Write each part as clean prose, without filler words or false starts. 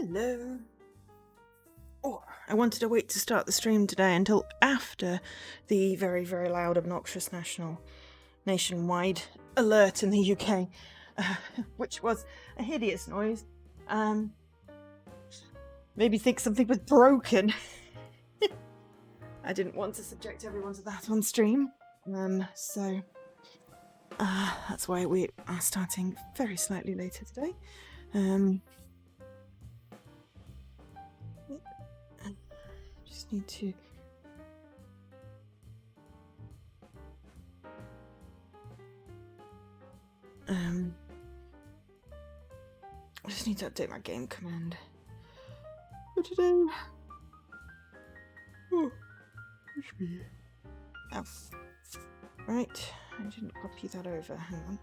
Hello. Oh, I wanted to wait to start the stream today until after the very, very loud, obnoxious nationwide alert in the UK, which was a hideous noise. Maybe think something was broken. I didn't want to subject everyone to that on stream, so that's why we are starting very slightly later today. Just need to I just need to update my game command for today. Oh, right, I didn't copy that over. Hang on.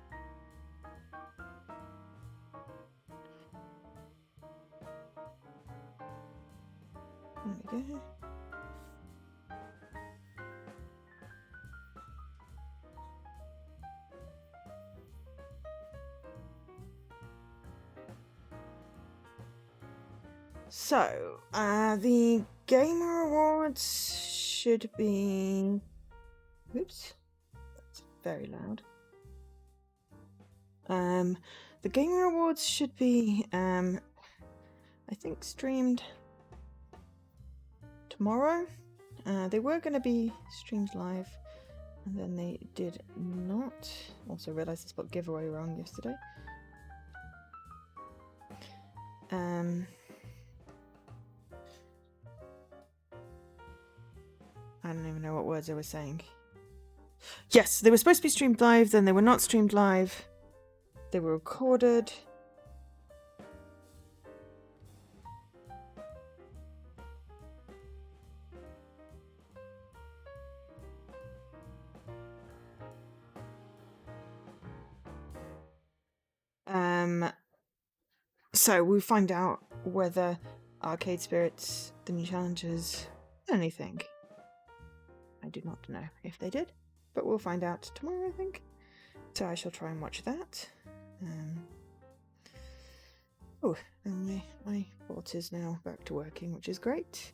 There we go. So, the Gamer Awards should be... Oops, that's very loud. The Gamer Awards should be, I think, streamed tomorrow. They were going to be streamed live, and then they did not. Also realised I spelled giveaway wrong yesterday. I don't even know what words I was saying. Yes, they were supposed to be streamed live, then they were not streamed live. They were recorded. So we'll find out whether Arcade Spirits, the new challenges, anything. I do not know if they did, but we'll find out tomorrow, I think. So I shall try and watch that. And my bot is now back to working, which is great.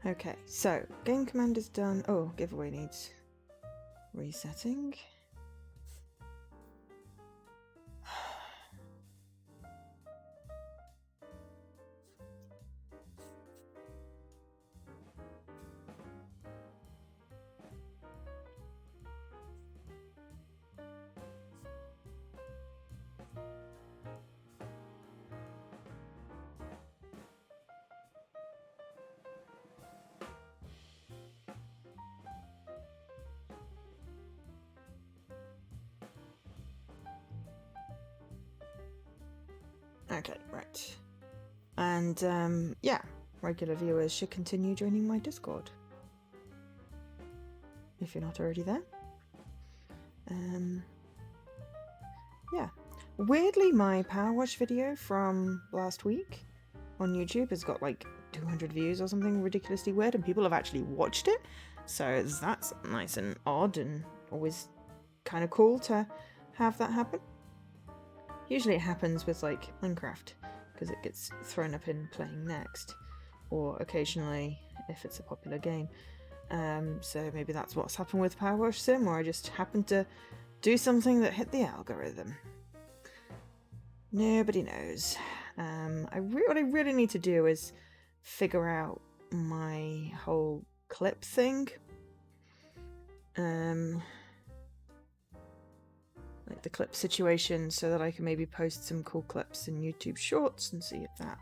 Okay, so game command is done. Oh, giveaway needs resetting. Okay, right. And yeah, regular viewers should continue joining my Discord if you're not already there. Yeah. Weirdly, my Power Wash video from last week on YouTube has got like 200 views or something ridiculously weird, and people have actually watched it. So that's nice and odd, and always kind of cool to have that happen. Usually it happens with like Minecraft, because it gets thrown up in playing next, or occasionally if it's a popular game. So maybe that's what's happened with Power Wash Sim, or I just happened to do something that hit the algorithm. Nobody knows. What I really need to do is figure out my whole clip thing. Like the clip situation, so that I can maybe post some cool clips in YouTube Shorts and see if that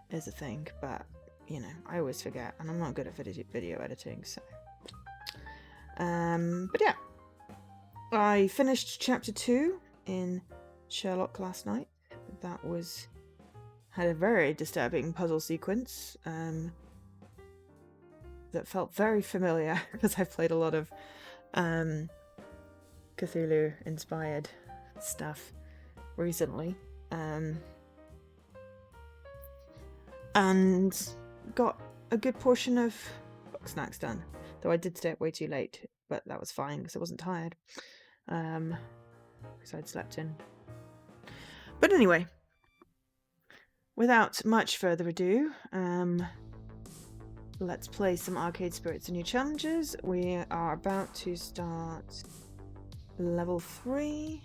is a thing. But, you know, I always forget, and I'm not good at video editing, so... But yeah. I finished Chapter 2 in Sherlock last night. That had a very disturbing puzzle sequence that felt very familiar, because I've played a lot of Cthulhu-inspired stuff recently, and got a good portion of snacks done. Though I did stay up way too late, but that was fine because I wasn't tired. Because I'd slept in. But anyway, without much further ado, let's play some Arcade Spirits and New Challenges. We are about to start level 3.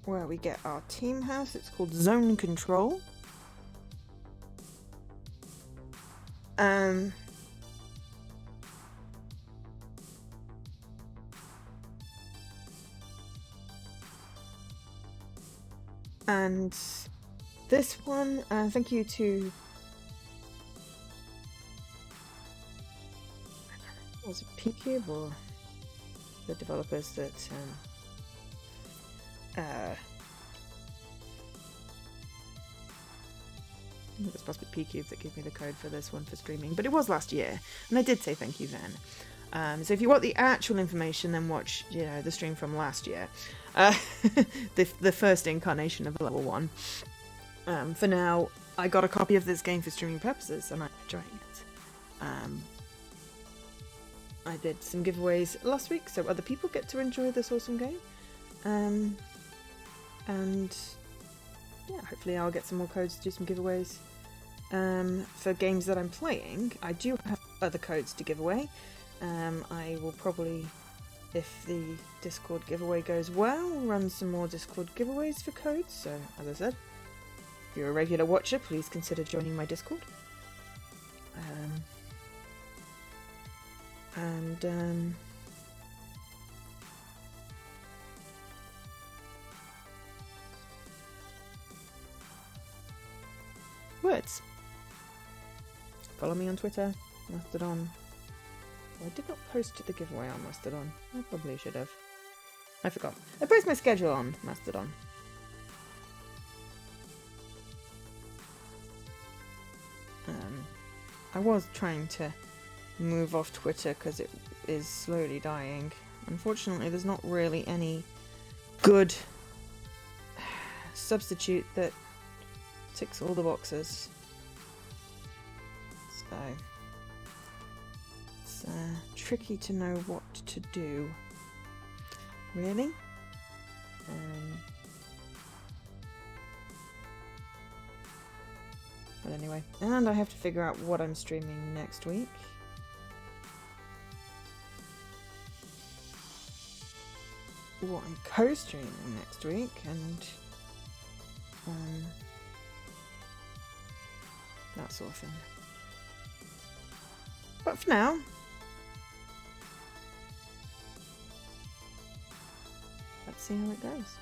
Where we get our team house. It's called Zone Control. And this one, thank you to... Was it P-Cube or the developers that... I think it was possibly P-Cube that gave me the code for this one for streaming, but it was last year, and I did say thank you then. So if you want the actual information, then watch, the stream from last year, the first incarnation of level 1. For now, I got a copy of this game for streaming purposes, and I'm enjoying it. I did some giveaways last week, so other people get to enjoy this awesome game. And yeah, hopefully I'll get some more codes to do some giveaways. For games that I'm playing, I do have other codes to give away. I will probably, if the Discord giveaway goes well, run some more Discord giveaways for codes. So, as I said, if you're a regular watcher, please consider joining my Discord. Words. Follow me on Twitter, Mastodon. I did not post the giveaway on Mastodon. I probably should have. I forgot. I post my schedule on Mastodon. I was trying to move off Twitter because it is slowly dying. Unfortunately, there's not really any good substitute that ticks all the boxes. So it's tricky to know what to do, really. But anyway, and I have to figure out what I'm streaming next week. What I'm co-streaming next week, and that sort of thing. But for now, let's see how it goes.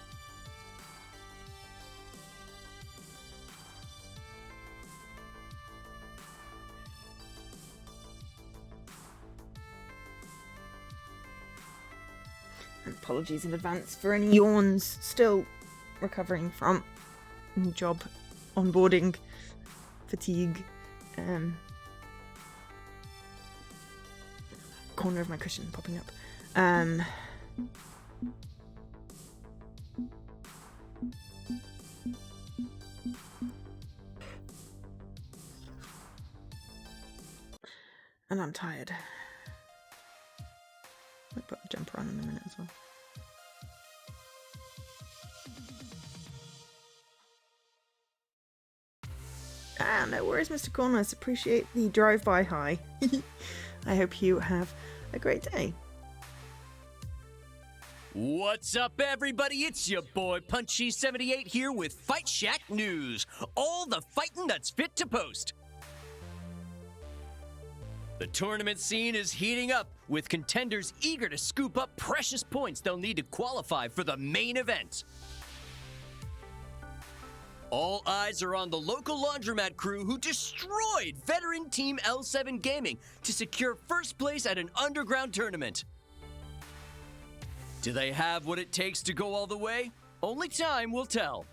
And apologies in advance for any yawns, still recovering from job onboarding fatigue. Corner of my cushion popping up. And I'm tired. I'll put the jumper on in a minute as well. No worries, Mr. Corners. Appreciate the drive-by hi. I hope you have a great day. What's up, everybody? It's your boy Punchy78 here with Fight Shack News. All the fighting that's fit to post. The tournament scene is heating up, with contenders eager to scoop up precious points they'll need to qualify for the main event. All eyes are on the local laundromat crew who destroyed veteran Team L7 Gaming to secure first place at an underground tournament. Do they have what it takes to go all the way? Only time will tell.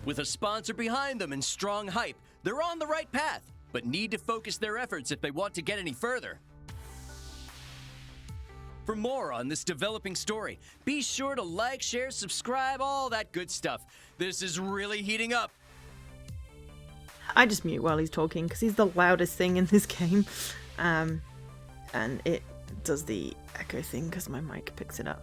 With a sponsor behind them and strong hype, they're on the right path, but need to focus their efforts if they want to get any further. For more on this developing story, be sure to like, share, subscribe, all that good stuff. This is really heating up. I just mute while he's talking because he's the loudest thing in this game. And it does the echo thing because my mic picks it up.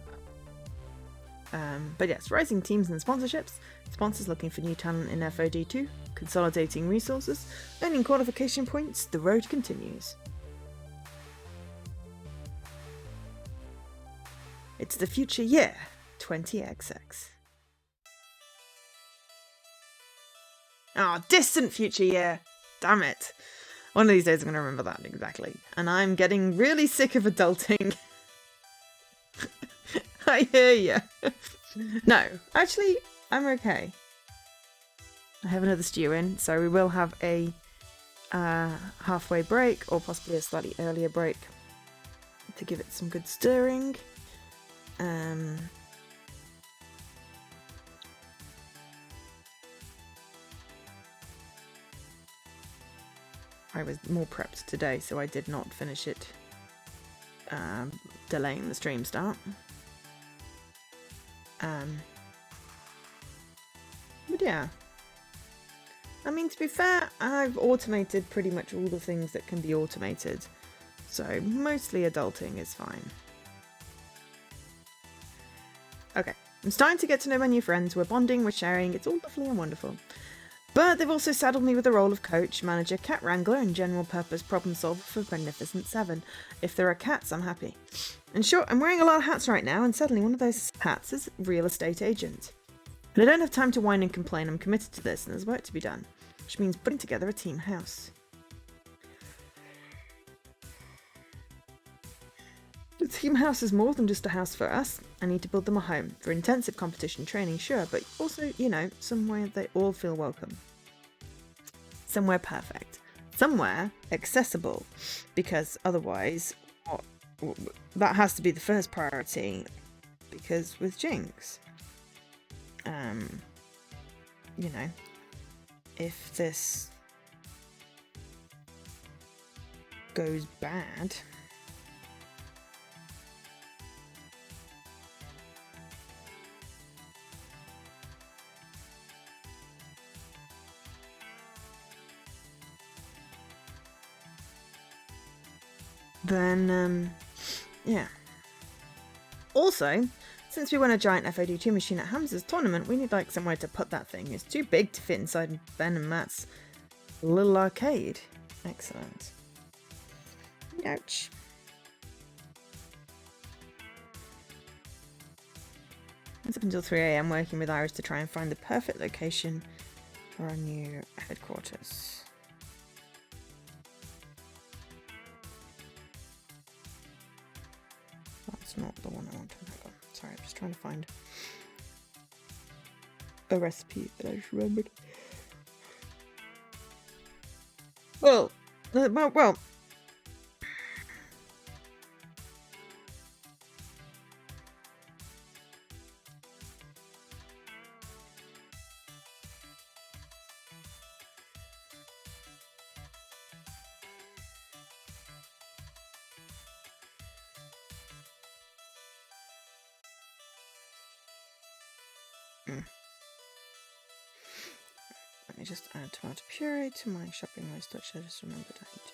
But yes, rising teams and sponsorships, sponsors looking for new talent in FOD2, consolidating resources, earning qualification points, the road continues. It's the future year, 20XX. Ah, distant future year. Damn it. One of these days I'm going to remember that exactly. And I'm getting really sick of adulting. I hear you. No, actually, I'm okay. I have another stew in, so we will have a halfway break, or possibly a slightly earlier break, to give it some good stirring. I was more prepped today, so I did not finish it, delaying the stream start. But yeah, I mean, to be fair, I've automated pretty much all the things that can be automated, so mostly adulting is fine. Okay, I'm starting to get to know my new friends. We're bonding, we're sharing, it's all lovely and wonderful. But they've also saddled me with the role of coach, manager, cat wrangler, and general purpose problem solver for Magnificent Seven. If there are cats, I'm happy. And sure, I'm wearing a lot of hats right now, and suddenly one of those hats is real estate agent. And I don't have time to whine and complain. I'm committed to this, and there's work to be done, which means putting together a team house. The team house is more than just a house for us. I need to build them a home for intensive competition training, sure, but also, you know, somewhere they all feel welcome. Somewhere perfect. Somewhere accessible, because otherwise, that has to be the first priority, because with Jinx, you know, if this goes bad, then, yeah. Also, since we won a giant FOD2 machine at Hamza's tournament, we need, like, somewhere to put that thing. It's too big to fit inside Ben and Matt's little arcade. Excellent. Ouch. I was up until 3 AM working with Iris to try and find the perfect location for our new headquarters. That's not the one I want to remember. Sorry, I'm just trying to find a recipe that I just remembered. Well. Let me just add tomato puree to my shopping list, which I just remembered I need to do.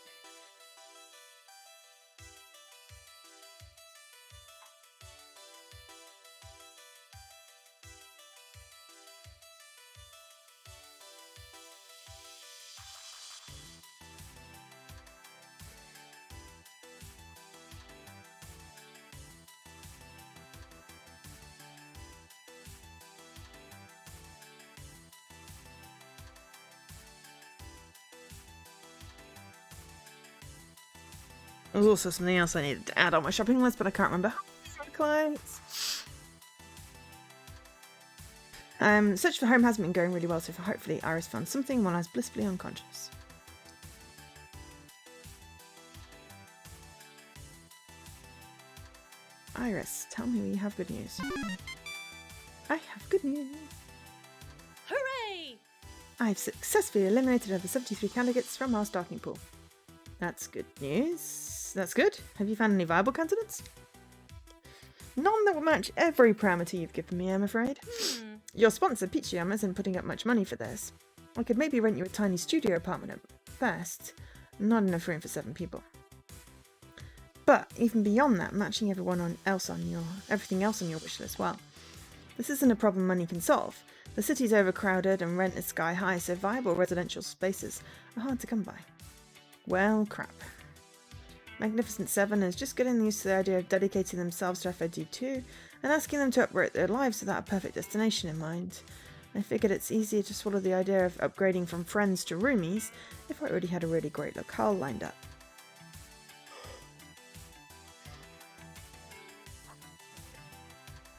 There was also something else I needed to add on my shopping list, but I can't remember. Clients. Search for home hasn't been going really well so far. Hopefully Iris found something while I was blissfully unconscious. Iris, tell me you have good news. I have good news. Hooray! I've successfully eliminated over 73 candidates from our starting pool. That's good news. That's good. Have you found any viable candidates? None that will match every parameter you've given me, I'm afraid. Your sponsor, Pichiyama, isn't putting up much money for this. I could maybe rent you a tiny studio apartment at best. Not enough room for 7 people. But even beyond that, matching everything else on your wish list, well, this isn't a problem money can solve. The city's overcrowded and rent is sky high, so viable residential spaces are hard to come by. Well, crap. Magnificent Seven is just getting used to the idea of dedicating themselves to FOD2 and asking them to uproot their lives without a perfect destination in mind. I figured it's easier to swallow the idea of upgrading from friends to roomies if I already had a really great locale lined up.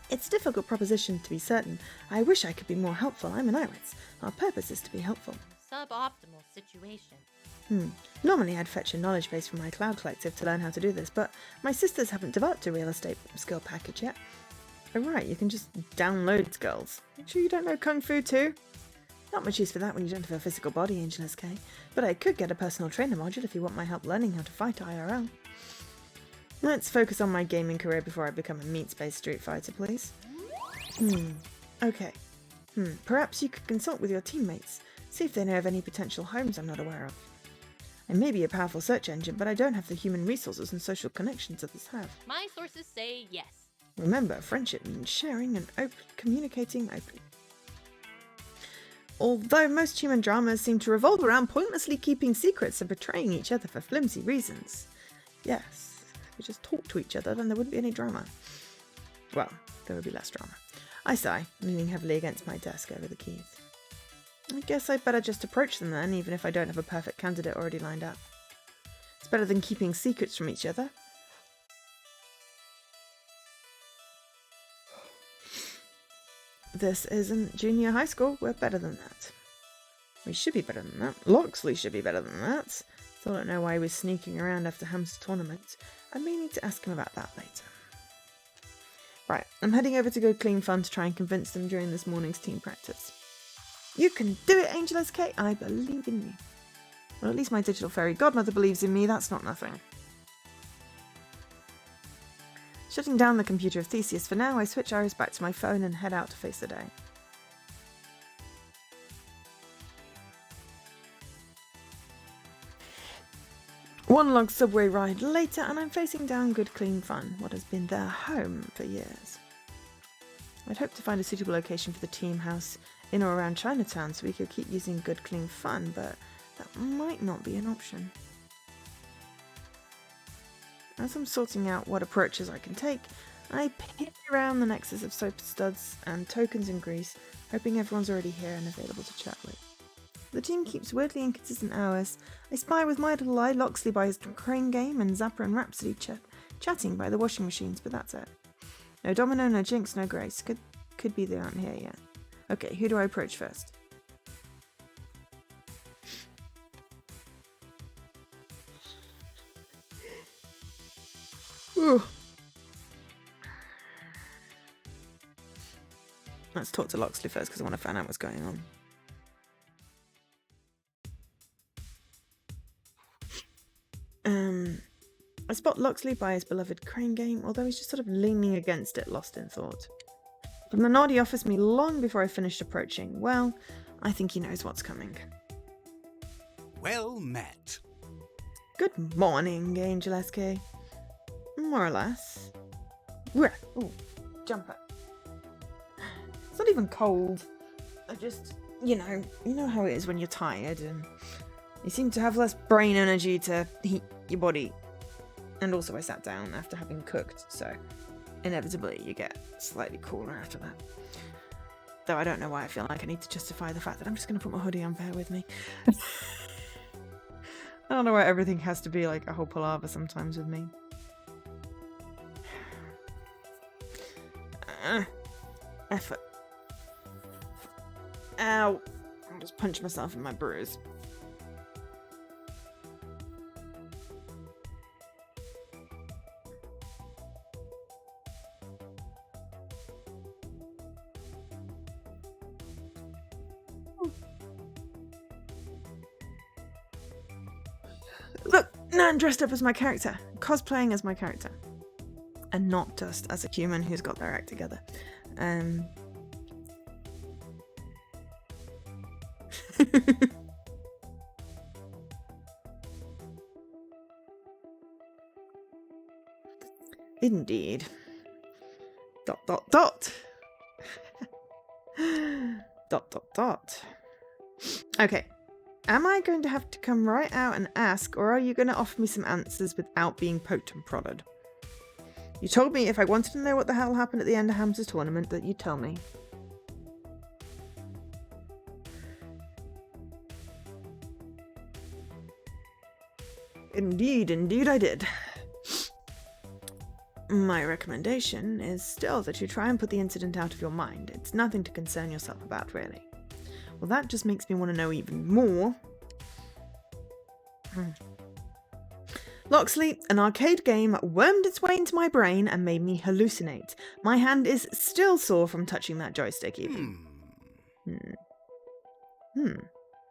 It's a difficult proposition, to be certain. I wish I could be more helpful. I'm an Iris. Our purpose is to be helpful. Suboptimal situation. Normally I'd fetch a knowledge base from my cloud collective to learn how to do this, but my sisters haven't developed a real estate skill package yet. Oh right, you can just download skills. Make sure you don't know Kung Fu too? Not much use for that when you don't have a physical body, Angel SK, but I could get a personal trainer module if you want my help learning how to fight IRL. Let's focus on my gaming career before I become a meat-based Street Fighter, please. Okay. Perhaps you could consult with your teammates, see if they know of any potential homes I'm not aware of. I may be a powerful search engine, but I don't have the human resources and social connections others have. My sources say yes. Remember, friendship means sharing and communicating openly. Although most human dramas seem to revolve around pointlessly keeping secrets and betraying each other for flimsy reasons. Yes, if we just talk to each other, then there wouldn't be any drama. Well, there would be less drama. I sigh, leaning heavily against my desk over the keys. I guess I'd better just approach them then, even if I don't have a perfect candidate already lined up. It's better than keeping secrets from each other. This isn't junior high school. We're better than that. We should be better than that. Loxley should be better than that. Still don't know why he was sneaking around after Ham's tournament. I may need to ask him about that later. Right, I'm heading over to Good Clean Fun to try and convince them during this morning's team practice. You can do it, Angel SK. I believe in you. Well, at least my digital fairy godmother believes in me. That's not nothing. Shutting down the computer of Theseus for now, I switch Iris back to my phone and head out to face the day. One long subway ride later, and I'm facing down Good Clean Fun, what has been their home for years. I'd hoped to find a suitable location for the team house in or around Chinatown so we could keep using Good Clean Fun, but that might not be an option. As I'm sorting out what approaches I can take, I peer around the nexus of soap studs and tokens and grease, hoping everyone's already here and available to chat with. The team keeps weirdly inconsistent hours. I spy with my little eye Loxley by his crane game and Zapper and Rhapsody chatting by the washing machines, but that's it. No Domino, no Jinx, no Grace. Could be they aren't here yet. Okay, who do I approach first? Ooh. Let's talk to Loxley first because I want to find out what's going on. I spot Loxley by his beloved crane game, although he's just sort of leaning against it, lost in thought. From the nod he offers me long before I finished approaching. Well, I think he knows what's coming. Well met. Good morning, Angel SK. More or less. Ooh, jumper. It's not even cold. I just, you know how it is when you're tired and you seem to have less brain energy to heat your body. And also I sat down after having cooked, so inevitably you get slightly cooler after that. Though I don't know why I feel like I need to justify the fact that I'm just going to put my hoodie on, bear with me. I don't know why everything has to be like a whole palaver sometimes with me. Effort. Ow. I just punched myself in my bruise. Look, now I'm dressed up as my character. Cosplaying as my character. and not just as a human who's got their act together. Indeed. ... Okay. Am I going to have to come right out and ask, or are you going to offer me some answers without being poked and prodded? You told me if I wanted to know what the hell happened at the end of Hamster's tournament that you'd tell me. Indeed I did. My recommendation is still that you try and put the incident out of your mind. It's nothing to concern yourself about, really. Well, that just makes me want to know even more. Loxley, an arcade game wormed its way into my brain and made me hallucinate. My hand is still sore from touching that joystick even.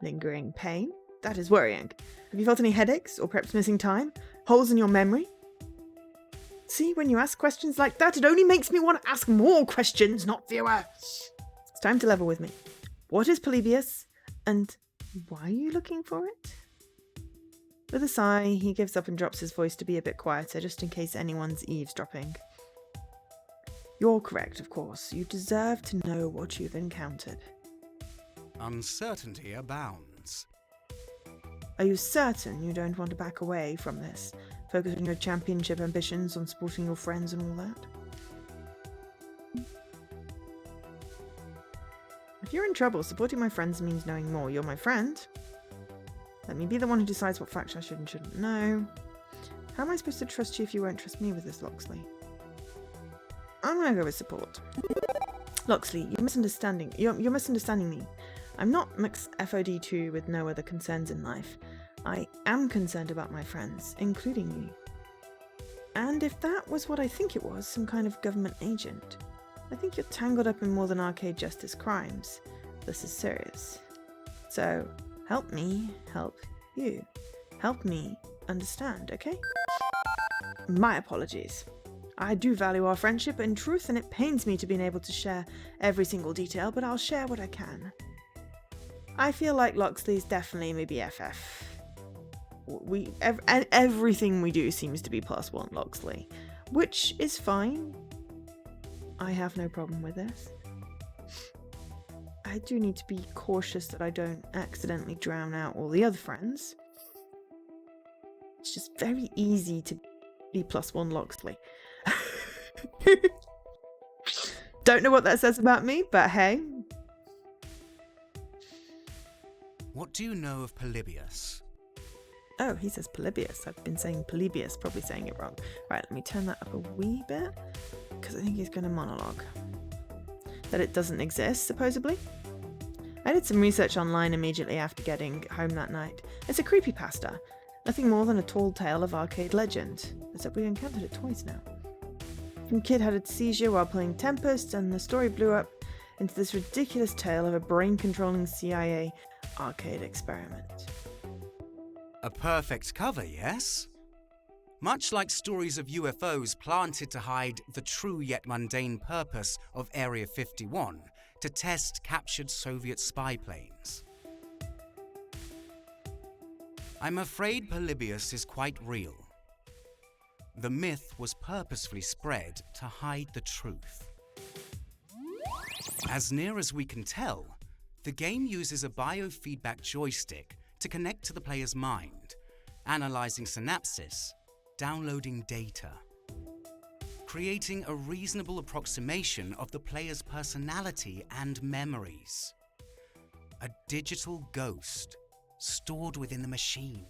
Lingering pain? That is worrying. Have you felt any headaches, or perhaps missing time? Holes in your memory? See, when you ask questions like that, it only makes me want to ask more questions, not fewer. It's time to level with me. What is Polybius, and why are you looking for it? With a sigh, he gives up and drops his voice to be a bit quieter, just in case anyone's eavesdropping. You're correct, of course. You deserve to know what you've encountered. Uncertainty abounds. Are you certain you don't want to back away from this? Focus on your championship ambitions, on supporting your friends and all that? If you're in trouble, supporting my friends means knowing more. You're my friend. Let me be the one who decides what facts I should and shouldn't know. How am I supposed to trust you if you won't trust me with this, Loxley? I'm gonna go with support. Loxley, you're misunderstanding me. I'm not Max FOD2 with no other concerns in life. I am concerned about my friends, including you. And if that was what I think it was, some kind of government agent, I think you're tangled up in more than arcade justice crimes. This is serious. So, help me help you. Help me understand, okay? My apologies. I do value our friendship and truth, and it pains me to be unable to share every single detail, but I'll share what I can. I feel like Loxley's definitely my BFF. Everything we do seems to be +1 Loxley, which is fine. I have no problem with this. I do need to be cautious that I don't accidentally drown out all the other friends. It's just very easy to be +1 Loxley. Don't know what that says about me, but hey. What do you know of Polybius? Oh, he says Polybius. I've been saying Polybius, probably saying it wrong. Right, let me turn that up a wee bit, because I think he's going to monologue. That it doesn't exist, supposedly. I did some research online immediately after getting home that night. It's a creepypasta. Nothing more than a tall tale of arcade legend. Except we encountered it twice now. Some kid had a seizure while playing Tempest, and the story blew up into this ridiculous tale of a brain-controlling CIA arcade experiment. A perfect cover, yes? Much like stories of UFOs planted to hide the true yet mundane purpose of Area 51 to test captured Soviet spy planes. I'm afraid Polybius is quite real. The myth was purposefully spread to hide the truth. As near as we can tell, the game uses a biofeedback joystick to connect to the player's mind, analyzing synapses, downloading data, creating a reasonable approximation of the player's personality and memories. A digital ghost stored within the machine.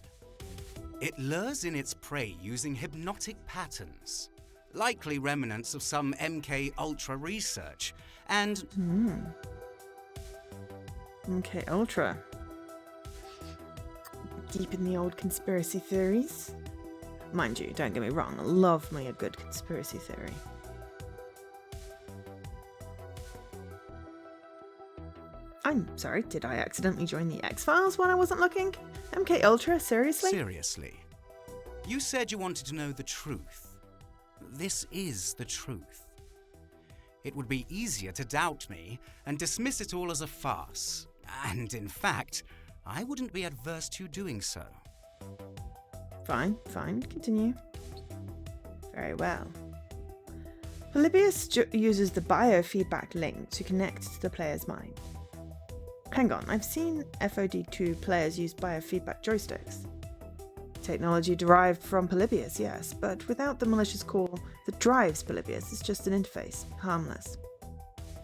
It lures in its prey using hypnotic patterns, likely remnants of some MK Ultra research, and... MK Ultra. Deep in the old conspiracy theories. Mind you, don't get me wrong, I love me a good conspiracy theory. I'm sorry, did I accidentally join the X-Files when I wasn't looking? MK Ultra, seriously? Seriously. You said you wanted to know the truth. this is the truth. It would be easier to doubt me and dismiss it all as a farce, and in fact, I wouldn't be adverse to doing so. Fine, continue. Very well. Polybius uses the biofeedback link to connect to the player's mind. Hang on, I've seen FOD2 players use biofeedback joysticks. Technology derived from Polybius, yes, but without the malicious core that drives Polybius, it's just an interface, harmless.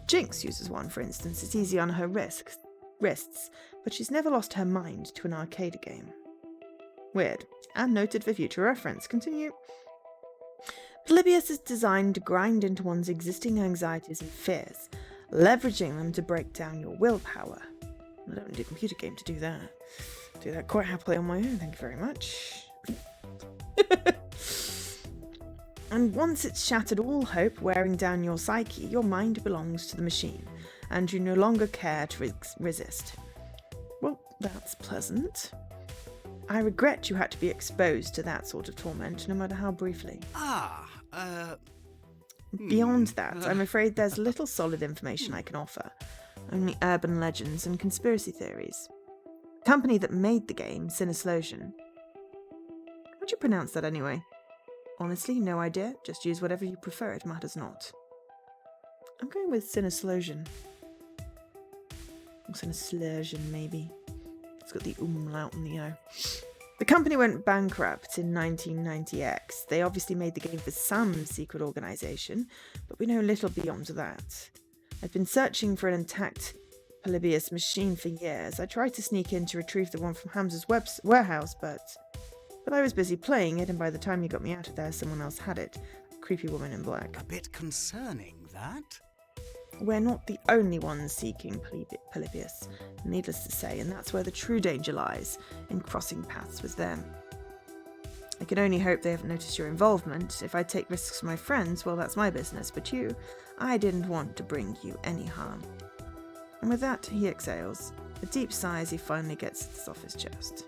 Jinx uses one, for instance. It's easy on her wrists, but she's never lost her mind to an arcade game. Weird, and noted for future reference. Continue. Polybius is designed to grind into one's existing anxieties and fears, leveraging them to break down your willpower. I don't need a computer game to do that. Do that quite happily on my own, thank you very much. And once it's shattered all hope, wearing down your psyche, your mind belongs to the machine, and you no longer care to resist. Well, that's pleasant. I regret you had to be exposed to that sort of torment, no matter how briefly. Beyond that, I'm afraid there's little solid information I can offer. Only urban legends and conspiracy theories. The company that made the game, Sinislosion. How'd you pronounce that anyway? Honestly, no idea. Just use whatever you prefer, it matters not. I'm going with Sinislosion. Or Sinislosion, maybe. It's got the umlaut and the O. The company went bankrupt in 1990X. They obviously made the game for some secret organisation, but we know little beyond that. I've been searching for an intact Polybius machine for years. I tried to sneak in to retrieve the one from Hamza's warehouse, but I was busy playing it, and by the time you got me out of there, someone else had it. A creepy woman in black. A bit concerning, that? We're not the only ones seeking Polybius, needless to say, and that's where the true danger lies, in crossing paths with them. I can only hope they haven't noticed your involvement. If I take risks for my friends, well, that's my business, but you, I didn't want to bring you any harm. And with that, he exhales, a deep sigh as he finally gets this off his chest.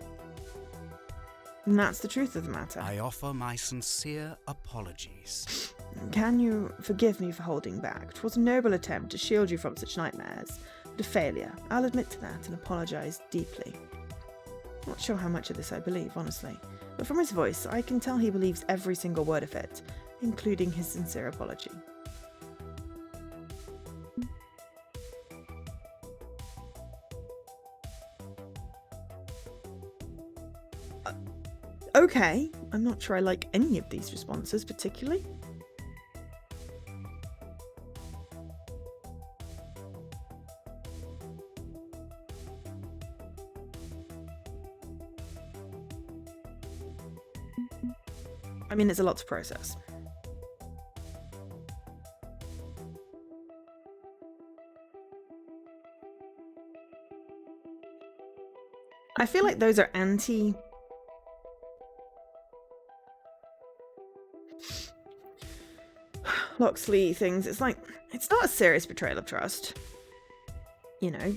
And that's the truth of the matter. I offer my sincere apologies. Can you forgive me for holding back? 'Twas a noble attempt to shield you from such nightmares, but a failure. I'll admit to that and apologise deeply. Not sure how much of this I believe, honestly, but from his voice, I can tell he believes every single word of it, including his sincere apology. Okay, I'm not sure I like any of these responses particularly. I mean, it's a lot to process. I feel like those are anti... Loxley things. It's like, it's not a serious betrayal of trust. You know,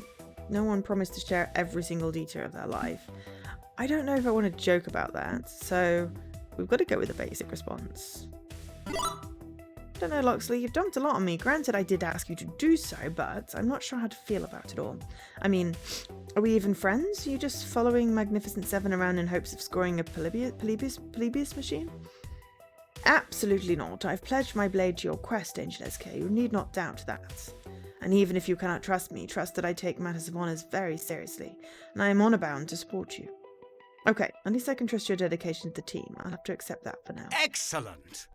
no one promised to share every single detail of their life. I don't know if I want to joke about that, so we've got to go with a basic response. I don't know, Loxley, you've dumped a lot on me. Granted, I did ask you to do so, but I'm not sure how to feel about it all. I mean, are we even friends? Are you just following Magnificent Seven around in hopes of scoring a Polybius machine? Absolutely not. I've pledged my blade to your quest, Angel SK. You need not doubt that. And even if you cannot trust me, trust that I take matters of honours very seriously, and I am honour bound to support you. Okay, at least I can trust your dedication to the team. I'll have to accept that for now. Excellent!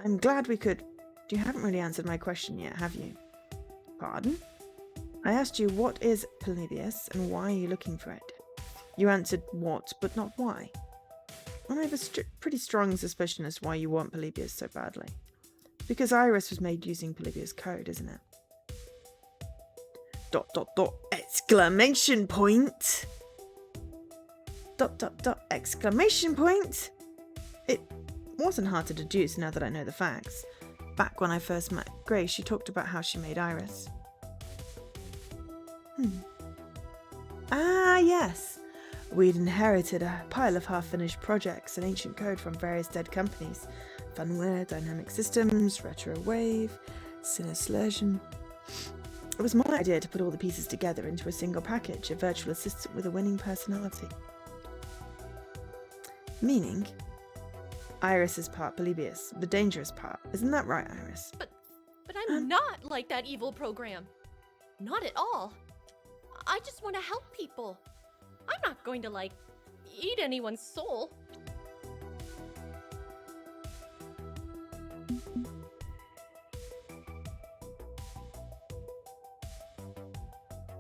I'm glad we could... You haven't really answered my question yet, have you? Pardon? I asked you what is Polybius and why are you looking for it? You answered what, but not why. And I have a pretty strong suspicion as to why you want Polybius so badly. Because Iris was made using Polybius code, isn't it? ... exclamation point! ... exclamation point! It wasn't hard to deduce now that I know the facts. Back when I first met Grace, she talked about how she made Iris. Ah, yes. We'd inherited a pile of half-finished projects and ancient code from various dead companies. Funware, Dynamic Systems, Retro Wave, Syneslersion. It was my idea to put all the pieces together into a single package, a virtual assistant with a winning personality. Meaning, Iris is part Polybius, the dangerous part. Isn't that right, Iris? But I'm not like that evil program. Not at all. I just want to help people. I'm not going to, like, eat anyone's soul.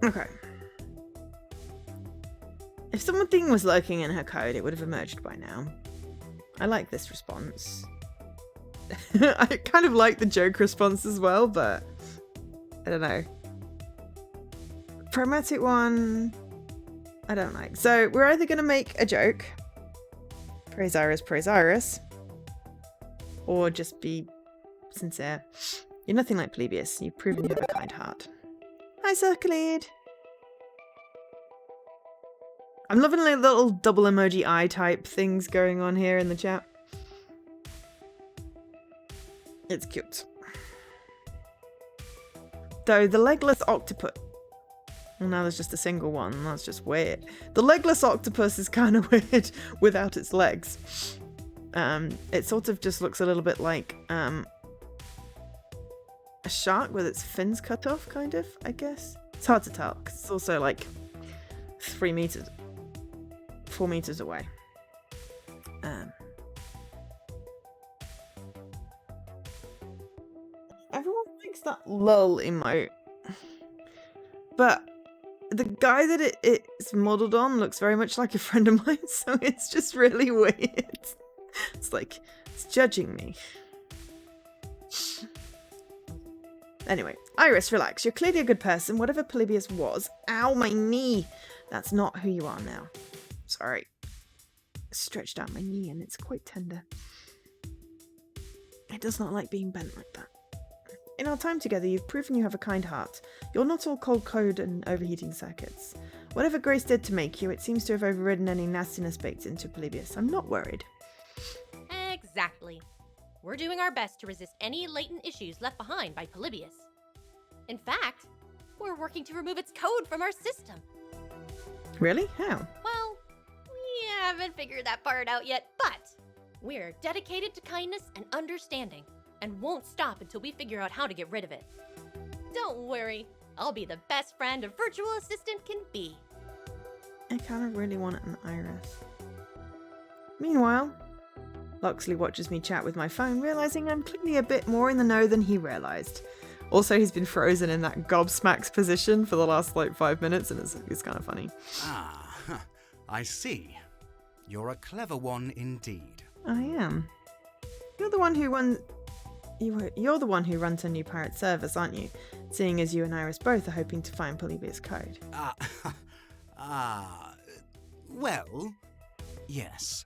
Okay. If something was lurking in her code, it would have emerged by now. I like this response. I kind of like the joke response as well, but I don't know. Pragmatic one, I don't like. So we're either going to make a joke, praise Iris, or just be sincere. You're nothing like Polybius. You've proven you have a kind heart. Hi, Circlead. I'm loving the little double emoji eye type things going on here in the chat. It's cute. Though the legless octopus... Well, now there's just a single one. That's just weird. The legless octopus is kind of weird without its legs. It sort of just looks a little bit like a shark with its fins cut off, kind of, I guess. It's hard to tell, because it's also like 4 meters away. Everyone likes that lull emote. But the guy that it's modelled on looks very much like a friend of mine, so it's just really weird. It's like, it's judging me. Anyway, Iris, relax. You're clearly a good person. Whatever Polybius was. Ow, my knee! That's not who you are now. Sorry. Stretched out my knee and it's quite tender. It does not like being bent like that. In our time together, you've proven you have a kind heart. You're not all cold code and overheating circuits. Whatever Grace did to make you, it seems to have overridden any nastiness baked into Polybius. I'm not worried. Exactly. We're doing our best to resist any latent issues left behind by Polybius. In fact, we're working to remove its code from our system. Really? How? Well, we haven't figured that part out yet, but we're dedicated to kindness and understanding, and won't stop until we figure out how to get rid of it. Don't worry, I'll be the best friend a virtual assistant can be. I kind of really want an Iris. Meanwhile, Loxley watches me chat with my phone, realising I'm clearly a bit more in the know than he realised. Also, he's been frozen in that gobsmacked position for the last, 5 minutes, and it's kind of funny. Ah, I see. You're a clever one indeed. I am. You're the one who You're the one who runs a new pirate service, aren't you? Seeing as you and Iris both are hoping to find Polybius code. Well, yes.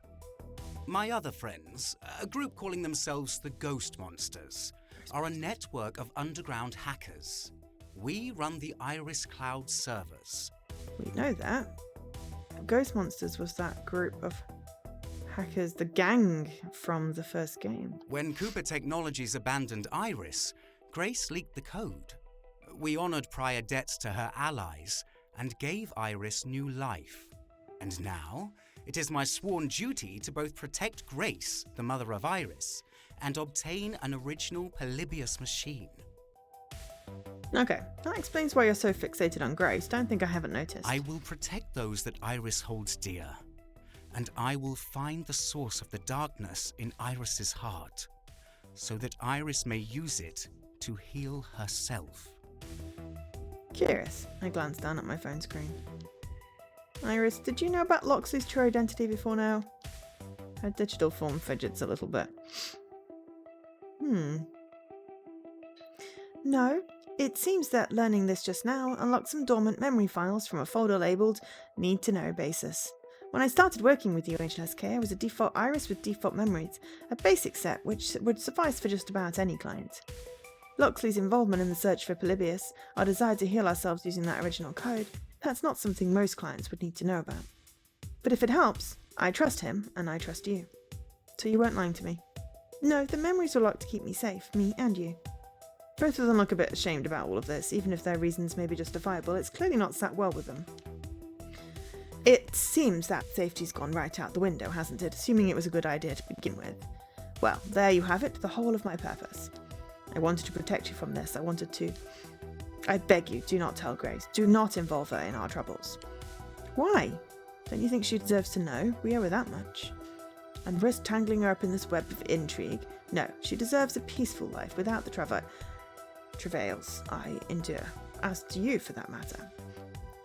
My other friends, a group calling themselves the Ghost Monsters, are a network of underground hackers. We run the Iris Cloud servers. We know that. Ghost Monsters was that group of hackers, the gang from the first game. When Cooper Technologies abandoned Iris, Grace leaked the code. We honored prior debts to her allies and gave Iris new life. And now, it is my sworn duty to both protect Grace, the mother of Iris, and obtain an original Polybius machine. Okay, that explains why you're so fixated on Grace. Don't think I haven't noticed. I will protect those that Iris holds dear, and I will find the source of the darkness in Iris's heart, so that Iris may use it to heal herself. Curious. I glanced down at my phone screen. Iris, did you know about Loxley's true identity before now? Her digital form fidgets a little bit. No, it seems that learning this just now unlocked some dormant memory files from a folder labelled Need to Know basis. When I started working with you, Agent SK, I was a default Iris with default memories, a basic set which would suffice for just about any client. Loxley's involvement in the search for Polybius, our desire to heal ourselves using that original code, that's not something most clients would need to know about. But if it helps, I trust him and I trust you. So you weren't lying to me. No, the memories were locked to keep me safe, me and you. Both of them look a bit ashamed about all of this, even if their reasons may be justifiable. It's clearly not sat well with them. It seems that safety's gone right out the window, hasn't it? Assuming it was a good idea to begin with. Well, there you have it, the whole of my purpose. I wanted to protect you from this. I beg you, do not tell Grace. Do not involve her in our troubles. Why? Don't you think she deserves to know? We owe her that much. And risk tangling her up in this web of intrigue? No, she deserves a peaceful life without the travails I endure. As do you, for that matter.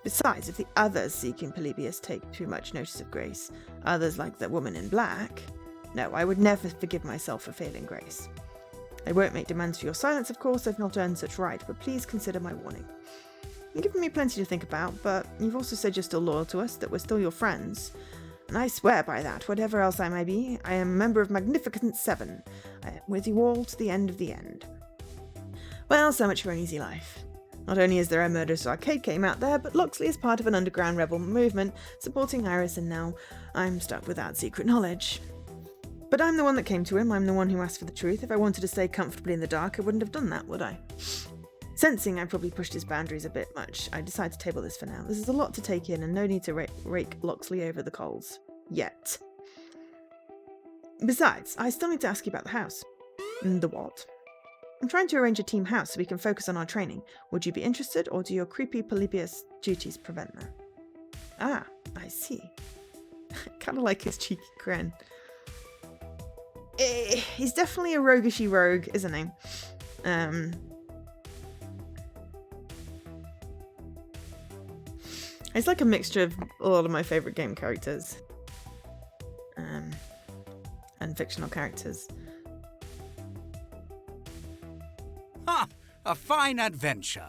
Besides, if the others seeking Polybius take too much notice of Grace, others like that woman in black, no, I would never forgive myself for failing Grace. I won't make demands for your silence, of course, I've not earned such right, but please consider my warning. You've given me plenty to think about, but you've also said you're still loyal to us, that we're still your friends. And I swear by that, whatever else I may be, I am a member of Magnificent Seven. I am with you all to the end of the end. Well, so much for an easy life. Not only is there a murderous arcade game out there, but Loxley is part of an underground rebel movement supporting Iris, and now I'm stuck without secret knowledge. But I'm the one that came to him, I'm the one who asked for the truth. If I wanted to stay comfortably in the dark, I wouldn't have done that, would I? Sensing I probably pushed his boundaries a bit much, I decided to table this for now. This is a lot to take in, and no need to rake Loxley over the coals. Yet. Besides, I still need to ask you about the house. The what? I'm trying to arrange a team house so we can focus on our training. Would you be interested, or do your creepy Polybius duties prevent that? Ah, I see. Kind of like his cheeky grin. He's definitely a roguishy rogue, isn't he? He's like a mixture of a lot of my favourite game characters. And fictional characters. Ha! A fine adventure.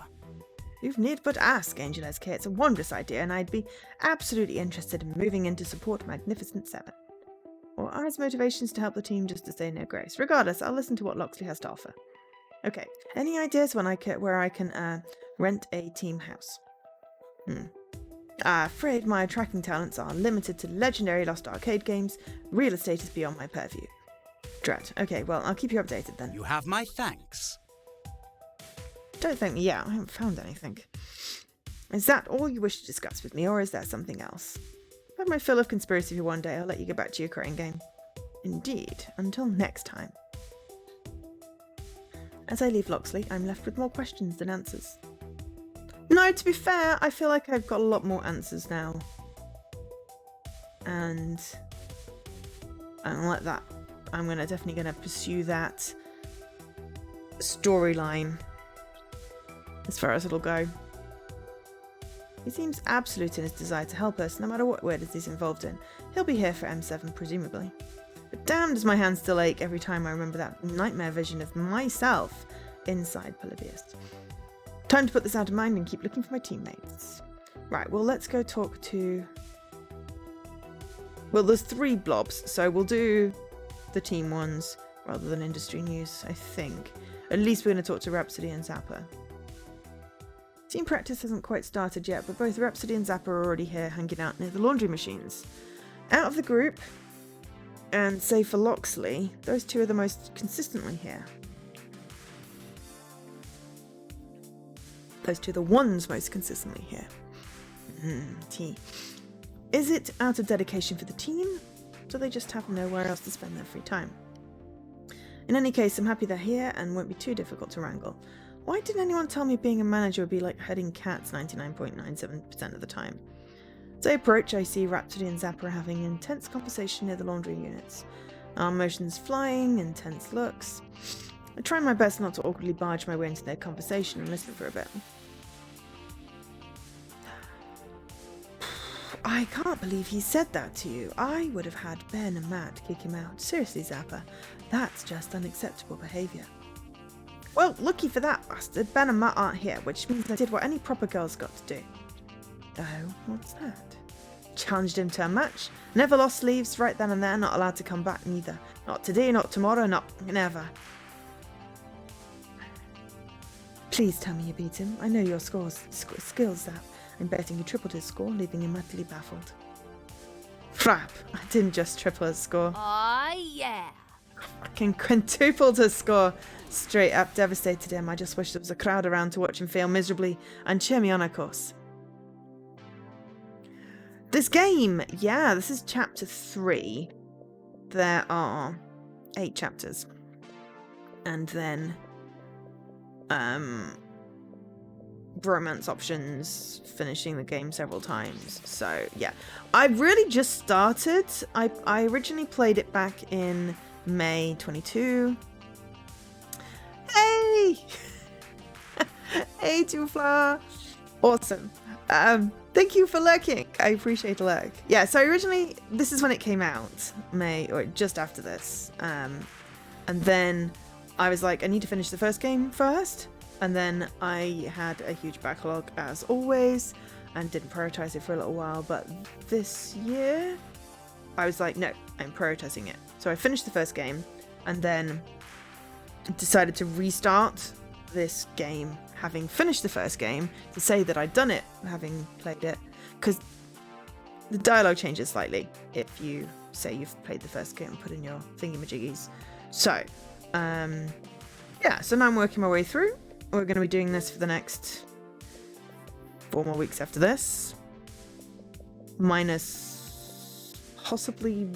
You've need but ask, Angel SK. It's a wondrous idea, and I'd be absolutely interested in moving in to support Magnificent Seven. Or are his motivations to help the team just to stay near Grace? Regardless, I'll listen to what Loxley has to offer. Okay, any ideas where I can rent a team house? I'm afraid my tracking talents are limited to legendary lost arcade games. Real estate is beyond my purview. Dread. Okay, well, I'll keep you updated then. You have my thanks. Don't thank me yet, I haven't found anything. Is that all you wish to discuss with me, or is there something else? I've had my fill of conspiracy for one day, I'll let you get back to your crane game. Indeed, until next time. As I leave Loxley, I'm left with more questions than answers. No, to be fair, I feel like I've got a lot more answers now. And like that, I'm definitely gonna pursue that storyline as far as it'll go. He seems absolute in his desire to help us, no matter what weirdness he's involved in. He'll be here for M7, presumably. But damn does my hand still ache every time I remember that nightmare vision of myself inside Polybius. Time to put this out of mind and keep looking for my teammates. Right, well, let's go talk to... Well, there's 3 blobs, so we'll do the team ones rather than industry news, I think. At least we're going to talk to Rhapsody and Zapper. Team practice hasn't quite started yet, but both Rhapsody and Zapper are already here hanging out near the laundry machines. Out of the group, and save for Loxley, those 2 are the most consistently here. Those 2 are the ones most consistently here. T. Is it out of dedication for the team? Or do they just have nowhere else to spend their free time? In any case, I'm happy they're here and won't be too difficult to wrangle. Why didn't anyone tell me being a manager would be like herding cats 99.97% of the time? As I approach, I see Rhapsody and Zapper having an intense conversation near the laundry units. Arm motions flying, intense looks. I try my best not to awkwardly barge my way into their conversation and listen for a bit. I can't believe he said that to you. I would have had Ben and Matt kick him out. Seriously, Zapper, that's just unacceptable behaviour. Well, lucky for that bastard, Ben and Matt aren't here, which means I did what any proper girl's got to do. Oh, what's that? Challenged him to a match. Never lost sleeves, right then and there, not allowed to come back neither. Not today, not tomorrow, not never. Please tell me you beat him. I know your skills, Zap. I'm betting you tripled his score, leaving him utterly baffled. Crap, I didn't just triple his score. Aw, yeah. fucking quintupled his score. Straight up devastated him. I just wish there was a crowd around to watch him fail miserably and cheer me on, of course. This game, yeah, this is chapter 3. There are 8 chapters. And then, romance options, finishing the game several times. So, yeah. I've really just started. I originally played it back in May 22. Hey! Hey, Two-Flower! Awesome. Thank you for lurking. I appreciate a lurk. Yeah, so originally, this is when it came out. May, or just after this. And then I was like, I need to finish the first game first. And then I had a huge backlog, as always, and didn't prioritize it for a little while. But this year, I was like, no, I'm prioritizing it. So I finished the first game, and then decided to restart this game, having finished the first game, to say that I'd done it, having played it, because the dialogue changes slightly if you say you've played the first game and put in your thingamajiggies. So, yeah, so now I'm working my way through. We're going to be doing this for the next 4 more weeks after this. Minus possibly...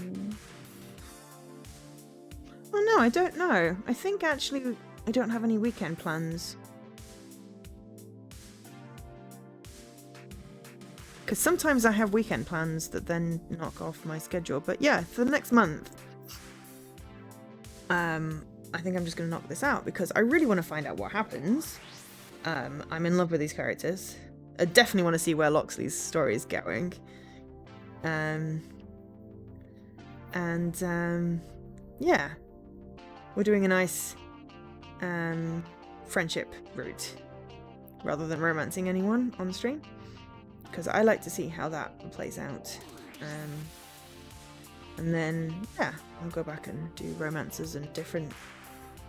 Oh no, I don't know. I think actually I don't have any weekend plans. Because sometimes I have weekend plans that then knock off my schedule. But yeah, for the next month, I think I'm just going to knock this out because I really want to find out what happens. I'm in love with these characters. I definitely want to see where Loxley's story is going. Yeah. We're doing a nice friendship route rather than romancing anyone on the stream. Because I like to see how that plays out. And then, yeah, I'll go back and do romances and different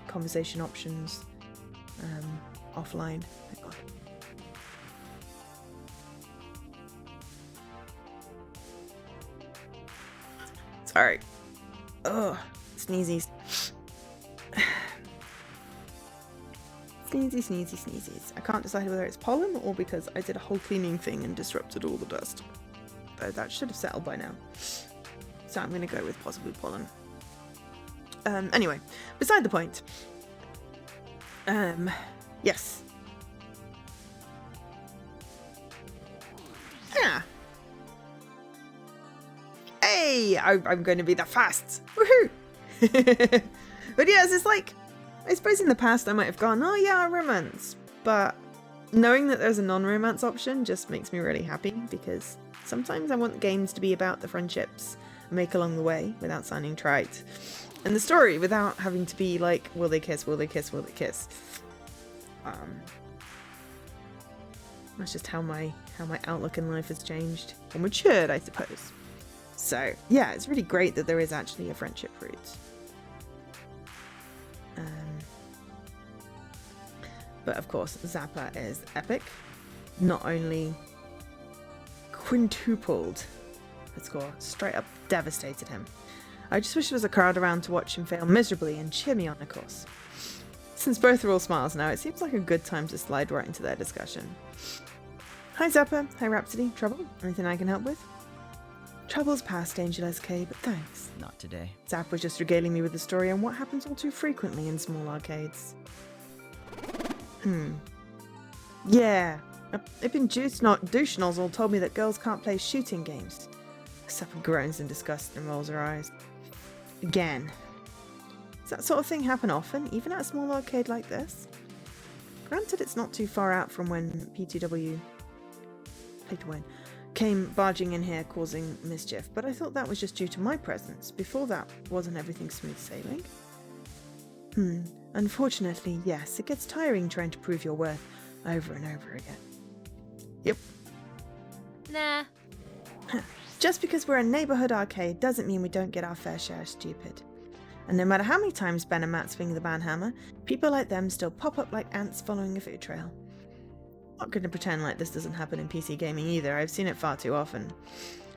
conversation options offline. Thank God. Sorry. Ugh, sneezies. Sneezy, sneezy, sneezies. I can't decide whether it's pollen or because I did a whole cleaning thing and disrupted all the dust. Though that should have settled by now. So I'm going to go with possibly pollen. Anyway, beside the point. Yes. Yeah. Hey, I'm going to be the fast. Woohoo! But yes, it's like, I suppose in the past I might have gone, oh yeah, romance. But knowing that there's a non-romance option just makes me really happy because sometimes I want games to be about the friendships I make along the way without sounding trite. And the story without having to be like, will they kiss, will they kiss, will they kiss? That's just how my outlook in life has changed. Or matured, I suppose. So, yeah, it's really great that there is actually a friendship route. But of course, Zappa is epic. Not only quintupled his score, straight up devastated him. I just wish there was a crowd around to watch him fail miserably and cheer me on, of course. Since both are all smiles now, it seems like a good time to slide right into their discussion. Hi Zappa, hi Rhapsody, Trouble? Anything I can help with? Trouble's past, Angel SK, but thanks. Not today. Zap was just regaling me with the story on what happens all too frequently in small arcades. Yeah, Ibn Douche Nozzle told me that girls can't play shooting games. Zappa groans in disgust and rolls her eyes. Again. Does that sort of thing happen often, even at a small arcade like this? Granted, it's not too far out from when P2W Play to Win came barging in here causing mischief, but I thought that was just due to my presence. Before that, wasn't everything smooth sailing? Unfortunately, yes, it gets tiring trying to prove your worth over and over again. Yep. Nah. Just because we're a neighborhood arcade doesn't mean we don't get our fair share of stupid. And no matter how many times Ben and Matt swing the banhammer, people like them still pop up like ants following a food trail. Not going to pretend like this doesn't happen in PC gaming either, I've seen it far too often.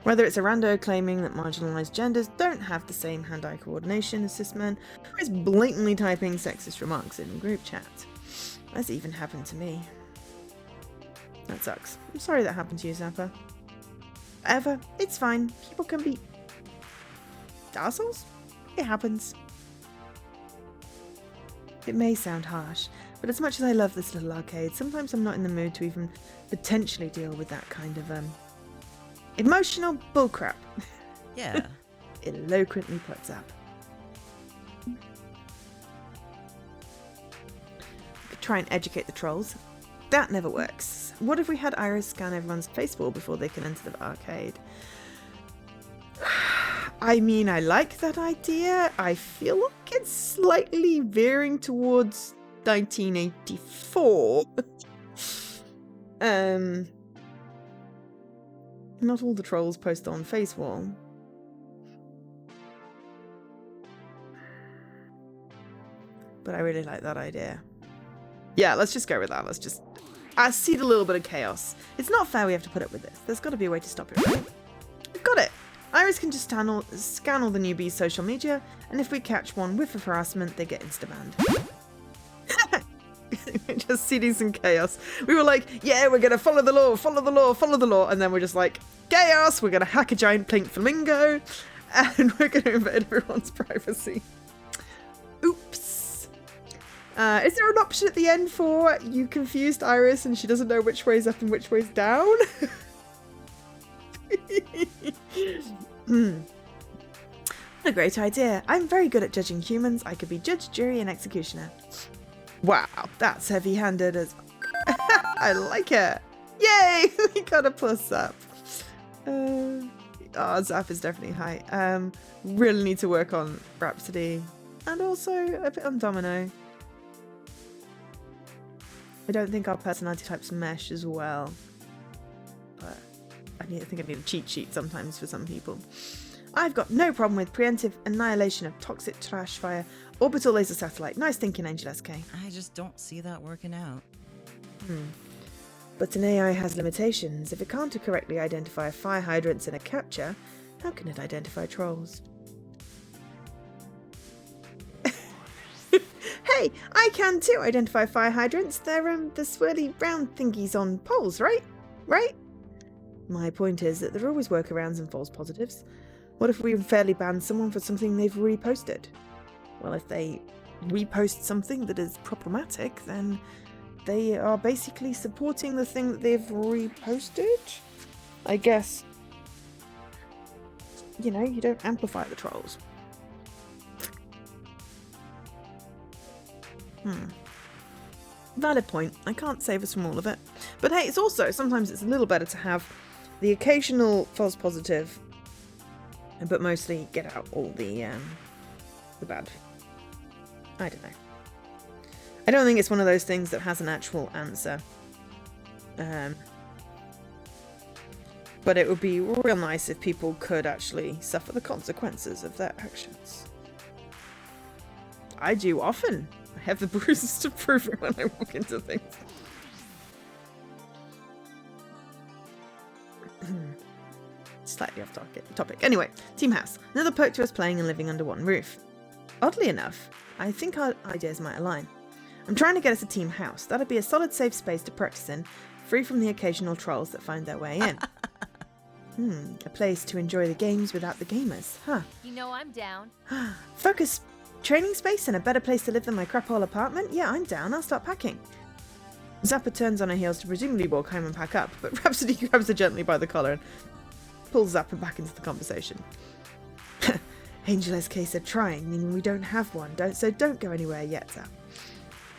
Whether it's a rando claiming that marginalised genders don't have the same hand-eye coordination as cis men, or is blatantly typing sexist remarks in group chat. That's even happened to me. That sucks. I'm sorry that happened to you, Zappa. Whatever, it's fine. People can be assholes. It happens. It may sound harsh, but as much as I love this little arcade, sometimes I'm not in the mood to even potentially deal with that kind of emotional bullcrap. Yeah. Eloquently put, Zap. Could try and educate the trolls. That never works. What if we had Iris scan everyone's face wall before they can enter the arcade? I mean, I like that idea. I feel like it's slightly veering towards 1984. Not all the trolls post on face wall. But I really like that idea. Yeah, let's just go with that. Let's just... I see a little bit of chaos. It's not fair we have to put up with this. There's got to be a way to stop it, right? We've got it. Iris can just scan all the newbies' social media, and if we catch one whiff of harassment, they get insta-banned. Just seeding some chaos. We were like, yeah, we're going to follow the law, follow the law, follow the law, and then we're just like, chaos, we're going to hack a giant pink flamingo, and we're going to invade everyone's privacy. Oops. Is there an option at the end for you confused Iris and she doesn't know which way's up and which way's down? What a great idea. I'm very good at judging humans. I could be judge, jury, and executioner. Wow, that's heavy-handed as... I like it. Yay! We got a plus up. Oh, Zap is definitely high. Really need to work on Rhapsody. And also a bit on Domino. I don't think our personality types mesh as well. But I think I need a cheat sheet sometimes for some people. I've got no problem with preemptive annihilation of toxic trash via orbital laser satellite. Nice thinking, Angel SK. I just don't see that working out. But an AI has limitations. If it can't correctly identify fire hydrants in a capture, how can it identify trolls? Hey, I can too identify fire hydrants. They're the swirly round thingies on poles, right? Right? My point is that there are always workarounds and false positives. What if we unfairly ban someone for something they've reposted? Well, if they repost something that is problematic, then they are basically supporting the thing that they've reposted. I guess, you know, you don't amplify the trolls. Valid point. I can't save us from all of it. But hey, it's also, sometimes it's a little better to have the occasional false positive, but mostly get out all the bad. I don't know. I don't think it's one of those things that has an actual answer. But it would be real nice if people could actually suffer the consequences of their actions. I do often. I have the bruises to prove it when I walk into things. Slightly off topic. Anyway, Team House. Another perk to us playing and living under one roof. Oddly enough, I think our ideas might align. I'm trying to get us a team house. That'd be a solid safe space to practice in, free from the occasional trolls that find their way in. A place to enjoy the games without the gamers, huh? You know I'm down. Focus training space and a better place to live than my crap-hole apartment? Yeah, I'm down. I'll start packing. Zappa turns on her heels to presumably walk home and pack up, but Rhapsody grabs her gently by the collar and pulls Zappa back into the conversation. Angel SK said trying, meaning we don't have one, so don't go anywhere yet, Zap.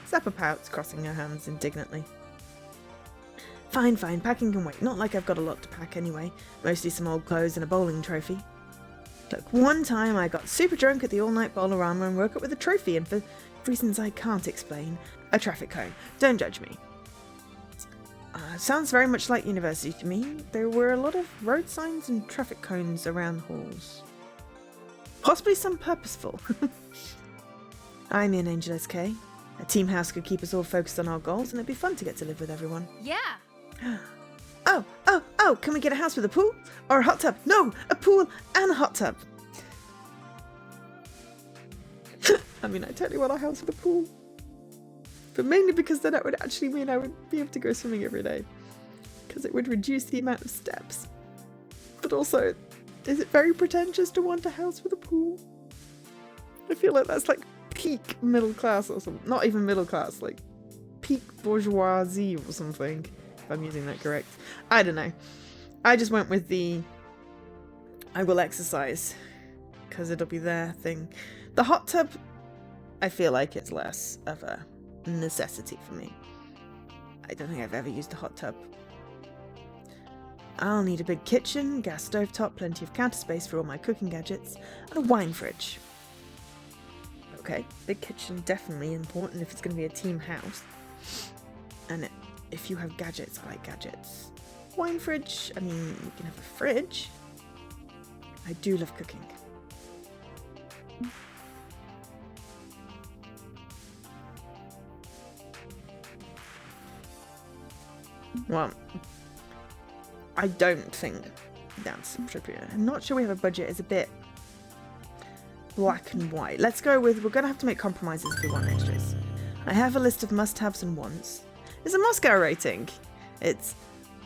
Zappa pouts, crossing her hands indignantly. Fine, packing can wait. Not like I've got a lot to pack anyway. Mostly some old clothes and a bowling trophy. Look, one time I got super drunk at the all-night Bowlerama and woke up with a trophy and for reasons I can't explain, a traffic cone. Don't judge me. Sounds very much like university to me. There were a lot of road signs and traffic cones around the halls. Possibly some purposeful. I'm in, Angel SK. A team house could keep us all focused on our goals and it'd be fun to get to live with everyone. Yeah. Oh, can we get a house with a pool? Or a hot tub? No, a pool and a hot tub. I mean, I totally want a house with a pool. But mainly because then that would actually mean I would be able to go swimming every day. Because it would reduce the amount of steps. But also, is it very pretentious to want a house with a pool? I feel like that's like peak middle class or something. Not even middle class, like peak bourgeoisie or something. If I'm using that correct. I don't know. I just went with the I will exercise. Because it'll be their thing. The hot tub, I feel like it's less of a necessity for me. I don't think I've ever used a hot tub. I'll need a big kitchen, gas stove top, plenty of counter space for all my cooking gadgets, and a wine fridge. Okay, big kitchen, definitely important if it's going to be a team house. And if you have gadgets, I like gadgets. Wine fridge, I mean, you can have a fridge. I do love cooking. Well, I don't think that's appropriate. I'm not sure we have a budget. It's a bit black and white. Let's go with, we're going to have to make compromises if we want extras. I have a list of must-haves and wants. It's a Moscow rating. It's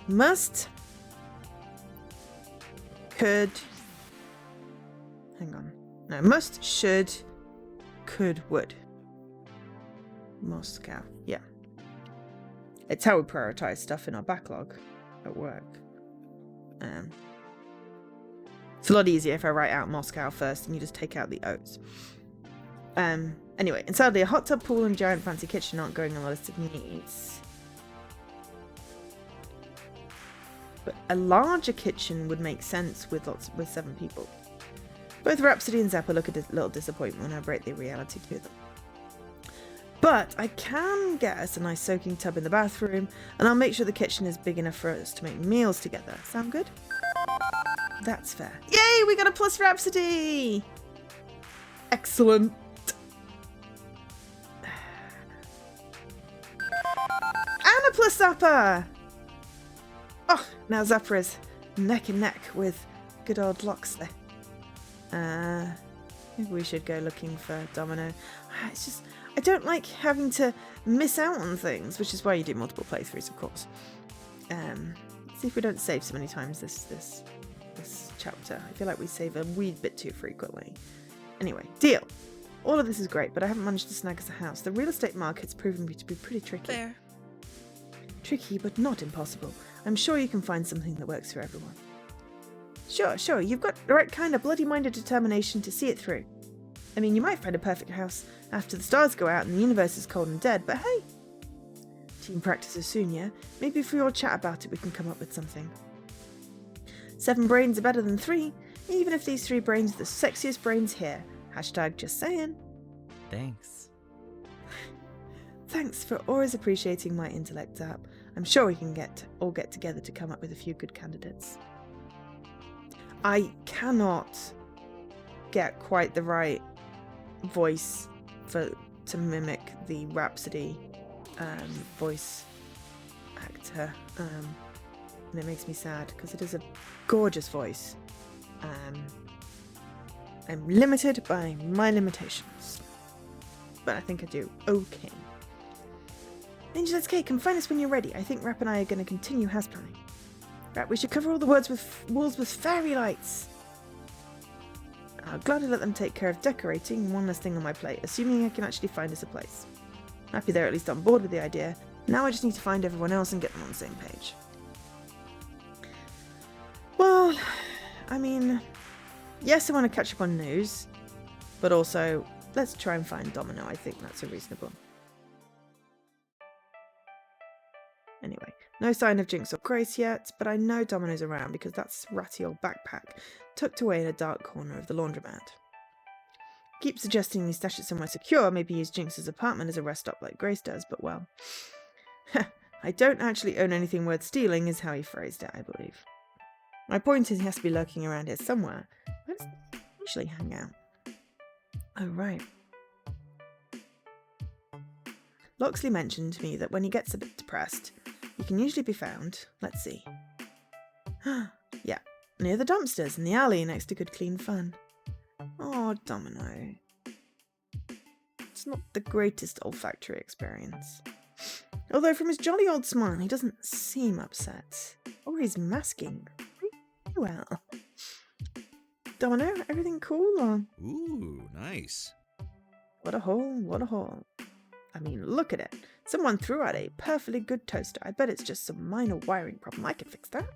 must, could, hang on. No, must, should, could, would. Moscow, yeah. It's how we prioritize stuff in our backlog at work. It's a lot easier if I write out Moscow first and you just take out the O's. Anyway, and sadly a hot tub, pool and giant fancy kitchen aren't going on the list of needs. But a larger kitchen would make sense with 7 people. Both Rhapsody and Zappa look a little disappointed when I break the reality to them. But I can get us a nice soaking tub in the bathroom, and I'll make sure the kitchen is big enough for us to make meals together. Sound good? That's fair. Yay, we got a plus Rhapsody! Excellent. And a plus Zappa! Oh, now Zappa is neck and neck with good old Loxley. Maybe we should go looking for Domino. It's just, I don't like having to miss out on things, which is why you do multiple playthroughs, of course. See if we don't save so many times this chapter. I feel like we save a wee bit too frequently. Anyway, deal. All of this is great, but I haven't managed to snag us a house. The real estate market's proven to be pretty tricky. Fair. Tricky, but not impossible. I'm sure you can find something that works for everyone. Sure, you've got the right kind of bloody-minded determination to see it through. I mean, you might find a perfect house after the stars go out and the universe is cold and dead, but hey! Team practices soon, yeah? Maybe if we all chat about it, we can come up with something. 7 brains are better than 3, even if these 3 brains are the sexiest brains here. Hashtag just saying. Thanks. Thanks for always appreciating my intellect, Zap. I'm sure we can all get together to come up with a few good candidates. I cannot get quite the right voice to mimic the Rhapsody voice actor, and it makes me sad because it is a gorgeous voice. I'm limited by my limitations, but I think I do okay. Ninja, let's come find us when you're ready. I think Rap and I are going to continue house planning. Rap, we should cover all the walls with fairy lights. I'll gladly let them take care of decorating, one less thing on my plate, assuming I can actually find us a place. Happy they're at least on board with the idea. Now I just need to find everyone else and get them on the same page. Well, I mean, yes, I want to catch up on news, but also, let's try and find Domino. I think that's a reasonable. Anyway, no sign of Jinx or Grace yet, but I know Domino's around because that's ratty old backpack tucked away in a dark corner of the laundromat. Keep suggesting you stash it somewhere secure, maybe use Jinx's apartment as a rest stop like Grace does, but well. I don't actually own anything worth stealing is how he phrased it, I believe. My point is he has to be lurking around here somewhere. Where does he usually hang out? Oh, right. Loxley mentioned to me that when he gets a bit depressed, he can usually be found, let's see, Yeah, near the dumpsters in the alley next to Good Clean Fun. Oh, Domino. It's not the greatest olfactory experience. Although from his jolly old smile, he doesn't seem upset. Or he's masking really well. Domino, everything cool? Or... Ooh, nice. What a haul, what a haul. I mean, look at it. Someone threw out a perfectly good toaster. I bet it's just some minor wiring problem. I can fix that.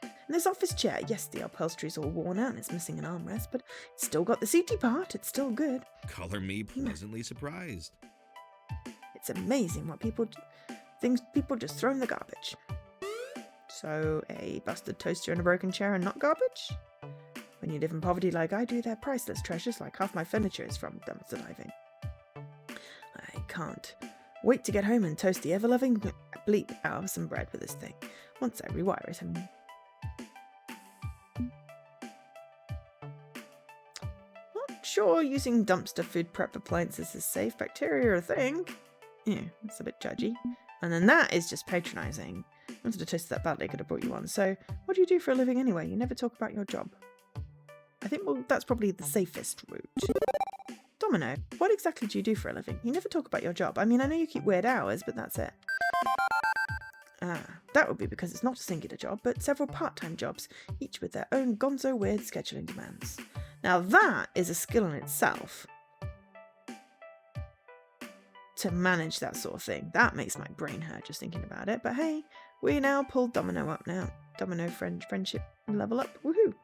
And this office chair, yes, the upholstery's all worn out and it's missing an armrest, but it's still got the seaty part. It's still good. Color me pleasantly surprised. It's amazing what things people just throw in the garbage. So, a busted toaster and a broken chair are not garbage? When you live in poverty like I do, they're priceless treasures, like half my furniture is from dumpster diving. I can't wait to get home and toast the ever-loving bleep out of some bread with this thing, once I rewire it. Not sure using dumpster food prep appliances is safe. Bacteria are a thing. Yeah, it's a bit judgy. And then that is just patronising. I wanted to toast that badly, could have brought you one. So, what do you do for a living anyway? You never talk about your job. I think, well, that's probably the safest route. Domino, what exactly do you do for a living? You never talk about your job. I mean, I know you keep weird hours, but that's it. Ah, that would be because it's not a singular job, but several part-time jobs, each with their own gonzo weird scheduling demands. Now that is a skill in itself. To manage that sort of thing. That makes my brain hurt just thinking about it. But hey, we now pulled Domino up now. Domino friendship level up. Woohoo!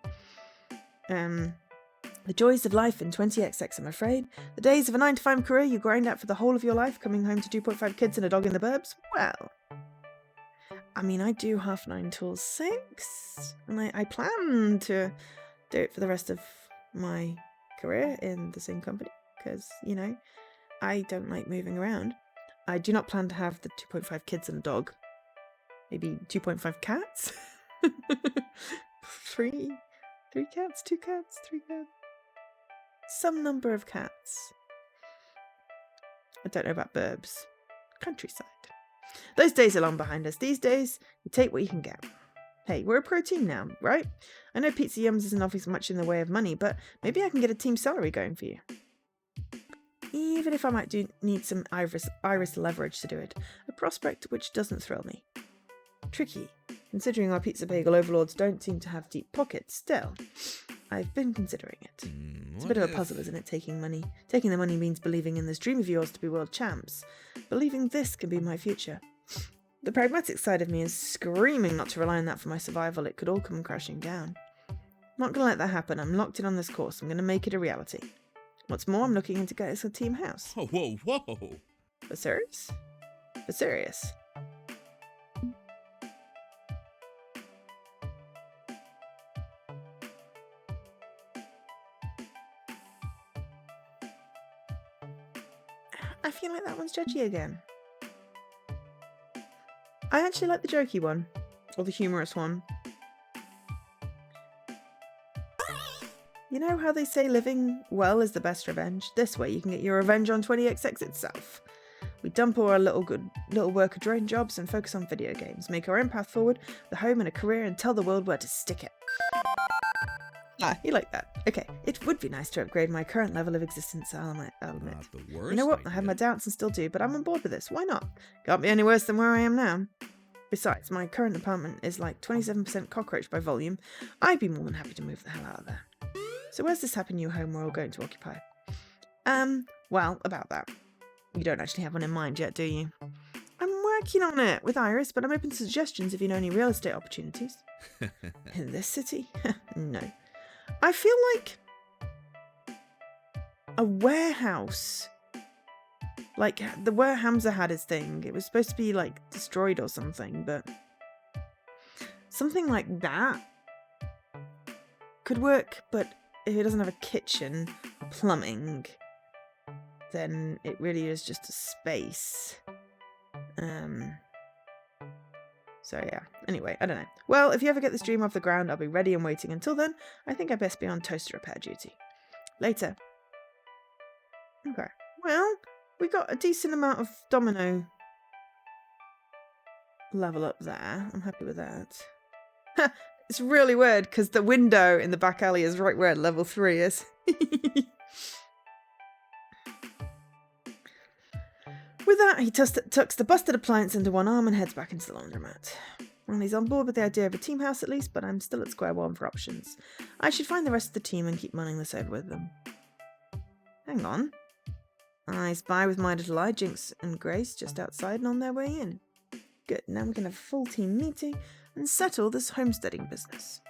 The joys of life in 20XX, I'm afraid. The days of a 9-to-5 career you grind out for the whole of your life, coming home to 2.5 kids and a dog in the burbs. Well, I mean, I do 9:30 till 6, and I plan to do it for the rest of my career in the same company, because, you know, I don't like moving around. I do not plan to have the 2.5 kids and a dog. Maybe 2.5 cats? Three cats, 2 cats, 3 cats. Some number of cats. I don't know about burbs. Countryside. Those days are long behind us. These days, you take what you can get. Hey, we're a pro team now, right? I know Pizza Yums isn't offering much in the way of money, but maybe I can get a team salary going for you. Even if I might need some iris leverage to do it. A prospect which doesn't thrill me. Tricky, considering our pizza bagel overlords don't seem to have deep pockets. Still, I've been considering it. It's a bit of a puzzle, isn't it, taking money? Taking the money means believing in this dream of yours to be world champs. Believing this can be my future. The pragmatic side of me is screaming not to rely on that for my survival. It could all come crashing down. I'm not going to let that happen. I'm locked in on this course. I'm going to make it a reality. What's more, I'm looking into getting us a team house. Oh, whoa. For serious? For serious? I feel like that one's judgy again. I actually like the jokey one. Or the humorous one. You know how they say living well is the best revenge? This way you can get your revenge on 20XX itself. We dump all our little worker drone jobs and focus on video games. Make our own path forward, the home and a career, and tell the world where to stick it. Ah, you like that. Okay, it would be nice to upgrade my current level of existence, I'll admit. Not the worst. You know what? I have my doubts and still do, but I'm on board with this. Why not? Can't be any worse than where I am now. Besides, my current apartment is like 27% cockroach by volume. I'd be more than happy to move the hell out of there. So where's this happy new home we're all going to occupy? Well, about that. You don't actually have one in mind yet, do you? I'm working on it with Iris, but I'm open to suggestions if you know any real estate opportunities. In this city? No. I feel like a warehouse. Like, the where Hamza had his thing. It was supposed to be, like, destroyed or something, but something like that could work, but if it doesn't have a kitchen, plumbing, then it really is just a space. So yeah, anyway, I don't know. Well, if you ever get this dream off the ground, I'll be ready and waiting. Until then, I think I best be on toaster repair duty. Later. Okay. Well, we got a decent amount of domino level up there. I'm happy with that. It's really weird because the window in the back alley is right where level 3 is. With that, he tucks the busted appliance into one arm and heads back into the laundromat. Well, he's on board with the idea of a team house at least, but I'm still at square one for options. I should find the rest of the team and keep mulling this over with them. Hang on. I spy with my little eye Jinx and Grace just outside and on their way in. Good, now we can have a full team meeting and settle this homesteading business.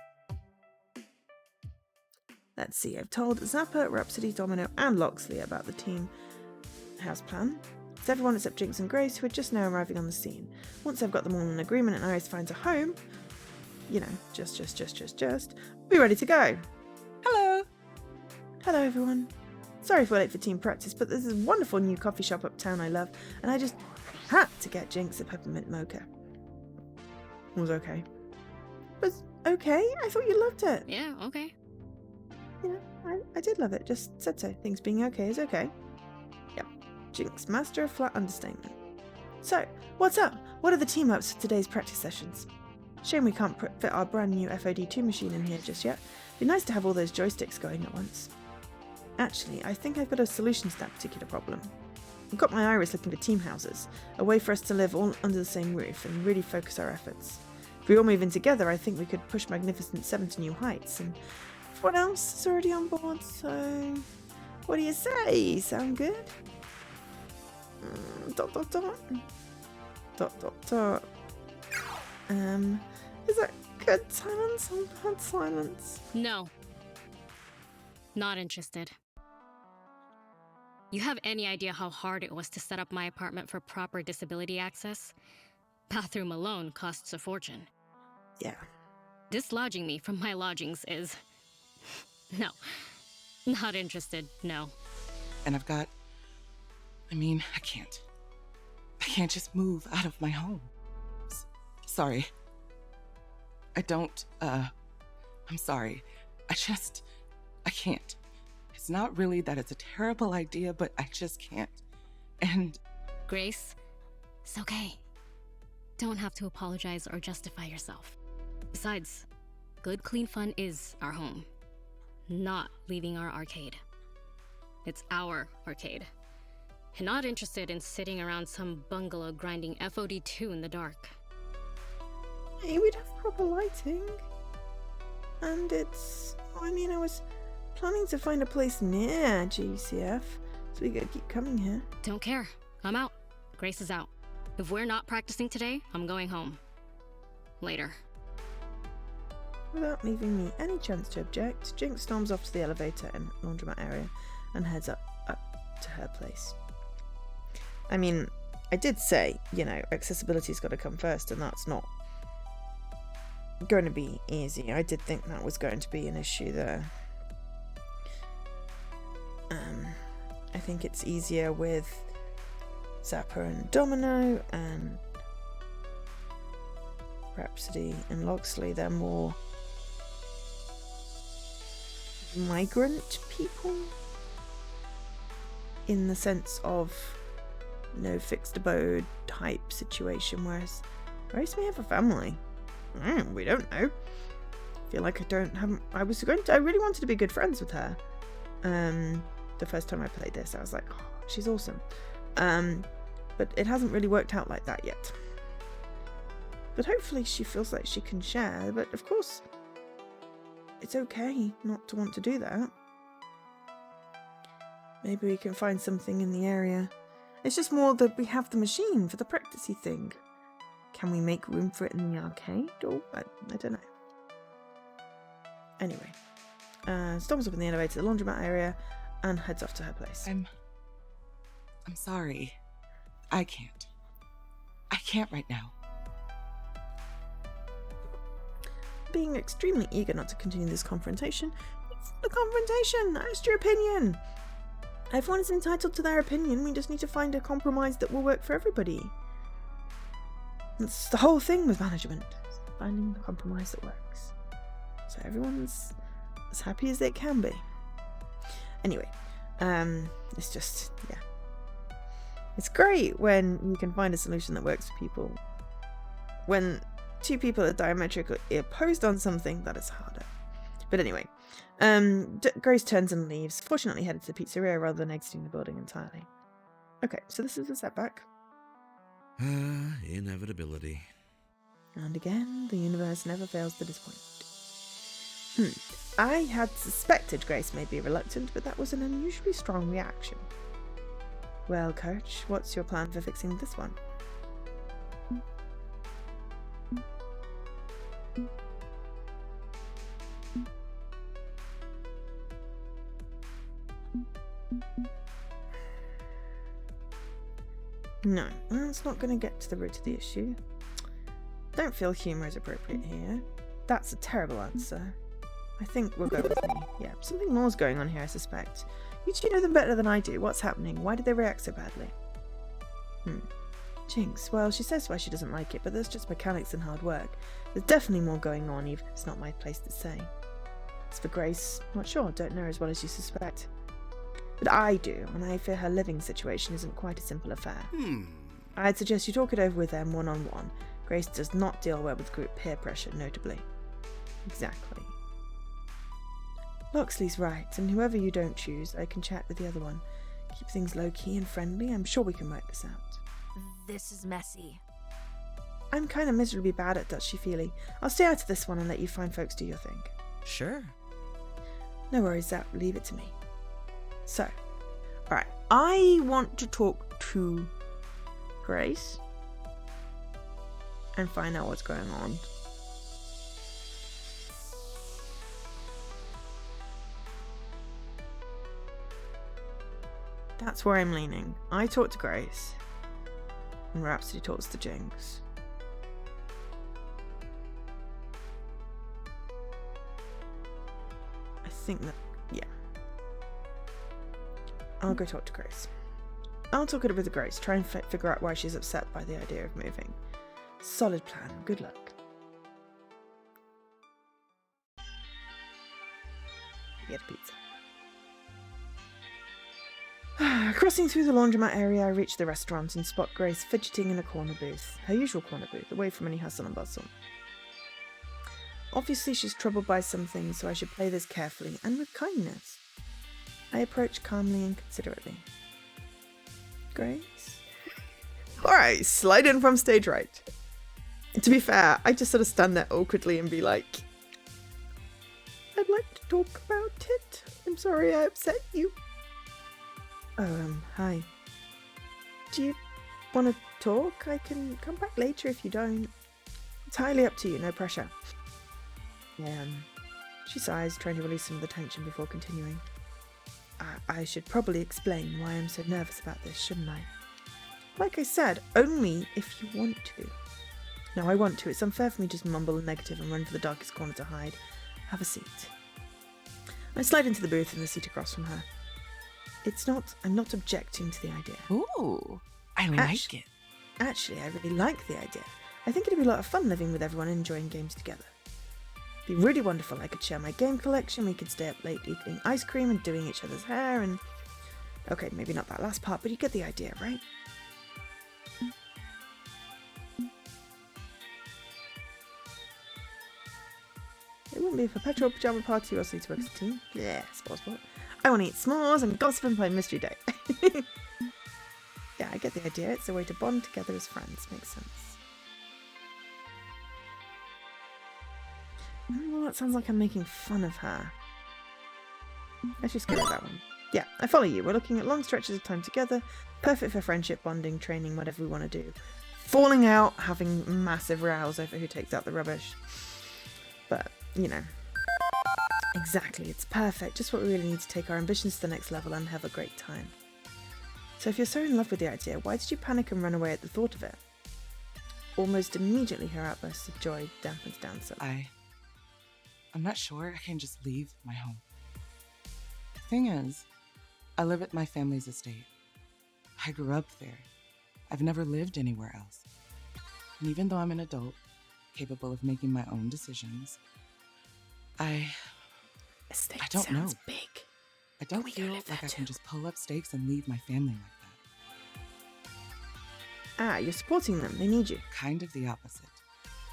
Let's see, I've told Zappa, Rhapsody, Domino and Loxley about the team house plan. It's everyone except Jinx and Grace who are just now arriving on the scene. Once I've got them all in agreement and Iris finds a home, you know, just, we'll be ready to go. Hello! Hello everyone. Sorry for late for team practice, but there's this wonderful new coffee shop uptown I love, and I just had to get Jinx a peppermint mocha. It was okay. Was okay? I thought you loved it. Yeah, okay. Yeah, I did love it. Just said so. Things being okay is okay. Yep. Jinx, master of flat understatement. So, what's up? What are the team ups for today's practice sessions? Shame we can't fit our brand new FOD2 machine in here just yet. Be nice to have all those joysticks going at once. Actually, I think I've got a solution to that particular problem. I've got my Iris looking for team houses, a way for us to live all under the same roof and really focus our efforts. If we all move in together, I think we could push Magnificent 7 to new heights, and everyone else is already on board, so what do you say? Sound good? Dot. Is that good silence or bad silence? No. Not interested. You have any idea how hard it was to set up my apartment for proper disability access? Bathroom alone costs a fortune. Yeah. Dislodging me from my lodgings is... No. Not interested, no. And I can't just move out of my home. Sorry. I'm sorry. I can't. It's not really that it's a terrible idea, but I just can't. And... Grace, it's okay. Don't have to apologize or justify yourself. Besides, good, clean fun is our home. Not leaving our arcade. It's our arcade. And not interested in sitting around some bungalow grinding FOD2 in the dark. Hey, we'd have proper lighting. And I was planning to find a place near GCF, so we could keep coming here. Don't care. I'm out. Grace is out. If we're not practicing today, I'm going home. Later. Without leaving me any chance to object, Jinx storms off to the elevator in the laundromat area and heads up to her place. I mean, I did say, accessibility's got to come first, and that's not going to be easy. I did think that was going to be an issue there. I think it's easier with Zappa and Domino and Rhapsody and Loxley. They're more migrant people in the sense of no fixed abode type situation, whereas Grace may have a family. We don't know. I feel like I really wanted to be good friends with her. The first time I played this, I was like, oh, she's awesome. But it hasn't really worked out like that yet. But hopefully she feels like she can share, but of course, it's okay not to want to do that. Maybe we can find something in the area. It's just more that we have the machine for the practicey thing. Can we make room for it in the arcade? Or I don't know. Anyway, storms up in the elevator to the laundromat area and heads off to her place. I'm sorry. I can't. I can't right now. Being extremely eager not to continue this confrontation. It's a confrontation! I asked your opinion! Everyone is entitled to their opinion, we just need to find a compromise that will work for everybody. That's the whole thing with management. Finding the compromise that works. So everyone's as happy as they can be. Anyway, it's just, yeah. It's great when you can find a solution that works for people. When two people are diametrically opposed on something, that is harder. But anyway, Grace turns and leaves, fortunately headed to the pizzeria rather than exiting the building entirely. Okay, so this is a setback. Inevitability. And again, the universe never fails to disappoint. I had suspected Grace may be reluctant, but that was an unusually strong reaction. Well, Coach, what's your plan for fixing this one? No, that's not going to get to the root of the issue. Don't feel humour is appropriate here. That's a terrible answer. I think we'll go with me. Yeah, something more's going on here, I suspect. You two know them better than I do. What's happening? Why did they react so badly? Jinx, well, she says why she doesn't like it, but that's just mechanics and hard work. There's definitely more going on, even if it's not my place to say. As for Grace, not sure, don't know her as well as you suspect. But I do, and I fear her living situation isn't quite a simple affair. I'd suggest you talk it over with them one-on-one. Grace does not deal well with group peer pressure, notably. Exactly. Loxley's right, and whoever you don't choose, I can chat with the other one. Keep things low-key and friendly, I'm sure we can work this out. This is messy. I'm kind of miserably bad at touchy-feely. I'll stay out of this one and let you fine folks do your thing. Sure. No worries, Zap, leave it to me. So, alright, I want to talk to Grace and find out what's going on. That's where I'm leaning. I talk to Grace, and Rhapsody talks to Jinx. I think that, yeah. I'll go talk to Grace. I'll talk it over with Grace, try and figure out why she's upset by the idea of moving. Solid plan, good luck. Get a pizza. Crossing through the laundromat area, I reach the restaurant and spot Grace fidgeting in a corner booth, her usual corner booth, away from any hustle and bustle. Obviously she's troubled by something, so I should play this carefully and with kindness. I approach calmly and considerately. Grace? Alright, slide in from stage right. To be fair, I just sort of stand there awkwardly and be like, I'd like to talk about it. I'm sorry I upset you. Oh, hi. Do you want to talk? I can come back later if you don't. It's highly up to you, no pressure. Yeah, she sighs, trying to release some of the tension before continuing. I should probably explain why I'm so nervous about this, shouldn't I? Like I said, only if you want to. No, I want to. It's unfair for me to just mumble negative and run for the darkest corner to hide. Have a seat. I slide into the booth in the seat across from her. I'm not objecting to the idea. Ooh, I like it. Actually, I really like the idea. I think it'd be a lot of fun living with everyone and enjoying games together. It'd be really wonderful. I could share my game collection, we could stay up late eating ice cream and doing each other's hair and... Okay, maybe not that last part, but you get the idea, right? It wouldn't be a perpetual pyjama party or sleep to work as a team. Yeah, sport. I want to eat s'mores and gossip and play Mystery Day. Yeah, I get the idea. It's a way to bond together as friends. Makes sense. Well, that sounds like I'm making fun of her. Let's just go with that one. Yeah, I follow you. We're looking at long stretches of time together. Perfect for friendship, bonding, training, whatever we want to do. Falling out, having massive rows over who takes out the rubbish. But, you know. Exactly, it's perfect. Just what we really need to take our ambitions to the next level and have a great time. So if you're so in love with the idea, why did you panic and run away at the thought of it? Almost immediately her outburst of joy dampens down some. I'm not sure I can just leave my home. The thing is, I live at my family's estate. I grew up there. I've never lived anywhere else. And even though I'm an adult, capable of making my own decisions, I don't know. Big. I don't feel like I can just pull up stakes and leave my family like that. You're supporting them. They need you. Kind of the opposite.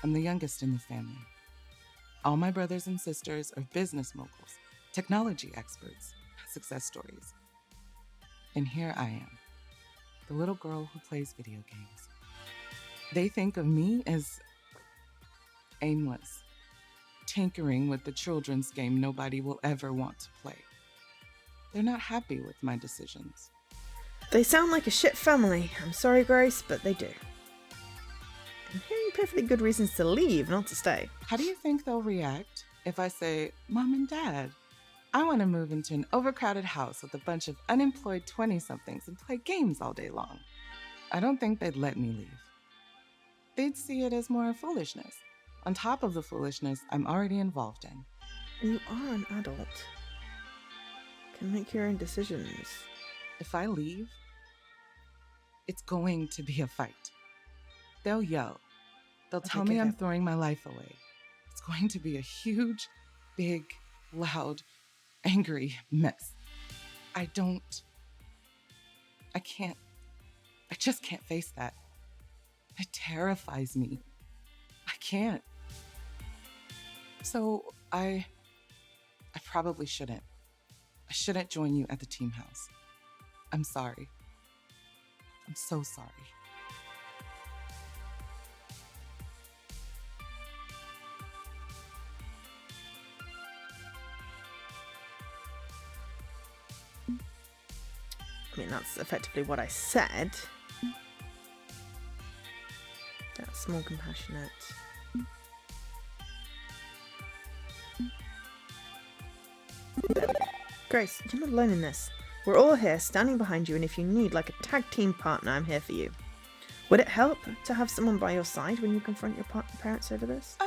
I'm the youngest in the family. All my brothers and sisters are business moguls, technology experts, success stories. And here I am, the little girl who plays video games. They think of me as aimless, tinkering with the children's game nobody will ever want to play. They're not happy with my decisions. They sound like a shit family. I'm sorry, Grace, but they do. I'm hearing perfectly good reasons to leave, not to stay. How do you think they'll react if I say, Mom and Dad, I want to move into an overcrowded house with a bunch of unemployed 20-somethings and play games all day long? I don't think they'd let me leave. They'd see it as more foolishness, on top of the foolishness I'm already involved in. And you are an adult. Can make your own decisions. If I leave, it's going to be a fight. They'll yell. They'll tell me I'm throwing my life away. It's going to be a huge, big, loud, angry mess. I just can't face that. It terrifies me. I can't. So I probably shouldn't. I shouldn't join you at the team house. I'm sorry. I'm so sorry. I mean, that's effectively what I said. That's more compassionate. There we go. Grace, you're not alone in this. We're all here, standing behind you, and if you need, like a tag team partner, I'm here for you. Would it help to have someone by your side when you confront your parents over this?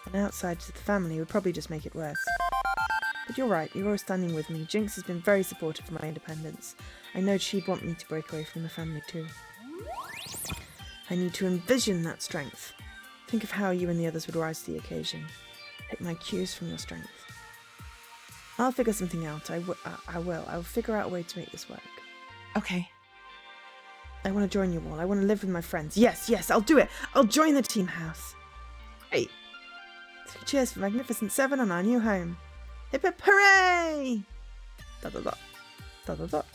An outsider to the family would probably just make it worse. But you're right, you're all standing with me. Jinx has been very supportive of my independence. I know she'd want me to break away from the family too. I need to envision that strength. Think of how you and the others would rise to the occasion. Take my cues from your strength. I'll figure something out. I will. I will figure out a way to make this work. Okay. I want to join you all. I want to live with my friends. Yes, I'll do it. I'll join the team house. Great. So cheers for Magnificent 7 on our new home. Hip hip hooray! Dot dot dot. Dot dot dot.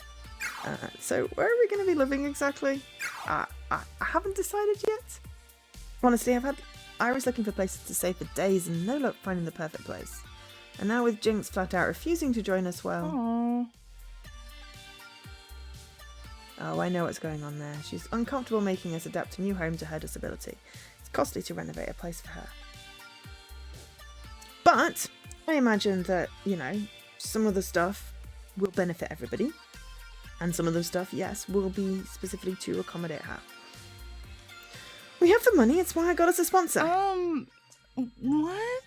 So where are we going to be living exactly? I haven't decided yet. Honestly, I've had Iris looking for places to stay for days and no luck finding the perfect place. And now with Jinx flat out refusing to join us, well... Aww. Oh, I know what's going on there. She's uncomfortable making us adapt a new home to her disability. It's costly to renovate a place for her. But I imagine that, you know, some of the stuff will benefit everybody. And some of the stuff, yes, will be specifically to accommodate her. We have the money, it's why I got us a sponsor. What?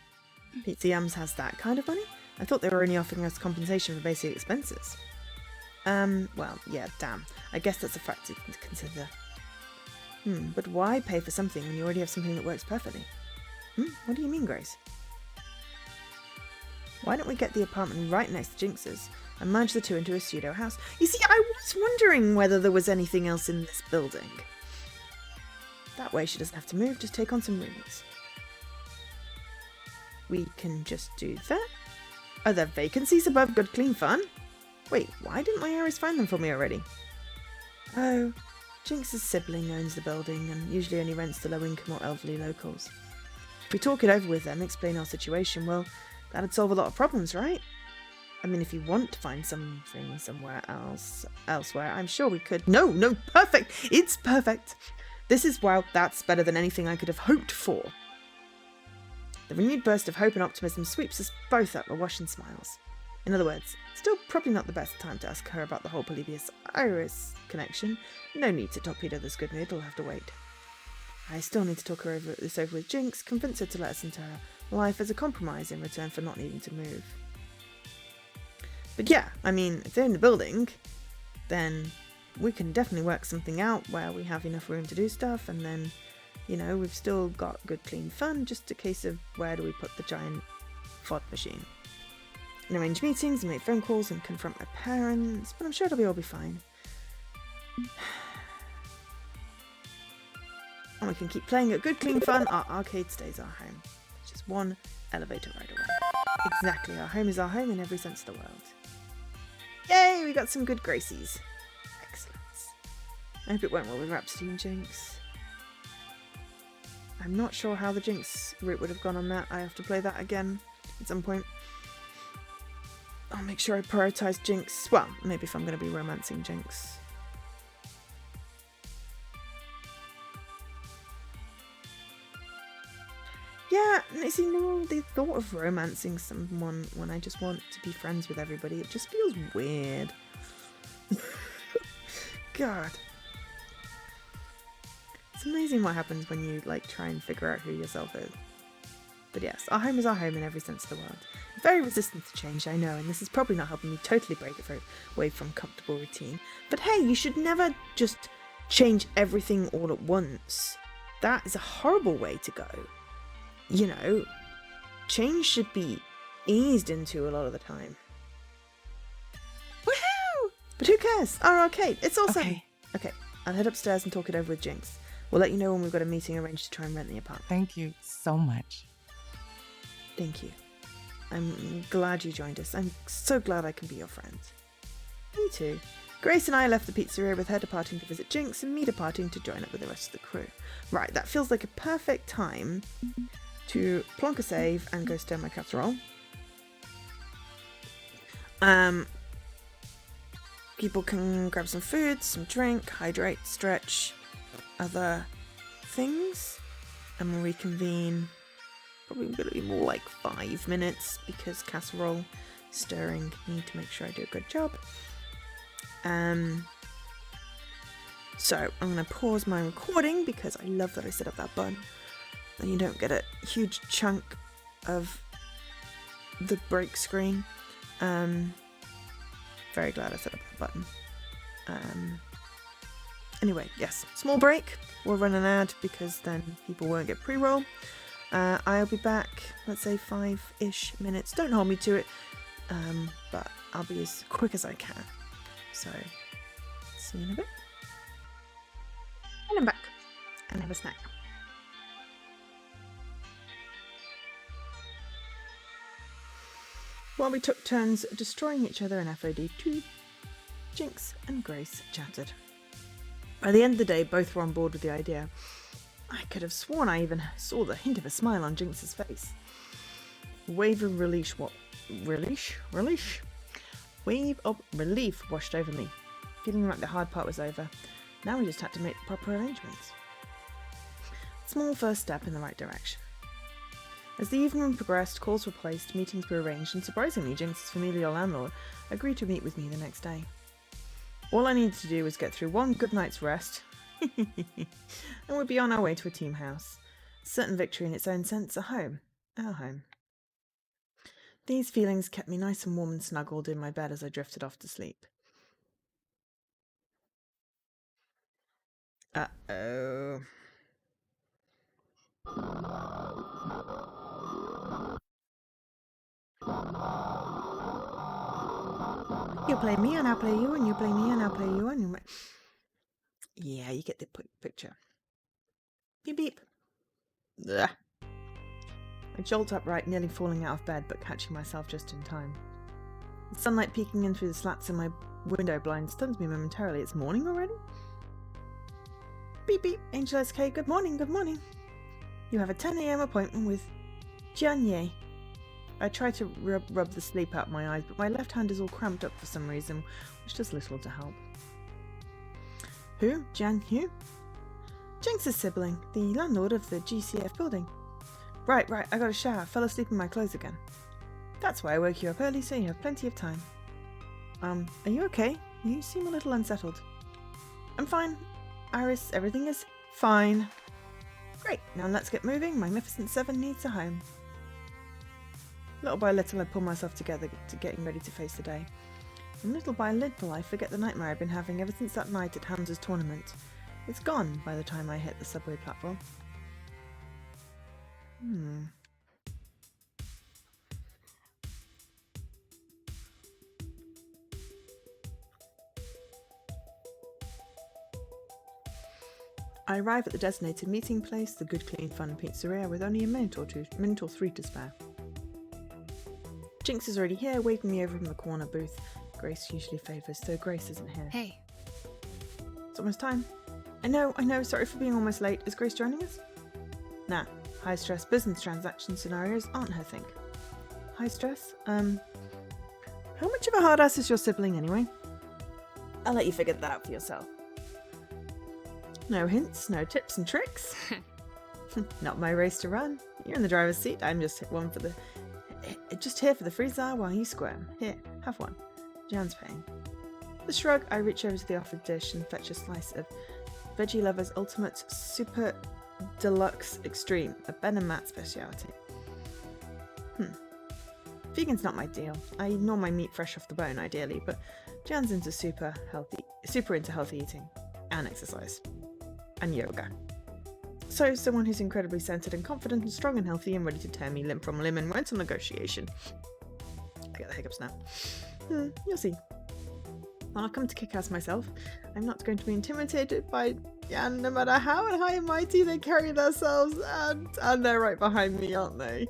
PTMs has that kind of money? I thought they were only offering us compensation for basic expenses. Well, yeah, damn. I guess that's a factor to consider. But why pay for something when you already have something that works perfectly? What do you mean, Grace? Why don't we get the apartment right next to Jinx's and merge the two into a pseudo house? You see, I was wondering whether there was anything else in this building. That way she doesn't have to move, just take on some rooms. We can just do that? Are there vacancies above Good Clean Fun? Wait, why didn't my Iris find them for me already? Oh, Jinx's sibling owns the building and usually only rents to low-income or elderly locals. If we talk it over with them, explain our situation, well, that'd solve a lot of problems, right? I mean, if you want to find something somewhere elsewhere, I'm sure we could. No, perfect! It's perfect! This is, well, that's better than anything I could have hoped for. The renewed burst of hope and optimism sweeps us both up, awash in smiles. In other words, still probably not the best time to ask her about the whole Polybius Iris connection. No need to torpedo this good mood, it'll have to wait. I still need to talk this over with Jinx, convince her to let us into her life as a compromise in return for not needing to move. But yeah, I mean, if they're in the building, then we can definitely work something out where we have enough room to do stuff, and then, you know, we've still got Good Clean Fun, just a case of where do we put the giant FOD machine. And arrange meetings and make phone calls and confront my parents, but I'm sure it'll all be fine. And we can keep playing at good, clean fun. Our arcade stays our home. It's just one elevator ride away. Exactly, our home is our home in every sense of the world. Yay, we got some good Gracies. Excellent. I hope it went well with Rhapsody and Jinx. I'm not sure how the Jinx route would have gone on that. I have to play that again at some point. I'll make sure I prioritise Jinx. Well, maybe if I'm going to be romancing Jinx. Yeah, see, no, the thought of romancing someone when I just want to be friends with everybody, it just feels weird. God. It's amazing what happens when you, like, try and figure out who yourself is. But yes, our home is our home in every sense of the world. Very resistant to change, I know, and this is probably not helping me totally break it away from comfortable routine. But hey, you should never just change everything all at once. That is a horrible way to go. You know, change should be eased into a lot of the time. Woohoo! But who cares? Our arcade, it's awesome. Okay, I'll head upstairs and talk it over with Jinx. We'll let you know when we've got a meeting arranged to try and rent the apartment. Thank you so much. Thank you. I'm glad you joined us. I'm so glad I can be your friend. Me too. Grace and I left the pizzeria with her departing to visit Jinx and me departing to join up with the rest of the crew. Right, that feels like a perfect time to plonk a save and go stir my casserole. People can grab some food, some drink, hydrate, stretch, other things, and we'll reconvene. Probably going to be more like 5 minutes because casserole stirring. Need to make sure I do a good job. So I'm going to pause my recording because I love that I set up that button. Then you don't get a huge chunk of the break screen. Very glad I set up that button. Anyway, yes, small break. We'll run an ad because then people won't get pre-roll. I'll be back, let's say 5-ish minutes. Don't hold me to it, but I'll be as quick as I can. So, see you in a bit. And I'm back. And have a snack. While we took turns destroying each other in FOD2, Jinx and Grace chatted. By the end of the day, both were on board with the idea. I could have sworn I even saw the hint of a smile on Jinx's face. Wave of relief washed over me, feeling like the hard part was over. Now we just had to make the proper arrangements. Small first step in the right direction. As the evening progressed, calls were placed, meetings were arranged, and surprisingly, Jinx's familial landlord agreed to meet with me the next day. All I needed to do was get through one good night's rest, and we'd be on our way to a team house. A certain victory in its own sense, a home. Our home. These feelings kept me nice and warm and snuggled in my bed as I drifted off to sleep. Uh-oh. You play me and I'll play you, and you play me and I'll play you, and you... Yeah, you get the picture. Beep beep. Ugh. I jolt upright, nearly falling out of bed, but catching myself just in time. The sunlight peeking in through the slats in my window blind stuns me momentarily. It's morning already? Beep beep, Angel SK, good morning, good morning. You have a 10 AM appointment with Jianye. I try to rub the sleep out of my eyes, but my left hand is all cramped up for some reason, which does little to help. Who? Jan Hu? Jinx's sibling, the landlord of the GCF building. Right, I got a shower, fell asleep in my clothes again. That's why I woke you up early, so you have plenty of time. Are you okay? You seem a little unsettled. I'm fine. Iris, everything is fine. Great, now let's get moving. Magnificent 7 needs a home. Little by little, I pull myself together to getting ready to face the day. And little by little, I forget the nightmare I've been having ever since that night at Hamza's tournament. It's gone by the time I hit the subway platform. I arrive at the designated meeting place, the Good Clean Fun Pizzeria, with only a minute or three to spare. Jinx is already here, waving me over from the corner booth. Grace usually favours, though Grace isn't here. Hey. It's almost time. I know, sorry for being almost late. Is Grace joining us? Nah, high-stress business transaction scenarios aren't her thing. High stress? How much of a hard ass is your sibling anyway? I'll let you figure that out for yourself. No hints, no tips and tricks. Not my race to run. You're in the driver's seat. I'm just here for the free Tsar while you squirm. Here, have one. Jan's paying. With a shrug, I reach over to the offered dish and fetch a slice of Veggie Lover's Ultimate Super Deluxe Extreme, a Ben and Matt speciality. Vegan's not my deal. I ignore my meat fresh off the bone, ideally, but Jan's super into healthy eating and exercise and yoga. So someone who's incredibly centered and confident and strong and healthy and ready to tear me limb from limb and went on negotiation. I get the hiccups now. You'll see. When I come to kick ass myself, I'm not going to be intimidated by Jan, no matter how high and mighty they carry themselves, and they're right behind me, aren't they?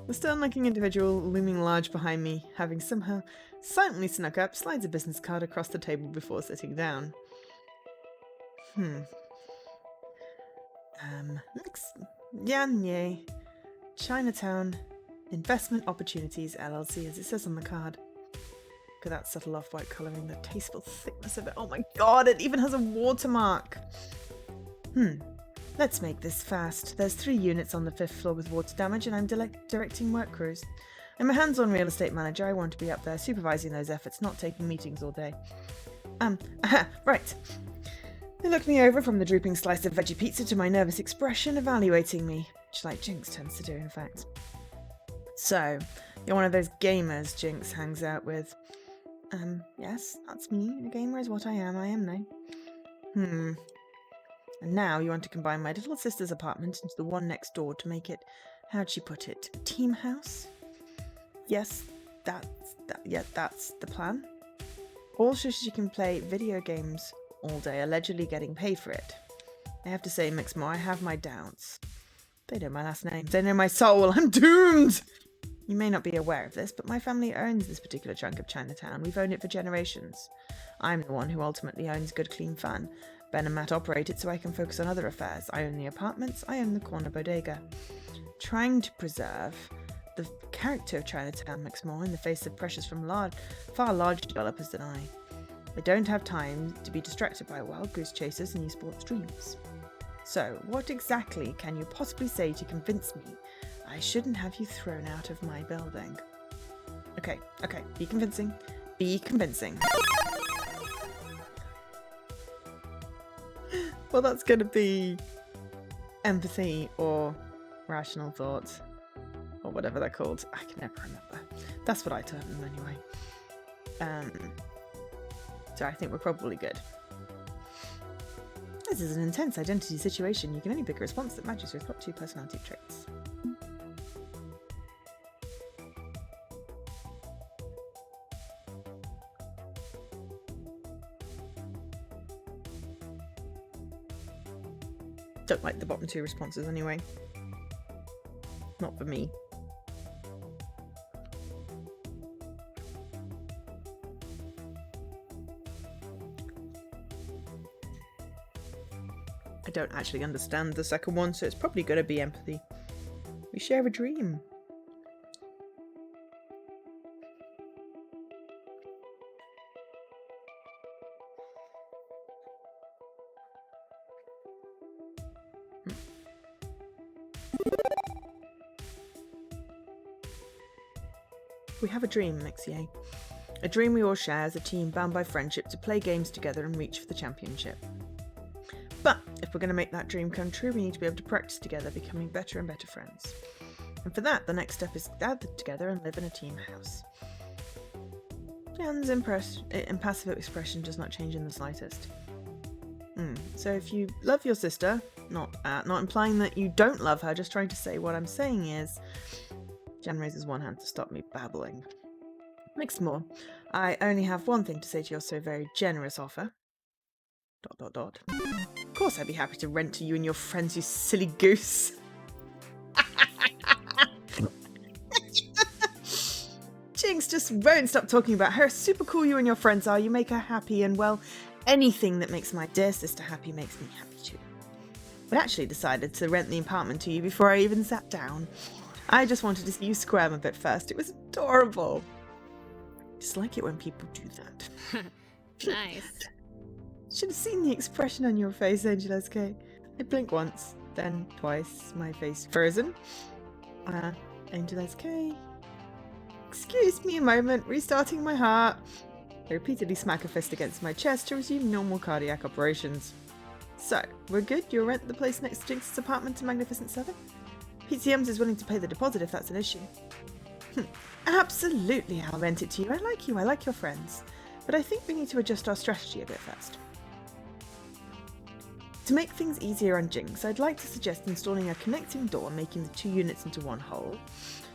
The stern-looking individual looming large behind me, having somehow silently snuck up, slides a business card across the table before sitting down. Yan Ye, Chinatown Investment Opportunities LLC, as it says on the card. Look at that subtle off-white colouring, the tasteful thickness of it. Oh my god, it even has a watermark! Let's make this fast. There's 3 units on the 5th floor with water damage, and I'm directing work crews. I'm a hands-on real estate manager. I want to be up there supervising those efforts, not taking meetings all day. Right. They look me over from the drooping slice of veggie pizza to my nervous expression, evaluating me, which like Jinx tends to do, in fact. So, you're one of those gamers Jinx hangs out with. Yes, that's me. A gamer is what I am now. And now you want to combine my little sister's apartment into the one next door to make it, how'd she put it, a team house? Yes, that's the plan. Also, she can play video games all day, allegedly getting paid for it. I have to say, Mixmore, I have my doubts. They know my last name. They know my soul. I'm doomed! You may not be aware of this, but my family owns this particular chunk of Chinatown. We've owned it for generations. I'm the one who ultimately owns Good Clean Fun. Ben and Matt operate it so I can focus on other affairs. I own the apartments, I own the corner bodega. Trying to preserve the character of Chinatown Mixmore in the face of pressures from far larger developers than I. I don't have time to be distracted by wild goose chasers and esports dreams. So, what exactly can you possibly say to convince me I shouldn't have you thrown out of my building? Okay, be convincing. Be convincing. Well, that's going to be empathy or rational thought or whatever they're called. I can never remember. That's what I term them anyway. So I think we're probably good. This is an intense identity situation. You can only pick a response that matches your top 2 personality traits. Don't like the bottom 2 responses anyway. Not for me. I don't actually understand the second one, so it's probably going to be empathy. We share a dream. We have a dream, Mixier. A dream we all share as a team bound by friendship to play games together and reach for the championship. But if we're going to make that dream come true, we need to be able to practice together, becoming better and better friends. And for that, the next step is to gather together and live in a team house. Jan's impassive expression does not change in the slightest. So if you love your sister, not implying that you don't love her, just trying to say what I'm saying is, Jan raises one hand to stop me babbling. Mixmore, I only have one thing to say to your so very generous offer. ... course I'd be happy to rent to you and your friends, you silly goose. Jinx just won't stop talking about how super cool you and your friends are. You make her happy, and well, anything that makes my dear sister happy makes me happy too. I actually decided to rent the apartment to you before I even sat down. I just wanted to see you squirm a bit first. It was adorable. Just like it when people do that. Nice. Should have seen the expression on your face, Angel SK. I blink once, then twice, my face frozen. Angel SK. Excuse me a moment, restarting my heart. I repeatedly smack a fist against my chest to resume normal cardiac operations. So, we're good? You'll rent the place next to Jinx's apartment to Magnificent 7? PCMs is willing to pay the deposit if that's an issue. Absolutely, I'll rent it to you. I like your friends. But I think we need to adjust our strategy a bit first. To make things easier on Jinx, I'd like to suggest installing a connecting door making the two units into one whole.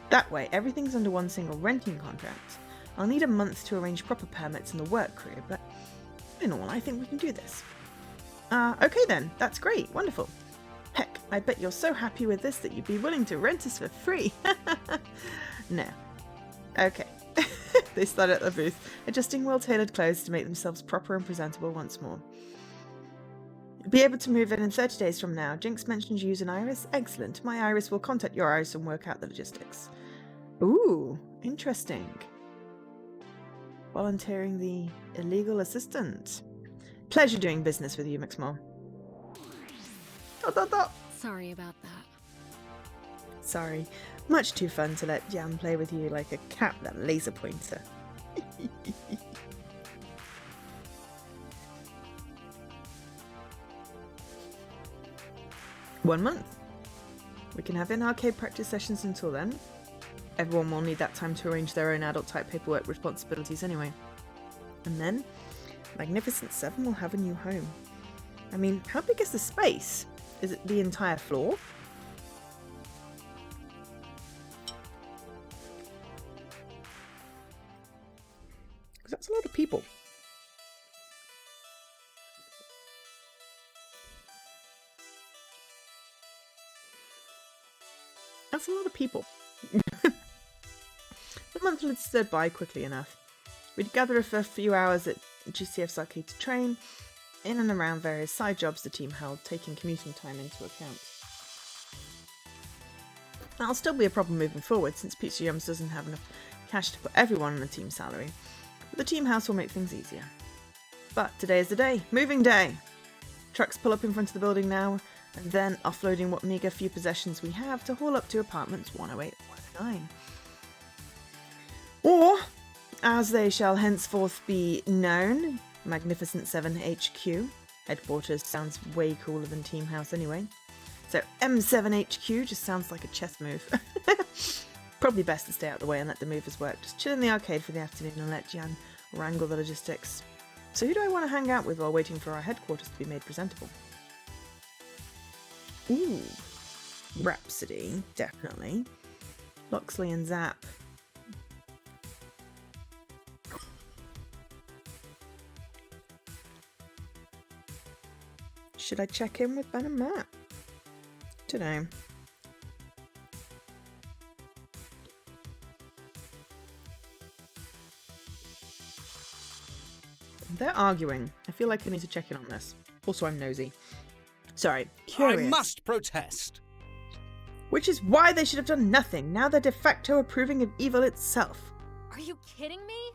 That way, everything's under one single renting contract. I'll need a month to arrange proper permits and the work crew, but in all, I think we can do this. Okay then, that's great, wonderful. Heck, I bet you're so happy with this that you'd be willing to rent us for free. No. Okay. They started at the booth, adjusting well-tailored clothes to make themselves proper and presentable once more. Be able to move in 30 days from now. Jinx mentioned you use an iris. Excellent. My iris will contact your iris and work out the logistics. Ooh, interesting. Volunteering the illegal assistant. Pleasure doing business with you, Mixmore. Sorry about that. Sorry. Much too fun to let Jam play with you like a cat with a laser pointer. 1 month. We can have in-arcade practice sessions until then. Everyone will need that time to arrange their own adult-type paperwork responsibilities anyway. And then, Magnificent 7 will have a new home. I mean, how big is the space? Is it the entire floor? Because that's a lot of people. That's a lot of people. The month had slid by quickly enough. We'd gather for a few hours at GCF's arcade to train, in and around various side jobs the team held, taking commuting time into account. That'll still be a problem moving forward, since Pizza Yums doesn't have enough cash to put everyone on a team salary. But the team house will make things easier. But today is the day. Moving day! Trucks pull up in front of the building now, and then offloading what meagre few possessions we have to haul up to apartments 108 and 109. Or, as they shall henceforth be known, Magnificent 7 HQ. Headquarters sounds way cooler than Team House anyway. So M7 HQ just sounds like a chess move. Probably best to stay out of the way and let the movers work. Just chill in the arcade for the afternoon and let Jan wrangle the logistics. So who do I want to hang out with while waiting for our headquarters to be made presentable? Ooh, Rhapsody, definitely. Loxley and Zap. Should I check in with Ben and Matt? Dunno. They're arguing. I feel like I need to check in on this. Also, I'm nosy. Sorry, curious. I must protest. Which is why they should have done nothing. Now they're de facto approving of evil itself. Are you kidding me?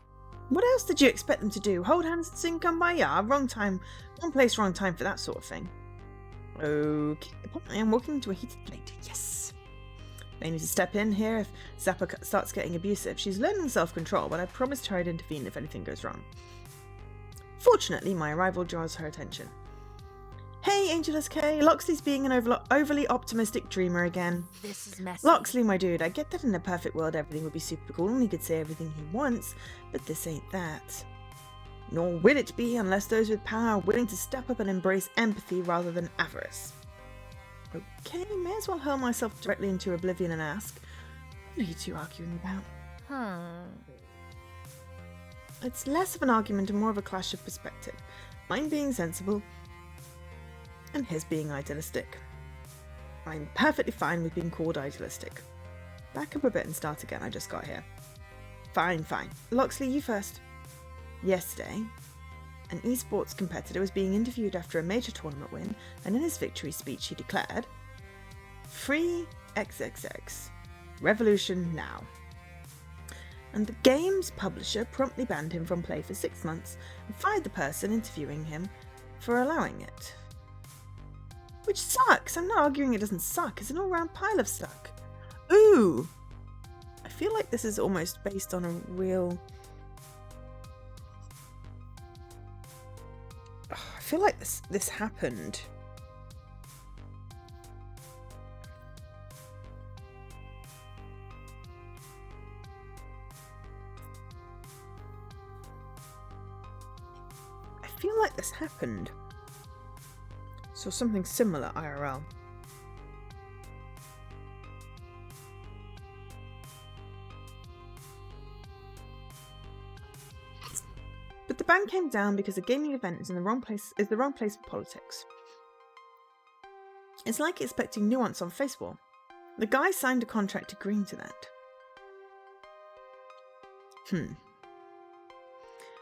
What else did you expect them to do? Hold hands and sing Kumbaya? Wrong time. Wrong place, wrong time for that sort of thing. Okay. I am walking into a heated plate. Yes. They need to step in here if Zappa starts getting abusive. She's learning self-control, but I promised her I'd intervene if anything goes wrong. Fortunately, my arrival draws her attention. Hey, Angelus K. Loxley's being an overly optimistic dreamer again. This is messy. Loxley, my dude, I get that in a perfect world everything would be super cool and he could say everything he wants, but this ain't that. Nor will it be unless those with power are willing to step up and embrace empathy rather than avarice. Okay, may as well hurl myself directly into oblivion and ask, what are you two arguing about? It's less of an argument and more of a clash of perspective. Mine being sensible, and his being idealistic. I'm perfectly fine with being called idealistic. Back up a bit and start again, I just got here. Fine. Loxley, you first. Yesterday, an esports competitor was being interviewed after a major tournament win, and in his victory speech he declared, "Free XXX. Revolution now." And the game's publisher promptly banned him from play for 6 months and fired the person interviewing him for allowing it. Which sucks. I'm not arguing it doesn't suck. It's an all-round pile of suck. Ooh! I feel like this is almost based on a real... I feel like this happened. I feel like this happened. So something similar IRL. But the ban came down because a gaming event is the wrong place for politics. It's like expecting nuance on Facebook. The guy signed a contract agreeing to that.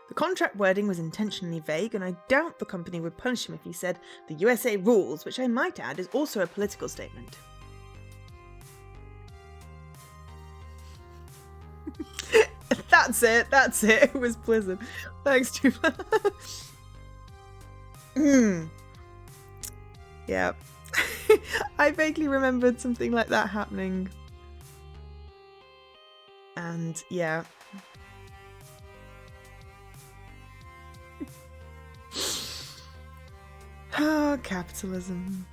The contract wording was intentionally vague, and I doubt the company would punish him if he said the USA rules, which I might add is also a political statement. That's it. It was Blizzard. Thanks, Tuba. Yeah. I vaguely remembered something like that happening. And yeah. Oh, capitalism.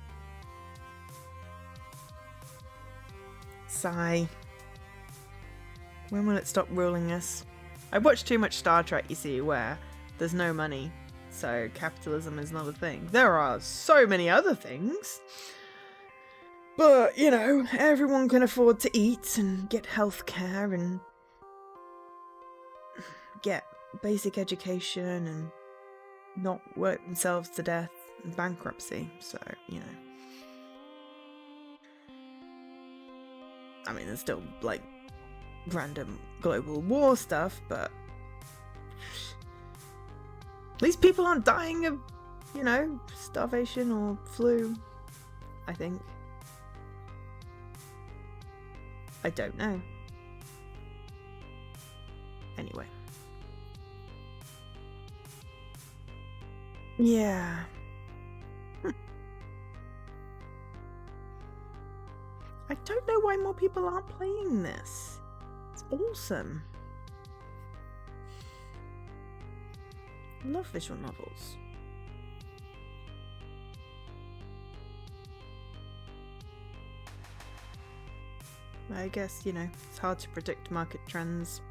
Sigh. When will it stop ruling us? I watch too much Star Trek, you see, where there's no money, so capitalism is not a thing. There are so many other things. But, you know, everyone can afford to eat and get healthcare and get basic education and not work themselves to death and bankruptcy, so, you know. I mean, there's still, like, random global war stuff, but at least people aren't dying of, you know, starvation or flu, I think. I don't know. Anyway. Yeah. I don't know why more people aren't playing this. It's awesome. I love visual novels. I guess, you know, it's hard to predict market trends.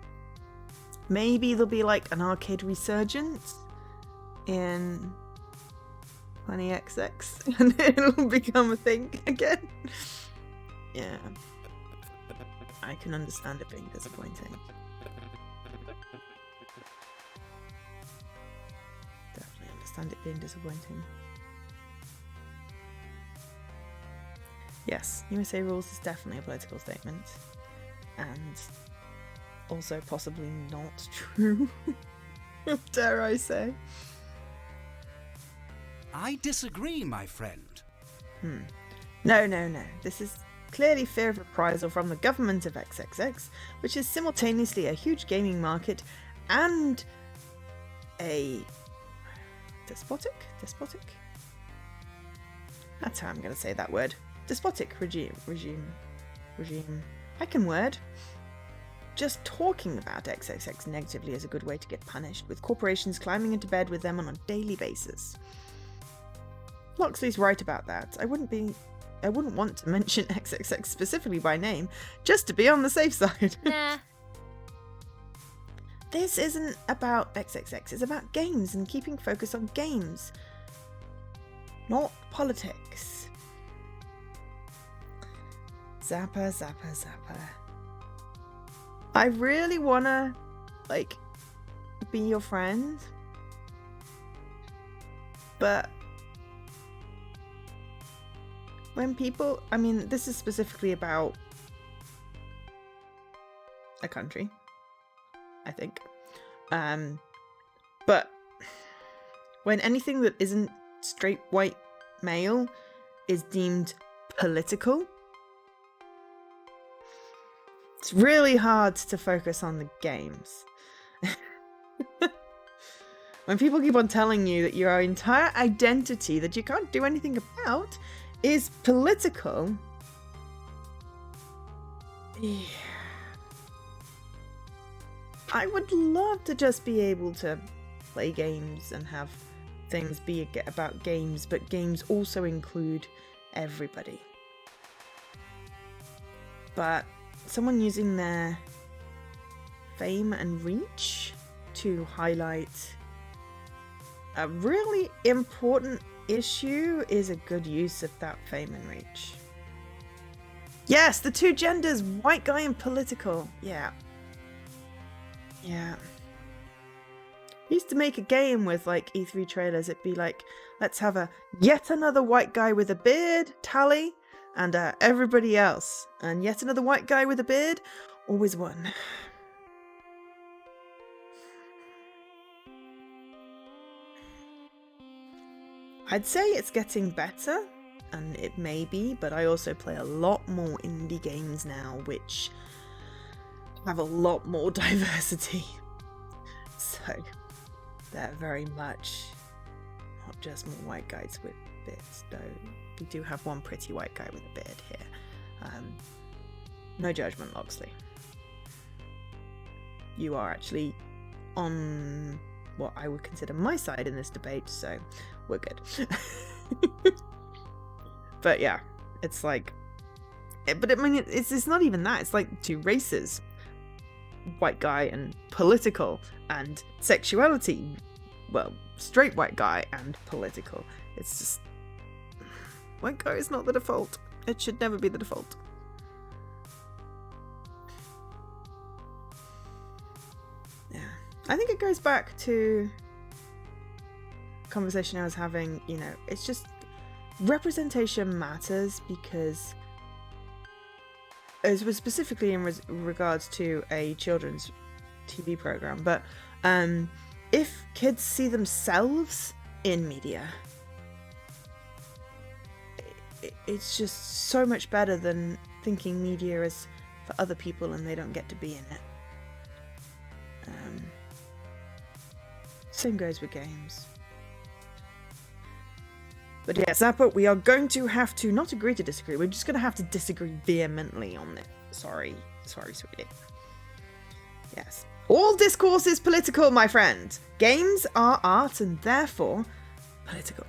Maybe there'll be like an arcade resurgence in 20XX and it'll become a thing again. Yeah. I can understand it being disappointing. Definitely understand it being disappointing. Yes, USA rules is definitely a political statement. And also possibly not true. Dare I say? I disagree, my friend. No. This is clearly fear of reprisal from the government of XXX, which is simultaneously a huge gaming market and a despotic? That's how I'm going to say that word. Despotic regime. I can word. Just talking about XXX negatively is a good way to get punished, with corporations climbing into bed with them on a daily basis. Loxley's right about that. I wouldn't want to mention XXX specifically by name, just to be on the safe side. Nah. This isn't about XXX, it's about games and keeping focus on games, not politics. Zappa. I really wanna, like, be your friend, but when people, I mean, this is specifically about a country, I think. But when anything that isn't straight white male is deemed political, it's really hard to focus on the games. When people keep on telling you that your entire identity that you can't do anything about is political, yeah. I would love to just be able to play games and have things be about games, but games also include everybody. But someone using their fame and reach to highlight a really important issue is a good use of that fame and reach. Yes, the two genders, white guy and political. Yeah. Yeah. Used to make a game with like E3 trailers. It'd be like, let's have a yet another white guy with a beard tally, and everybody else, and yet another white guy with a beard always won. I'd say it's getting better, and it may be, but I also play a lot more indie games now, which have a lot more diversity. So they're very much not just more white guys with beards, though we do have one pretty white guy with a beard here. No judgment, Loxley. You are actually on what I would consider my side in this debate, so we're good. But yeah, it's like, but I mean, it's not even that. It's like two races, white guy and political, and sexuality, well, straight white guy and political. It's just, white guy is not the default. It should never be the default. Yeah, I think it goes back to a conversation I was having. You know, it's just representation matters, because as was specifically in regards to a children's TV program, but if kids see themselves in media, it's just so much better than thinking media is for other people and they don't get to be in it. Same goes with games. But yeah, Zappa, we are going to have to not agree to disagree. We're just going to have to disagree vehemently on this. Sorry, sweetie. Yes. All discourse is political, my friend. Games are art and therefore political.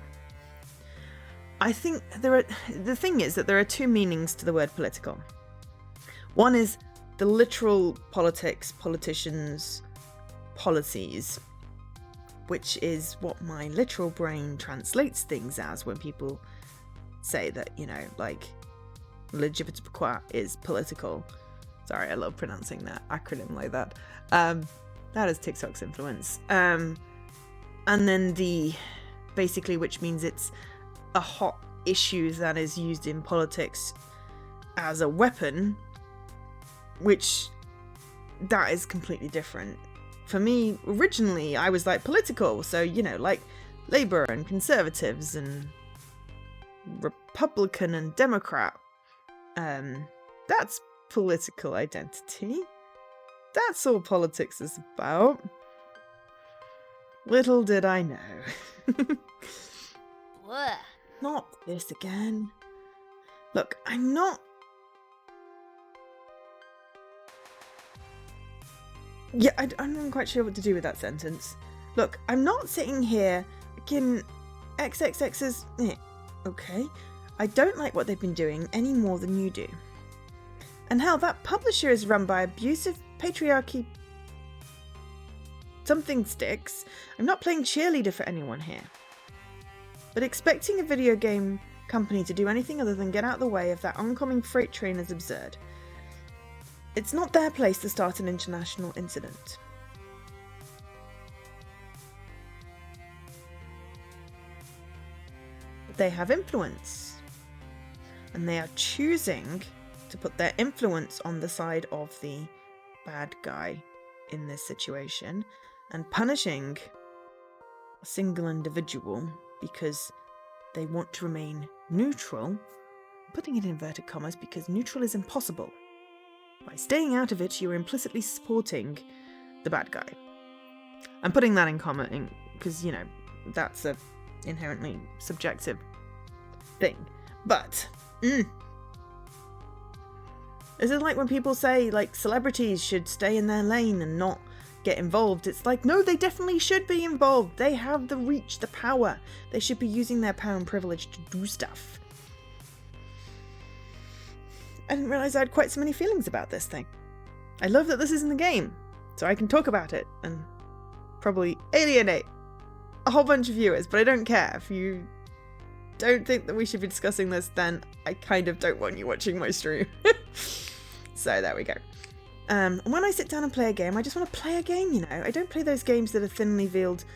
I think the thing is that there are two meanings to the word political. One is the literal politics, politicians, policies, which is what my literal brain translates things as when people say that, you know, like, legitimate is political. Sorry, I love pronouncing that acronym like that. That is TikTok's influence. And then basically, which means it's a hot issue that is used in politics as a weapon, which that is completely different. For me, originally, I was like political, so, you know, like Labour and Conservatives and Republican and Democrat. That's political identity. That's all politics is about. Little did I know. What? Not this again. Look, I'm not... Yeah, I'm not quite sure what to do with that sentence. Look, I'm not sitting here again. XXX's... Okay. I don't like what they've been doing any more than you do. And how that publisher is run by abusive patriarchy... Something sticks. I'm not playing cheerleader for anyone here. But expecting a video game company to do anything other than get out of the way of that oncoming freight train is absurd. It's not their place to start an international incident. They have influence. and they are choosing to put their influence on the side of the bad guy in this situation and punishing a single individual because they want to remain neutral, putting it in inverted commas because neutral is impossible. By staying out of it, you're implicitly supporting the bad guy. I'm putting that in comma because, you know, that's a inherently subjective thing. But, this is like when people say, like, celebrities should stay in their lane and not get involved. It's like, no, they definitely should be involved. They have the reach, the power. They should be using their power and privilege to do stuff. I didn't realise I had quite so many feelings about this thing. I love that this is in the game, so I can talk about it and probably alienate a whole bunch of viewers, but I don't care. If you don't think that we should be discussing this, then I kind of don't want you watching my stream. So there we go. When I sit down and play a game, I just want to play a game, you know. I don't play those games that are thinly veiled?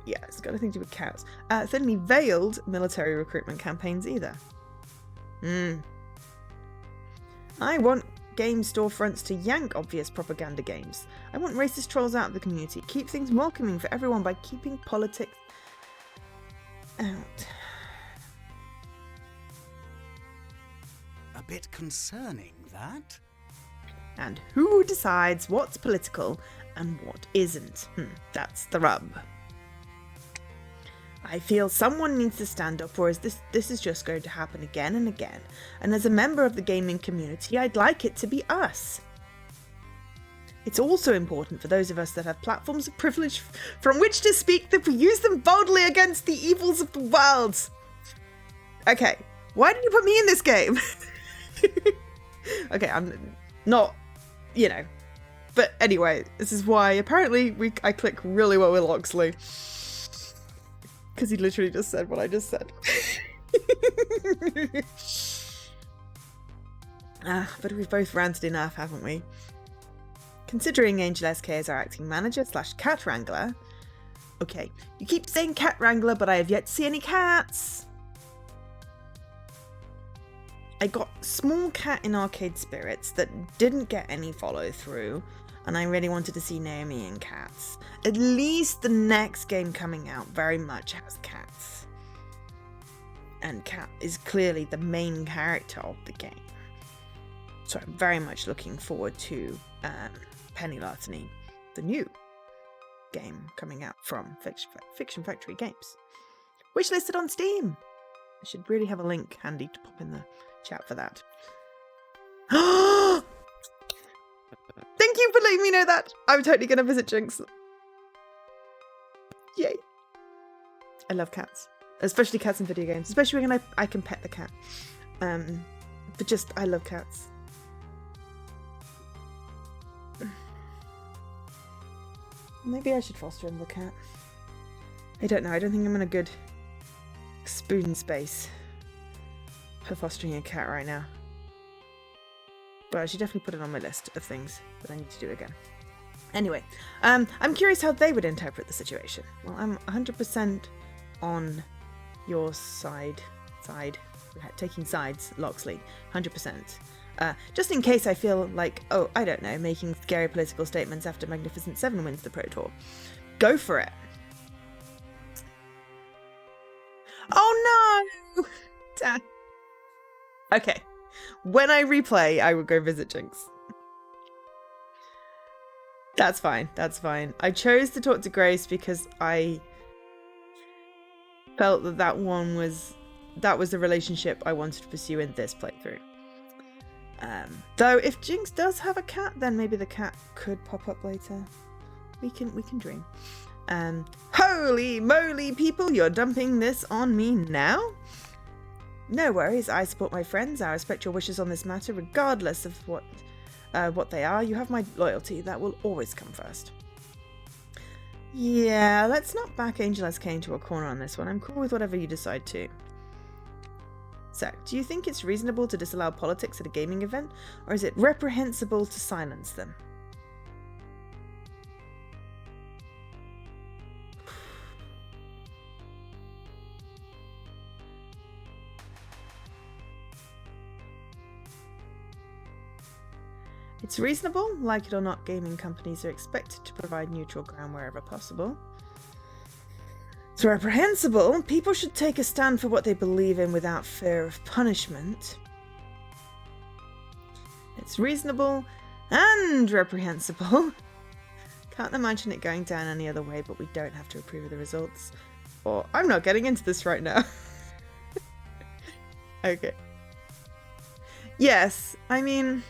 Yeah, it's got nothing to do with cows. Thinly veiled military recruitment campaigns either. I want game storefronts to yank obvious propaganda games. I want racist trolls out of the community. Keep things welcoming for everyone by keeping politics out. A bit concerning, that. And who decides what's political and what isn't? That's the rub. I feel someone needs to stand up, or this is just going to happen again and again. And as a member of the gaming community, I'd like it to be us. It's also important for those of us that have platforms of privilege from which to speak that we use them boldly against the evils of the world. Okay, why did you put me in this game? Okay, I'm not, you know. But anyway, this is why apparently I click really well with Loxley. Because he literally just said what I just said. But we've both ranted enough, haven't we? Considering Angel SK as our acting manager / cat wrangler. Okay, you keep saying cat wrangler, but I have yet to see any cats. I got Small Cat in Arcade Spirits that didn't get any follow through, and I really wanted to see Naomi and cats. At least the next game coming out very much has cats. And Cat is clearly the main character of the game. So I'm very much looking forward to Penny Larceny, the new game coming out from Fiction Factory Games, which listed on Steam. I should really have a link handy to pop in the chat for that. Thank you for letting me know that. I'm totally going to visit Jinx. Yay. I love cats. Especially cats in video games. Especially when I can pet the cat. But just, I love cats. Maybe I should foster another cat. I don't know. I don't think I'm in a good spoon space for fostering a cat right now. But I should definitely put it on my list of things that I need to do again. Anyway, I'm curious how they would interpret the situation. Well, I'm 100% on your side, taking sides, Loxley, 100%. Just in case I feel like, oh, I don't know, making scary political statements after Magnificent 7 wins the Pro Tour. Go for it. Oh no! Damn. Okay. When I replay, I will go visit Jinx. That's fine. That's fine. I chose to talk to Grace because I felt that was the relationship I wanted to pursue in this playthrough. Though if Jinx does have a cat, then maybe the cat could pop up later. We can dream. Holy moly, people! You're dumping this on me now? No worries, I support my friends. I respect your wishes on this matter, regardless of what they are. You have my loyalty. That will always come first. Yeah, let's not back Angel SK into a corner on this one. I'm cool with whatever you decide to. So, do you think it's reasonable to disallow politics at a gaming event, or is it reprehensible to silence them? It's reasonable, like it or not, gaming companies are expected to provide neutral ground wherever possible. It's reprehensible. People should take a stand for what they believe in without fear of punishment. It's reasonable and reprehensible. Can't imagine it going down any other way, but we don't have to approve of the results. Or I'm not getting into this right now. Okay. Yes, I mean,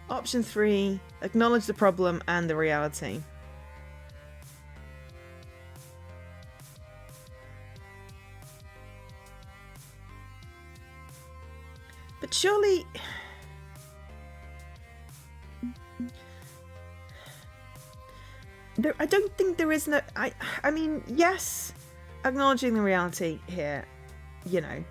option 3, acknowledge the problem and the reality. But surely... I don't think there is no... I mean, yes, acknowledging the reality here, you know,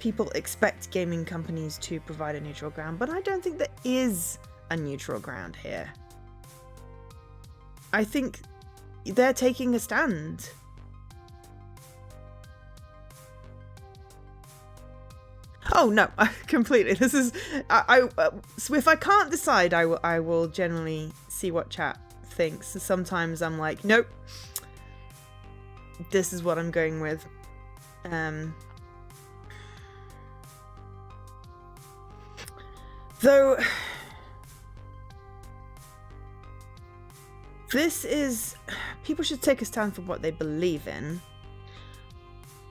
people expect gaming companies to provide a neutral ground, but I don't think there is a neutral ground here. I think they're taking a stand. Oh no, completely. This is so if I can't decide, I will generally see what chat thinks. Sometimes I'm like, nope, this is what I'm going with. Though this is, people should take a stand for what they believe in.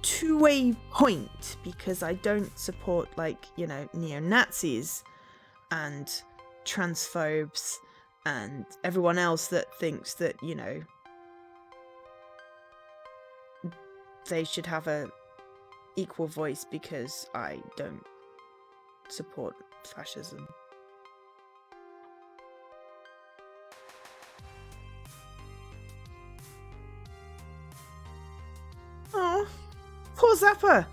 To a point, because I don't support, like, you know, neo-Nazis and transphobes and everyone else that thinks that, you know, they should have a equal voice, because I don't support fascism. Oh, poor Zappa.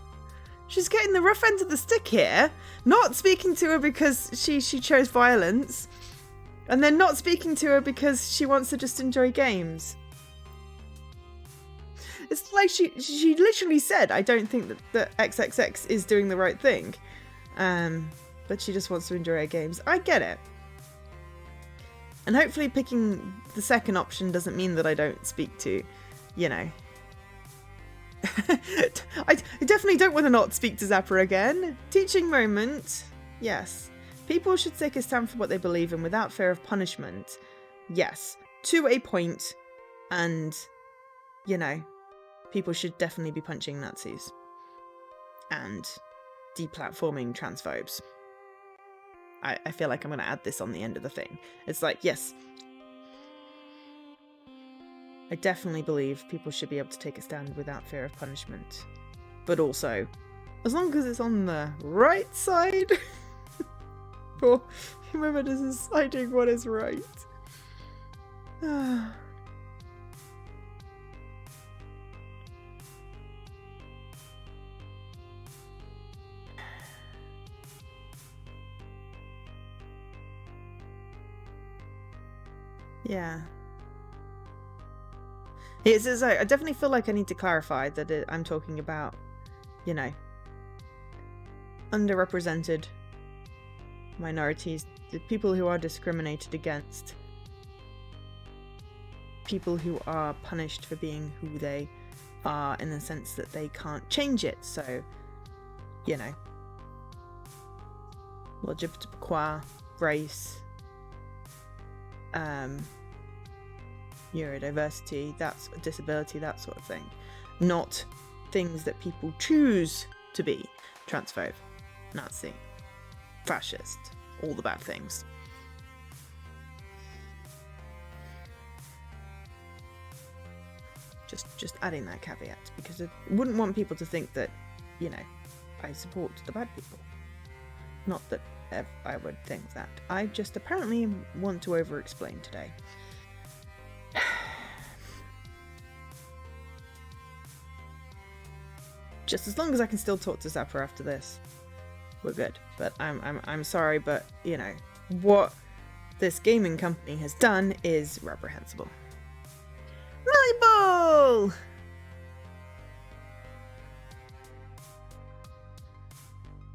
She's getting the rough end of the stick here. Not speaking to her because she chose violence, and then not speaking to her because she wants to just enjoy games. It's like she literally said, I don't think that XXX is doing the right thing. But she just wants to enjoy her games. I get it. And hopefully picking the second option doesn't mean that I don't speak to, you know. I definitely don't want to not speak to Zappa again. Teaching moment. Yes. People should take a stand for what they believe in without fear of punishment. Yes. To a point. And, you know, people should definitely be punching Nazis. And deplatforming transphobes. I feel like I'm going to add this on the end of the thing. It's like, yes, I definitely believe people should be able to take a stand without fear of punishment. But also, as long as it's on the right side, for whoever is deciding what is right. Yeah. It's like, I definitely feel like I need to clarify that I'm talking about, you know, underrepresented minorities, the people who are discriminated against, people who are punished for being who they are in the sense that they can't change it. So, you know, LGBTQ, race, neurodiversity, that's disability, that sort of thing. Not things that people choose to be. Transphobe, Nazi, fascist, all the bad things. Just adding that caveat, because I wouldn't want people to think that, you know, I support the bad people. Not that I would think that. I just apparently want to over-explain today. Just as long as I can still talk to Zappa after this, we're good. But I'm sorry, but you know what this gaming company has done is reprehensible. Volleyball.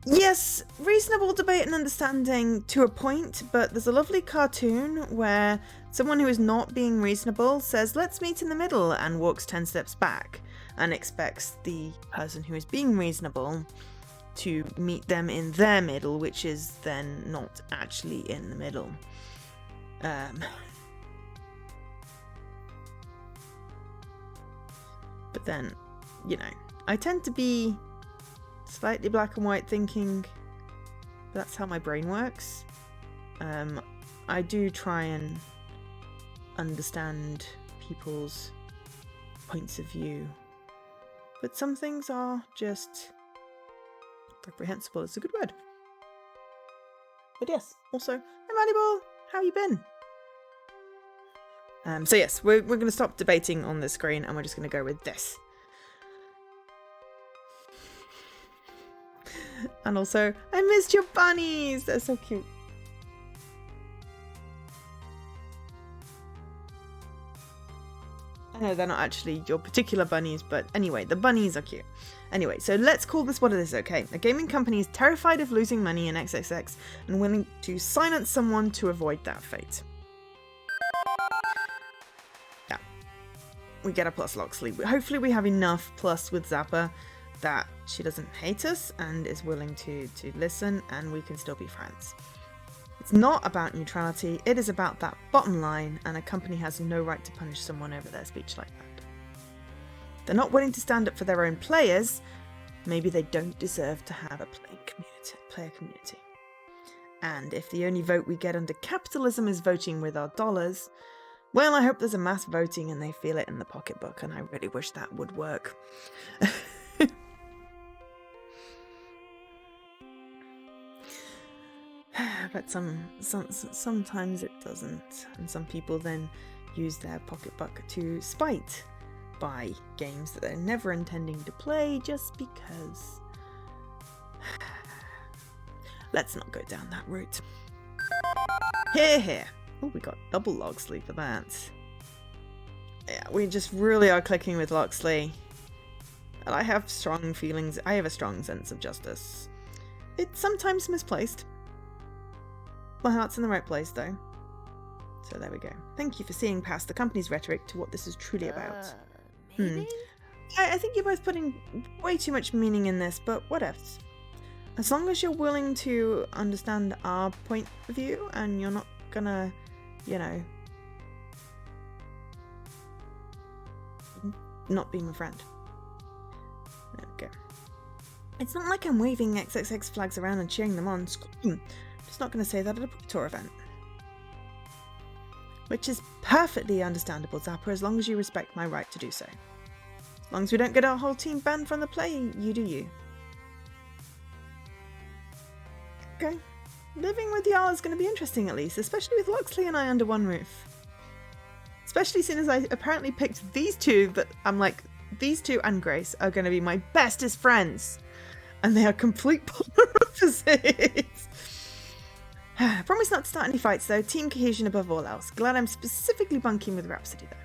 Yes, reasonable debate and understanding to a point, but there's a lovely cartoon where someone who is not being reasonable says, let's meet in the middle, and walks 10 steps back and expects the person who is being reasonable to meet them in their middle, which is then not actually in the middle. But then, you know, I tend to be slightly black and white thinking. That's how my brain works. I do try and understand people's points of view, but some things are just reprehensible. It's a good word. But yes, also, I'm valuable. How you been? So yes, we're going to stop debating on the screen and we're just going to go with this. And also, I missed your bunnies! They're so cute. I know they're not actually your particular bunnies, but anyway, the bunnies are cute. Anyway, so let's call this what it is, okay? A gaming company is terrified of losing money in XXX and willing to silence someone to avoid that fate. Yeah. We get a plus Loxley. Hopefully we have enough plus with Zappa that she doesn't hate us and is willing to listen, and we can still be friends. It's not about neutrality, it is about that bottom line, and a company has no right to punish someone over their speech like that. They're not willing to stand up for their own players, maybe they don't deserve to have a player community. And if the only vote we get under capitalism is voting with our dollars, well, I hope there's a mass voting and they feel it in the pocketbook, and I really wish that would work. But sometimes it doesn't, and some people then use their pocketbook to spite buy games that they're never intending to play just because. Let's not go down that route. Here. Oh, we got double Loxley for that. Yeah, we just really are clicking with Loxley. And I have strong feelings. I have a strong sense of justice. It's sometimes misplaced. My heart's in the right place, though. So there we go. Thank you for seeing past the company's rhetoric to what this is truly about. Maybe? I think you're both putting way too much meaning in this, but what else? As long as you're willing to understand our point of view and you're not gonna, you know, not be my friend. There we go. It's not like I'm waving XXX flags around and cheering them on. Just not going to say that at a tour event. Which is perfectly understandable, Zappa, as long as you respect my right to do so. As long as we don't get our whole team banned from the play, you do you. Okay. Living with y'all is going to be interesting at least, especially with Loxley and I under one roof. Especially since as I apparently picked these two that I'm like, these two and Grace are going to be my bestest friends. And they are complete polar opposites. Promise not to start any fights though, team cohesion above all else. Glad I'm specifically bunking with Rhapsody though.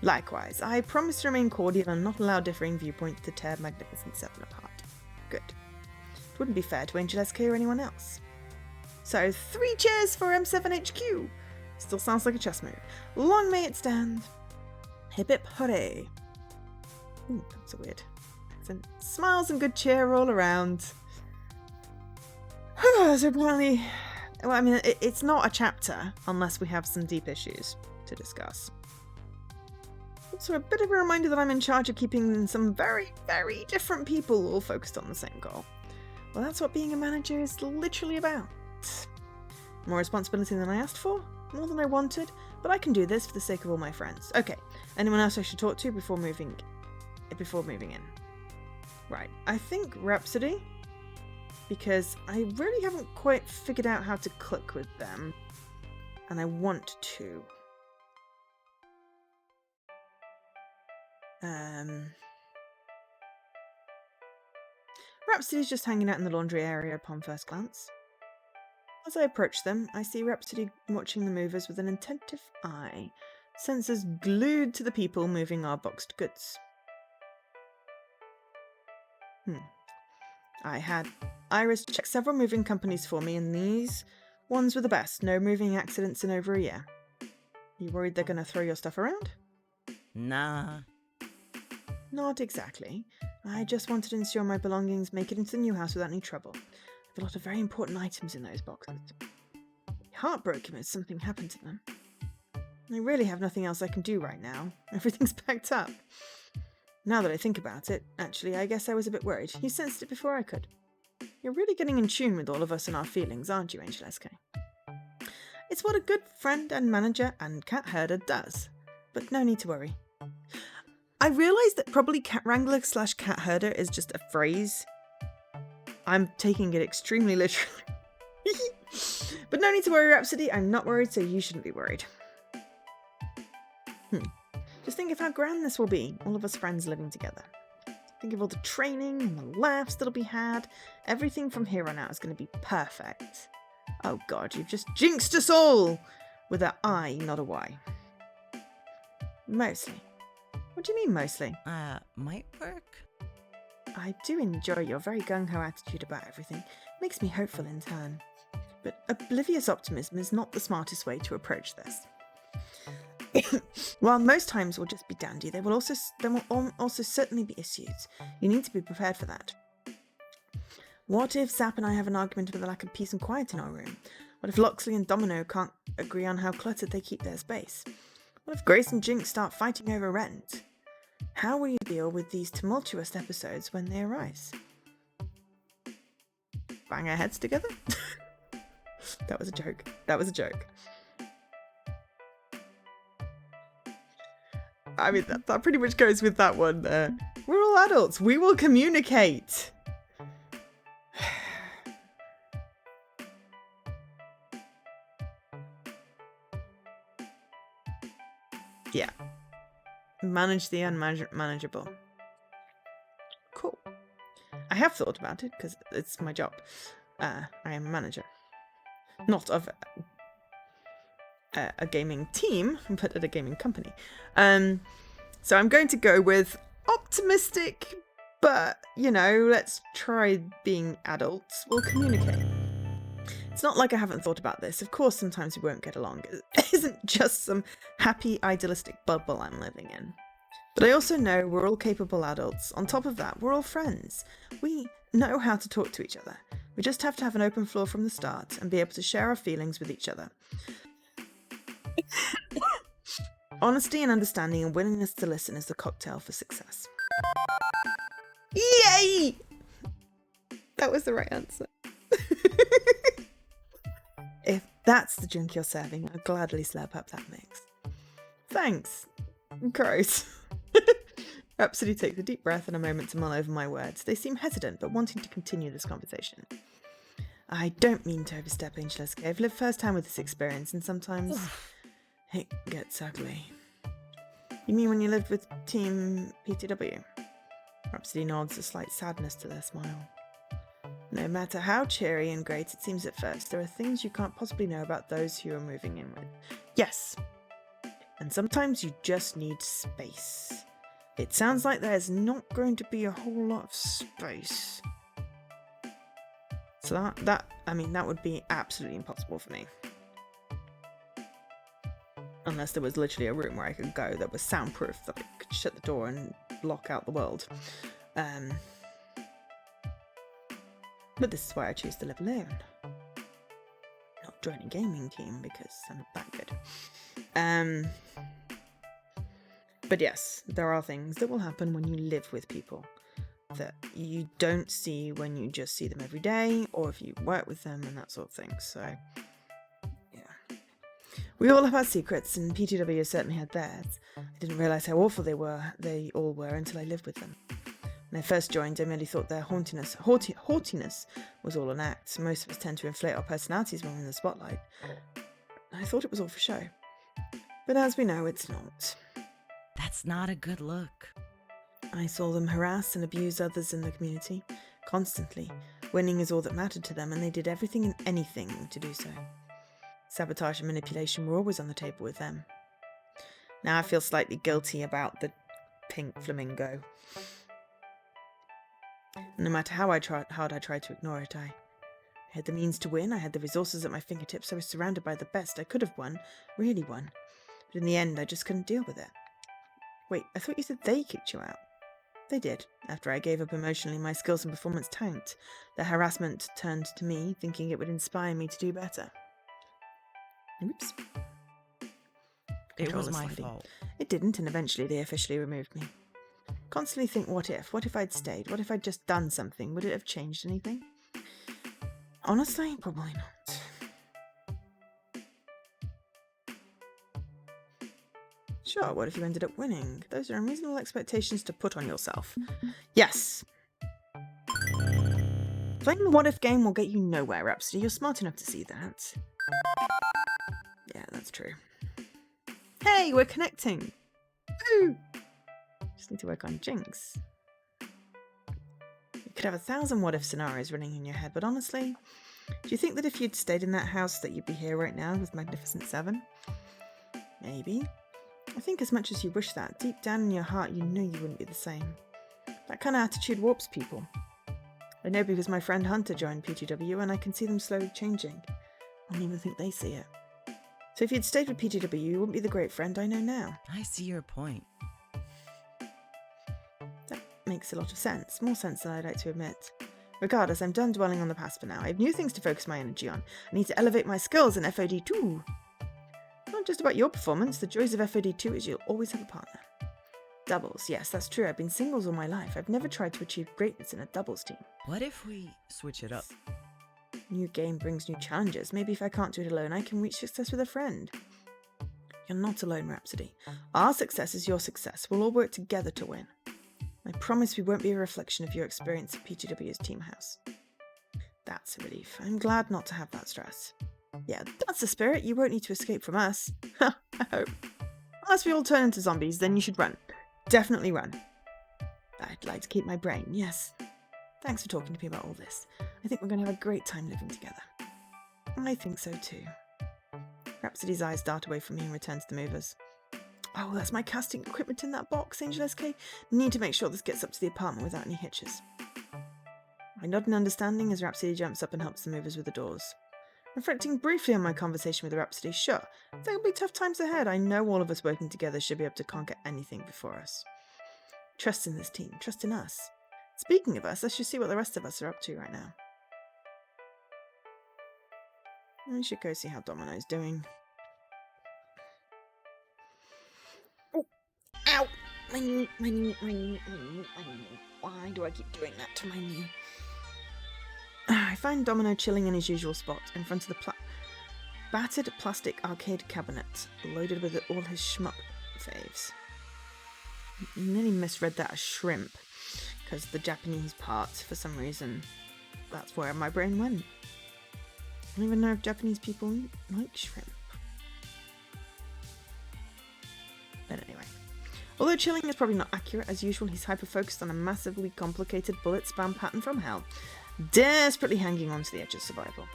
Likewise, I promise to remain cordial and not allow differing viewpoints to tear Magnificent Seven apart. Good. It wouldn't be fair to Angel SK or anyone else. So 3 cheers for M7HQ! Still sounds like a chess move. Long may it stand. Hip hip hooray. Ooh, that's a weird accent. Smiles and good cheer all around. So apparently, well, I mean, it's not a chapter unless we have some deep issues to discuss. Also, a bit of a reminder that I'm in charge of keeping some very, very different people all focused on the same goal. Well, that's what being a manager is literally about. More responsibility than I asked for, more than I wanted, but I can do this for the sake of all my friends. Okay, anyone else I should talk to before moving in? Right, I think Rhapsody, because I really haven't quite figured out how to click with them, and I want to. Rhapsody's just hanging out in the laundry area upon first glance. As I approach them, I see Rhapsody watching the movers with an attentive eye, senses glued to the people moving our boxed goods. I had Iris checked several moving companies for me, and these ones were the best. No moving accidents in over a year. You worried they're going to throw your stuff around? Nah. Not exactly. I just wanted to ensure my belongings make it into the new house without any trouble. I have a lot of very important items in those boxes. Heartbroken if something happened to them. I really have nothing else I can do right now. Everything's packed up. Now that I think about it, actually, I guess I was a bit worried. You sensed it before I could. You're really getting in tune with all of us and our feelings, aren't you, Angel SK? It's what a good friend and manager and cat herder does. But no need to worry. I realise that probably cat wrangler / cat herder is just a phrase. I'm taking it extremely literally. But no need to worry, Rhapsody. I'm not worried, so you shouldn't be worried. Just think of how grand this will be, all of us friends living together. Think of all the training and the laughs that'll be had. Everything from here on out is going to be perfect. Oh god, you've just jinxed us all! With an I, not a Y. Mostly. What do you mean, mostly? Might work? I do enjoy your very gung-ho attitude about everything. Makes me hopeful in turn. But oblivious optimism is not the smartest way to approach this. While most times will just be dandy, there will also certainly be issues. You need to be prepared for that. What if Zap and I have an argument about the lack of peace and quiet in our room? What if Loxley and Domino can't agree on how cluttered they keep their space? What if Grace and Jinx start fighting over rent? How will you deal with these tumultuous episodes when they arise? Bang our heads together? That was a joke. That was a joke. I mean, that pretty much goes with that one there. We're all adults. We will communicate. Yeah. Manage the unmanageable. Cool. I have thought about it because it's my job. I am a manager. Not of a gaming team, but at a gaming company. So I'm going to go with optimistic, but, you know, let's try being adults. We'll communicate. It's not like I haven't thought about this. Of course, sometimes we won't get along. It isn't just some happy, idealistic bubble I'm living in. But I also know we're all capable adults. On top of that, we're all friends. We know how to talk to each other. We just have to have an open floor from the start and be able to share our feelings with each other. Honesty and understanding and willingness to listen is the cocktail for success. Yay! That was the right answer. If that's the drink you're serving, I'll gladly slurp up that mix. Thanks. Gross. Rhapsody takes a deep breath and a moment to mull over my words. They seem hesitant, but wanting to continue this conversation. I don't mean to overstep, Angel SK. I've lived firsthand with this experience, and sometimes it gets ugly. You mean when you lived with Team PTW? Rhapsody nods, a slight sadness to their smile. No matter how cheery and great it seems at first, there are things you can't possibly know about those who you're moving in with. Yes. And sometimes you just need space. It sounds like there's not going to be a whole lot of space. So that would be absolutely impossible for me. Unless there was literally a room where I could go that was soundproof, that I could shut the door and block out the world. But this is why I choose to live alone. Not join a gaming team because I'm not that good. But yes, there are things that will happen when you live with people that you don't see when you just see them every day, or if you work with them and that sort of thing. So, yeah. We all have our secrets, and PTW certainly had theirs. I didn't realise how awful they all were until I lived with them. When I first joined, I merely thought their haughtiness was all an act. Most of us tend to inflate our personalities when we're in the spotlight. I thought it was all for show. But as we know, it's not. That's not a good look. I saw them harass and abuse others in the community, constantly. Winning is all that mattered to them, and they did everything and anything to do so. Sabotage and manipulation were always on the table with them. Now I feel slightly guilty about the pink flamingo. No matter how hard I tried to ignore it, I had the means to win, I had the resources at my fingertips, I was surrounded by the best. I could have won, really won. But in the end, I just couldn't deal with it. Wait, I thought you said they kicked you out. They did. After I gave up emotionally, my skills and performance tanked. The harassment turned to me, thinking it would inspire me to do better. Oops. It was Controller my sliding. fault. It didn't, and eventually they officially removed me. Constantly think, what if? What if I'd stayed? What if I'd just done something? Would it have changed anything? Honestly, probably not. Sure, what if you ended up winning? Those are unreasonable expectations to put on yourself. Yes! Playing the what if game will get you nowhere, Rhapsody. You're smart enough to see that. Yeah, that's true. Hey, we're connecting! Woo! Just need to work on Jinx. You could have 1,000 what if scenarios running in your head, but honestly, do you think that if you'd stayed in that house that you'd be here right now with Magnificent Seven? Maybe. I think as much as you wish that, deep down in your heart you know you wouldn't be the same. That kind of attitude warps people. I know because my friend Hunter joined PTW and I can see them slowly changing. I don't even think they see it. So if you'd stayed with PTW, you wouldn't be the great friend I know now. I see your point. That makes a lot of sense. More sense than I'd like to admit. Regardless, I'm done dwelling on the past for now. I have new things to focus my energy on. I need to elevate my skills in FOD too. Not just about your performance. The joys of FOD 2 is you'll always have a partner. Doubles. Yes, that's true. I've been singles all my life. I've never tried to achieve greatness in a doubles team. What if we switch it up? New game brings new challenges. Maybe if I can't do it alone, I can reach success with a friend. You're not alone, Rhapsody. Our success is your success. We'll all work together to win. I promise we won't be a reflection of your experience at PTW's team house. That's a relief. I'm glad not to have that stress. Yeah, that's the spirit. You won't need to escape from us. I hope. Unless we all turn into zombies, then you should run. Definitely run. I'd like to keep my brain, yes. Thanks for talking to me about all this. I think we're going to have a great time living together. I think so too. Rhapsody's eyes dart away from me and return to the movers. Oh, that's my casting equipment in that box, Angel SK. Need to make sure this gets up to the apartment without any hitches. I nod in understanding as Rhapsody jumps up and helps the movers with the doors. Reflecting briefly on my conversation with Rhapsody, sure, there'll be tough times ahead. I know all of us working together should be able to conquer anything before us. Trust in this team, trust in us. Speaking of us, let's just see what the rest of us are up to right now. I should go see how Domino's doing. Oh, ow! My knee, my knee, my knee, my knee, my knee. Why do I keep doing that to my knee? I find Domino chilling in his usual spot, in front of the battered plastic arcade cabinet, loaded with all his shmup faves. I nearly misread that as shrimp, because the Japanese part, for some reason, that's where my brain went. I don't even know if Japanese people like shrimp. But anyway. Although chilling is probably not accurate, as usual, he's hyper-focused on a massively complicated bullet spam pattern from hell, desperately hanging on to the edge of survival.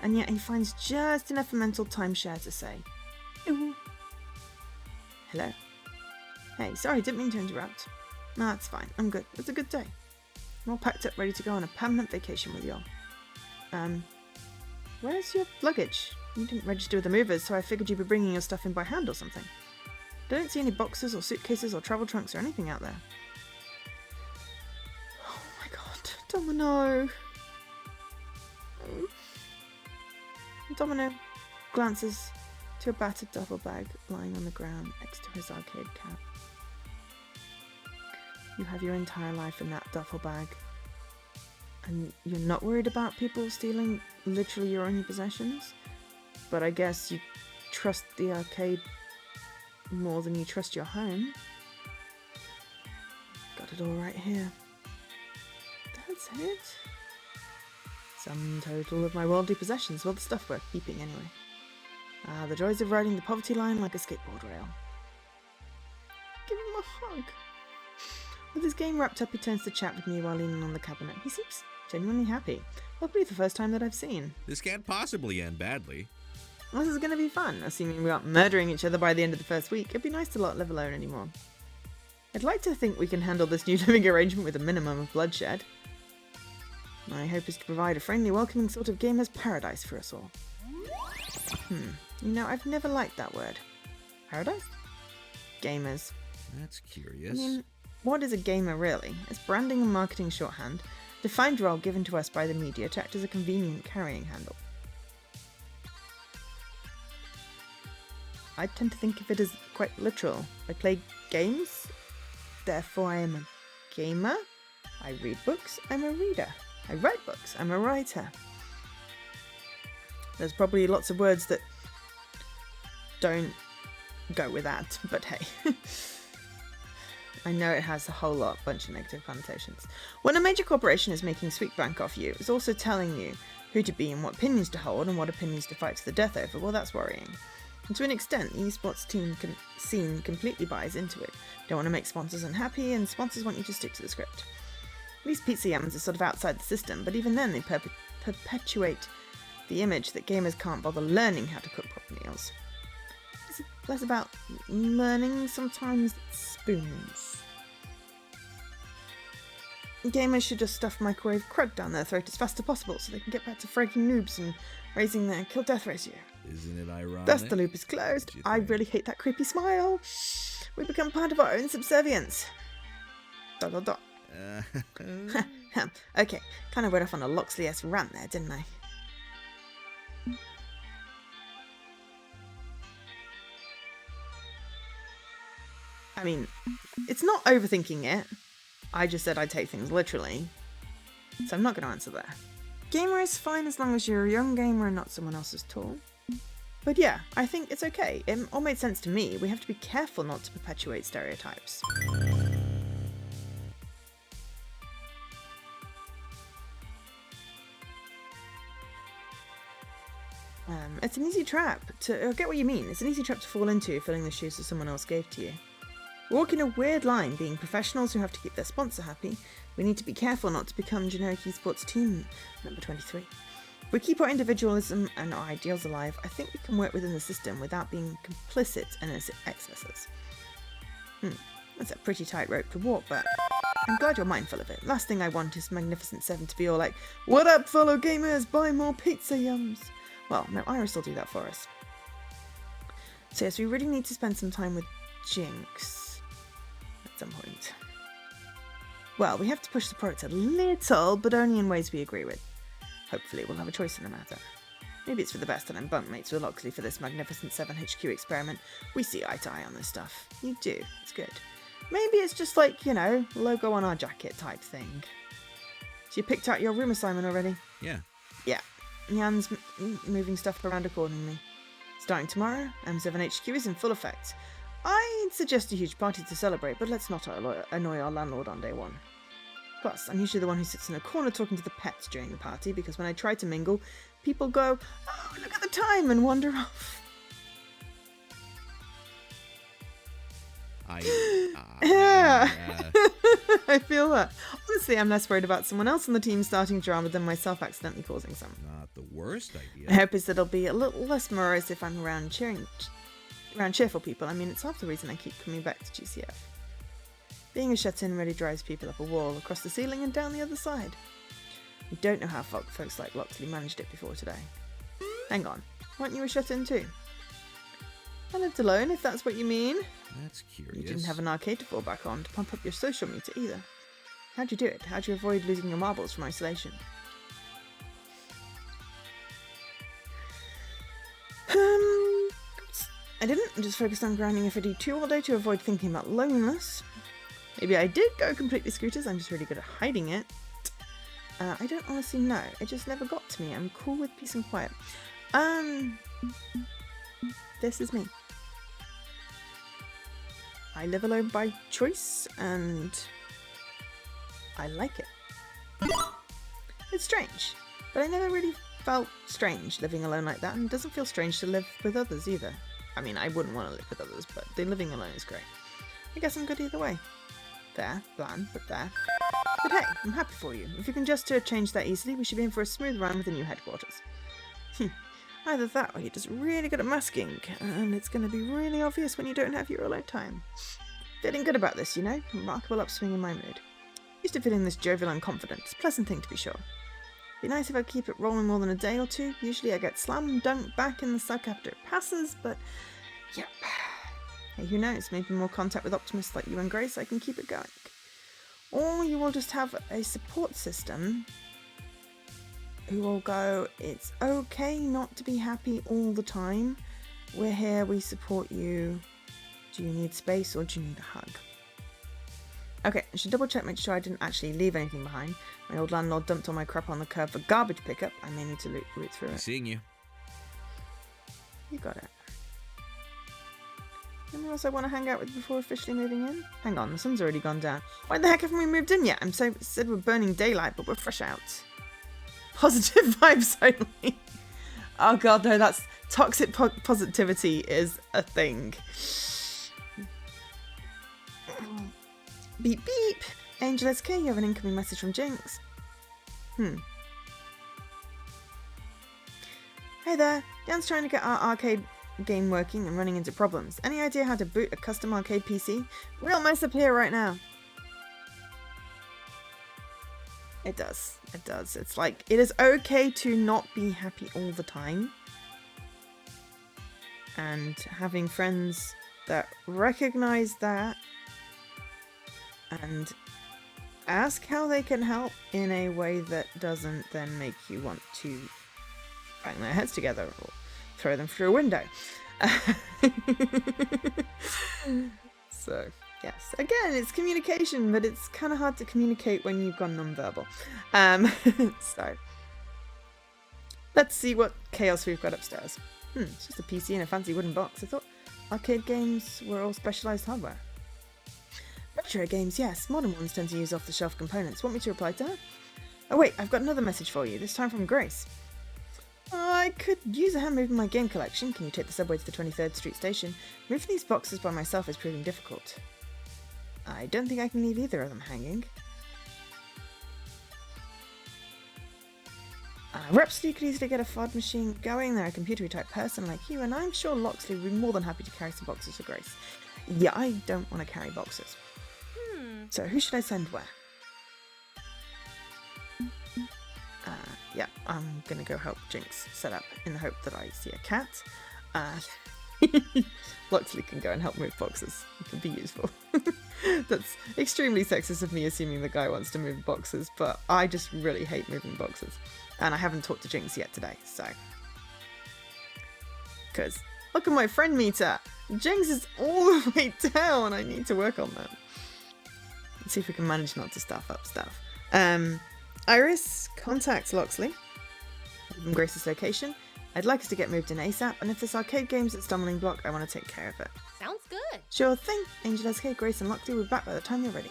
And yet he finds just enough mental timeshare to say, ooh. Hello. Hey, sorry, didn't mean to interrupt. No, it's fine. I'm good. It's a good day. I'm all packed up, ready to go on a permanent vacation with y'all. Where's your luggage? You didn't register with the movers, so I figured you'd be bringing your stuff in by hand or something. I don't see any boxes or suitcases or travel trunks or anything out there. Oh my god, Domino! Domino glances to a battered duffel bag lying on the ground next to his arcade cab. You have your entire life in that duffel bag, and you're not worried about people stealing literally your only possessions? But I guess you trust the arcade more than you trust your home. Got it all right here. That's it. Sum total of my worldly possessions. Well, the stuff worth keeping anyway. Ah, the joys of riding the poverty line like a skateboard rail. Give him a hug. With his game wrapped up, he turns to chat with me while leaning on the cabinet. He seems genuinely happy. Probably the first time that I've seen. This can't possibly end badly. This is going to be fun, assuming we aren't murdering each other by the end of the first week. It'd be nice to not live alone anymore. I'd like to think we can handle this new living arrangement with a minimum of bloodshed. My hope is to provide a friendly, welcoming sort of gamer's paradise for us all. You know, I've never liked that word. Paradise? Gamers. That's I curious. mean, what is a gamer really? It's branding and marketing shorthand, a defined role given to us by the media to act as a convenient carrying handle. I tend to think of it as quite literal. I play games, therefore I am a gamer. I read books, I'm a reader. I write books, I'm a writer. There's probably lots of words that don't go with that, but hey. I know it has a whole bunch of negative connotations. When a major corporation is making sweet bank off you, it's also telling you who to be and what opinions to hold and what opinions to fight to the death over. Well, that's worrying. And to an extent, the esports scene completely buys into it. Don't want to make sponsors unhappy, and sponsors want you to stick to the script. These pizza yams are sort of outside the system, but even then they perpetuate the image that gamers can't bother learning how to cook proper meals. It's less about learning, sometimes it's spoons. Gamers should just stuff microwave crud down their throat as fast as possible so they can get back to fragging noobs and raising their kill-death ratio. Isn't it ironic? Thus the loop is closed. I really hate that creepy smile. We become part of our own subservience. ... Okay, kind of went off on a Loxley-esque rant there, didn't I? I mean, it's not overthinking it. I just said I'd take things literally. So I'm not going to answer that. Gamer is fine as long as you're a young gamer and not someone else's tool. But yeah, I think it's okay. It all made sense to me. We have to be careful not to perpetuate stereotypes. It's an easy trap to... I get what you mean. It's an easy trap to fall into, filling the shoes that someone else gave to you. We're walking a weird line, being professionals who have to keep their sponsor happy. We need to be careful not to become generic esports team number 23. If we keep our individualism and our ideals alive, I think we can work within the system without being complicit in its excesses. That's a pretty tight rope to walk, but I'm glad you're mindful of it. Last thing I want is Magnificent Seven to be all like, "What up, fellow gamers? Buy more pizza yums." Well, no, Iris will do that for us. So yes, we really need to spend some time with Jinx at some point. Well, we have to push the product a little, but only in ways we agree with. Hopefully we'll have a choice in the matter. Maybe it's for the best that I'm bunkmates with Loxley for this Magnificent 7 HQ experiment. We see eye to eye on this stuff. You do. It's good. Maybe it's just like, you know, logo on our jacket type thing. So you picked out your room assignment already? Yeah. Yeah. Jan's moving stuff around accordingly. Starting tomorrow, M7 HQ is in full effect. I'd suggest a huge party to celebrate, but let's not annoy our landlord on day one. Plus, I'm usually the one who sits in a corner talking to the pets during the party, because when I try to mingle, people go, "Oh, look at the time," and wander off. Yeah. I feel that. Honestly, I'm less worried about someone else on the team starting drama than myself accidentally causing some. Not the worst idea. My hope is that it'll be a little less morose if I'm around cheerful people. I mean, it's half the reason I keep coming back to GCF. Being a shut-in really drives people up a wall, across the ceiling and down the other side. We don't know how folks like Loxley managed it before today. Hang on, weren't you a shut-in too? I lived alone, if that's what you mean. That's curious. You didn't have an arcade to fall back on to pump up your social meter either. How'd you do it? How'd you avoid losing your marbles from isolation? I didn't. I just focused on grinding FD2 all day to avoid thinking about loneliness. Maybe I did go completely scooters, I'm just really good at hiding it. I don't honestly know. It just never got to me. I'm cool with peace and quiet. This is me. I live alone by choice, and I like it. It's strange, but I never really felt strange living alone like that, and it doesn't feel strange to live with others either. I mean, I wouldn't want to live with others, but the living alone is great. I guess I'm good either way. There, bland, but there. But hey, I'm happy for you. If you can just change that easily, we should be in for a smooth run with the new headquarters. Either that, or you're just really good at masking, and it's going to be really obvious when you don't have your alone time. Feeling good about this, you know? Remarkable upswing in my mood. Used to feeling this jovial and confident. It's a pleasant thing to be sure. Be nice if I keep it rolling more than a day or two. Usually I get slam dunked back in the suck after it passes, but yep. Hey, who knows? Maybe more contact with optimists like you and Grace, I can keep it going. Or you will just have a support system who will go, it's okay not to be happy all the time. We're here, we support you. Do you need space or do you need a hug? Okay, I should double check, make sure I didn't actually leave anything behind. My old landlord dumped all my crap on the curb for garbage pickup. I may need to root through it. Seeing you. You got it. Anyone else I want to hang out with before officially moving in? Hang on, the sun's already gone down. Why the heck haven't we moved in yet? I'm so said we're burning daylight, but we're fresh out. Positive vibes only. Oh god, no, that's toxic positivity is a thing. Beep beep. Angel SK, you have an incoming message from Jinx. Hey there, Dan's trying to get our arcade game working and running into problems. Any idea how to boot a custom arcade PC? Real mess up here right now. It does. It does. It's like, it is okay to not be happy all the time. And having friends that recognize that and ask how they can help in a way that doesn't then make you want to bang their heads together or throw them through a window. So, yes. Again, it's communication, but it's kind of hard to communicate when you've gone non-verbal. So, let's see what chaos we've got upstairs. It's just a PC in a fancy wooden box. I thought arcade games were all specialised hardware. Retro games, yes. Modern ones tend to use off-the-shelf components. Want me to reply to her? Oh wait, I've got another message for you, this time from Grace. I could use a hand moving my game collection. Can you take the subway to the 23rd Street station? Moving these boxes by myself is proving difficult. I don't think I can leave either of them hanging. Rhapsody could easily get a FOD machine going. They're a computery type person like you, and I'm sure Loxley would be more than happy to carry some boxes for Grace. Yeah, I don't want to carry boxes. So who should I send where? Yeah, I'm gonna go help Jinx set up in the hope that I see a cat. Loxley can go and help move boxes. It can be useful. That's extremely sexist of me assuming the guy wants to move boxes, but I just really hate moving boxes. And I haven't talked to Jinx yet today, so. Because look at my friend meter! Jinx is all the way down! I need to work on that. Let's see if we can manage not to stuff up stuff. Iris contacts Loxley from Grace's location. I'd like us to get moved in ASAP, and if this arcade game's a stumbling block, I want to take care of it. Sounds good. Sure thing. Angel SK, Grace and Loxley will be back by the time you're ready.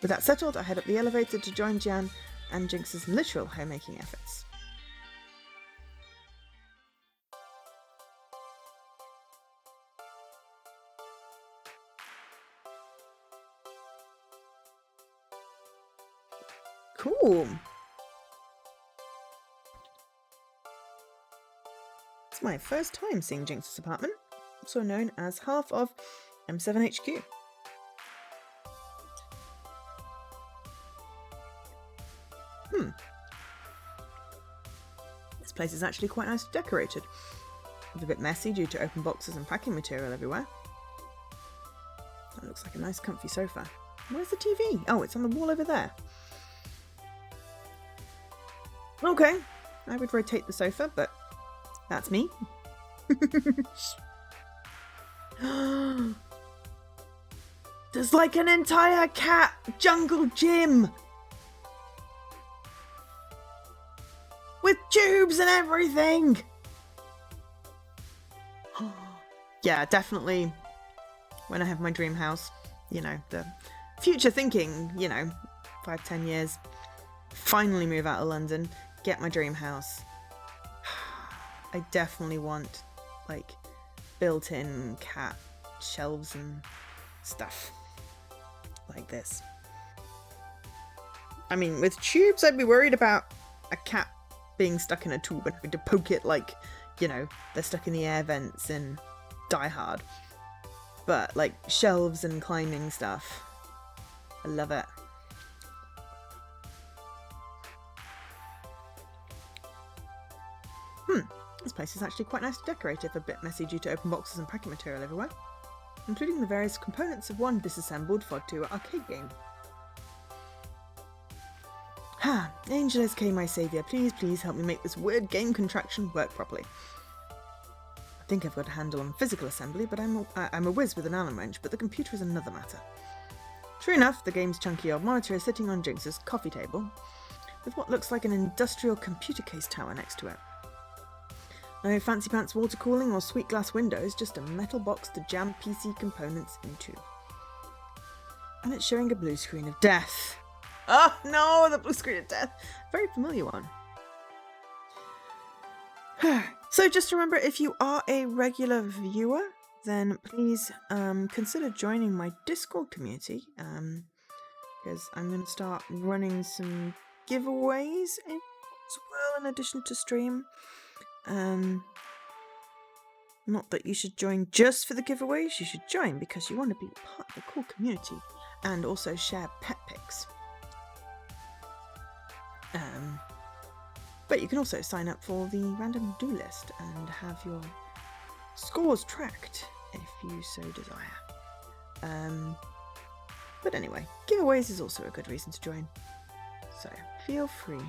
With that settled, I head up the elevator to join Jan and Jinx's literal homemaking efforts. Cool. It's my first time seeing Jinx's apartment, also known as half of M7HQ. This place is actually quite nicely decorated. It's a bit messy due to open boxes and packing material everywhere. That looks like a nice comfy sofa. Where's the TV? Oh, it's on the wall over there. Okay, I would rotate the sofa, but that's me. There's like an entire cat jungle gym! With tubes and everything! Yeah, definitely when I have my dream house, you know, the future thinking, you know, 5-10 years, finally move out of London, get my dream house. I definitely want, like, built-in cat shelves and stuff like this. I mean, with tubes, I'd be worried about a cat being stuck in a tube and having to poke it like, you know, they're stuck in the air vents in Die Hard. but like shelves and climbing stuff. I love it. This place is actually quite nicely decorated, a bit messy due to open boxes and packing material everywhere, including the various components of one disassembled FOD2 arcade game. Ha! Angel SK, my saviour, please help me make this weird game contraction work properly. I think I've got a handle on physical assembly, but I'm a whiz with an Allen wrench, but the computer is another matter. True enough, the game's chunky old monitor is sitting on Jinx's coffee table, with what looks like an industrial computer case tower next to it. No fancy pants water cooling or sweet glass windows, just a metal box to jam PC components into. And it's showing a blue screen of death. Oh no, the blue screen of death. Very familiar one. So just remember, if you are a regular viewer, then please consider joining my Discord community, because I'm going to start running some giveaways as well in addition to stream. Not that you should join just for the giveaways, you should join because you want to be part of the cool community and also share pet pics. But you can also sign up for the random do list and have your scores tracked if you so desire. But anyway, giveaways is also a good reason to join, so feel free.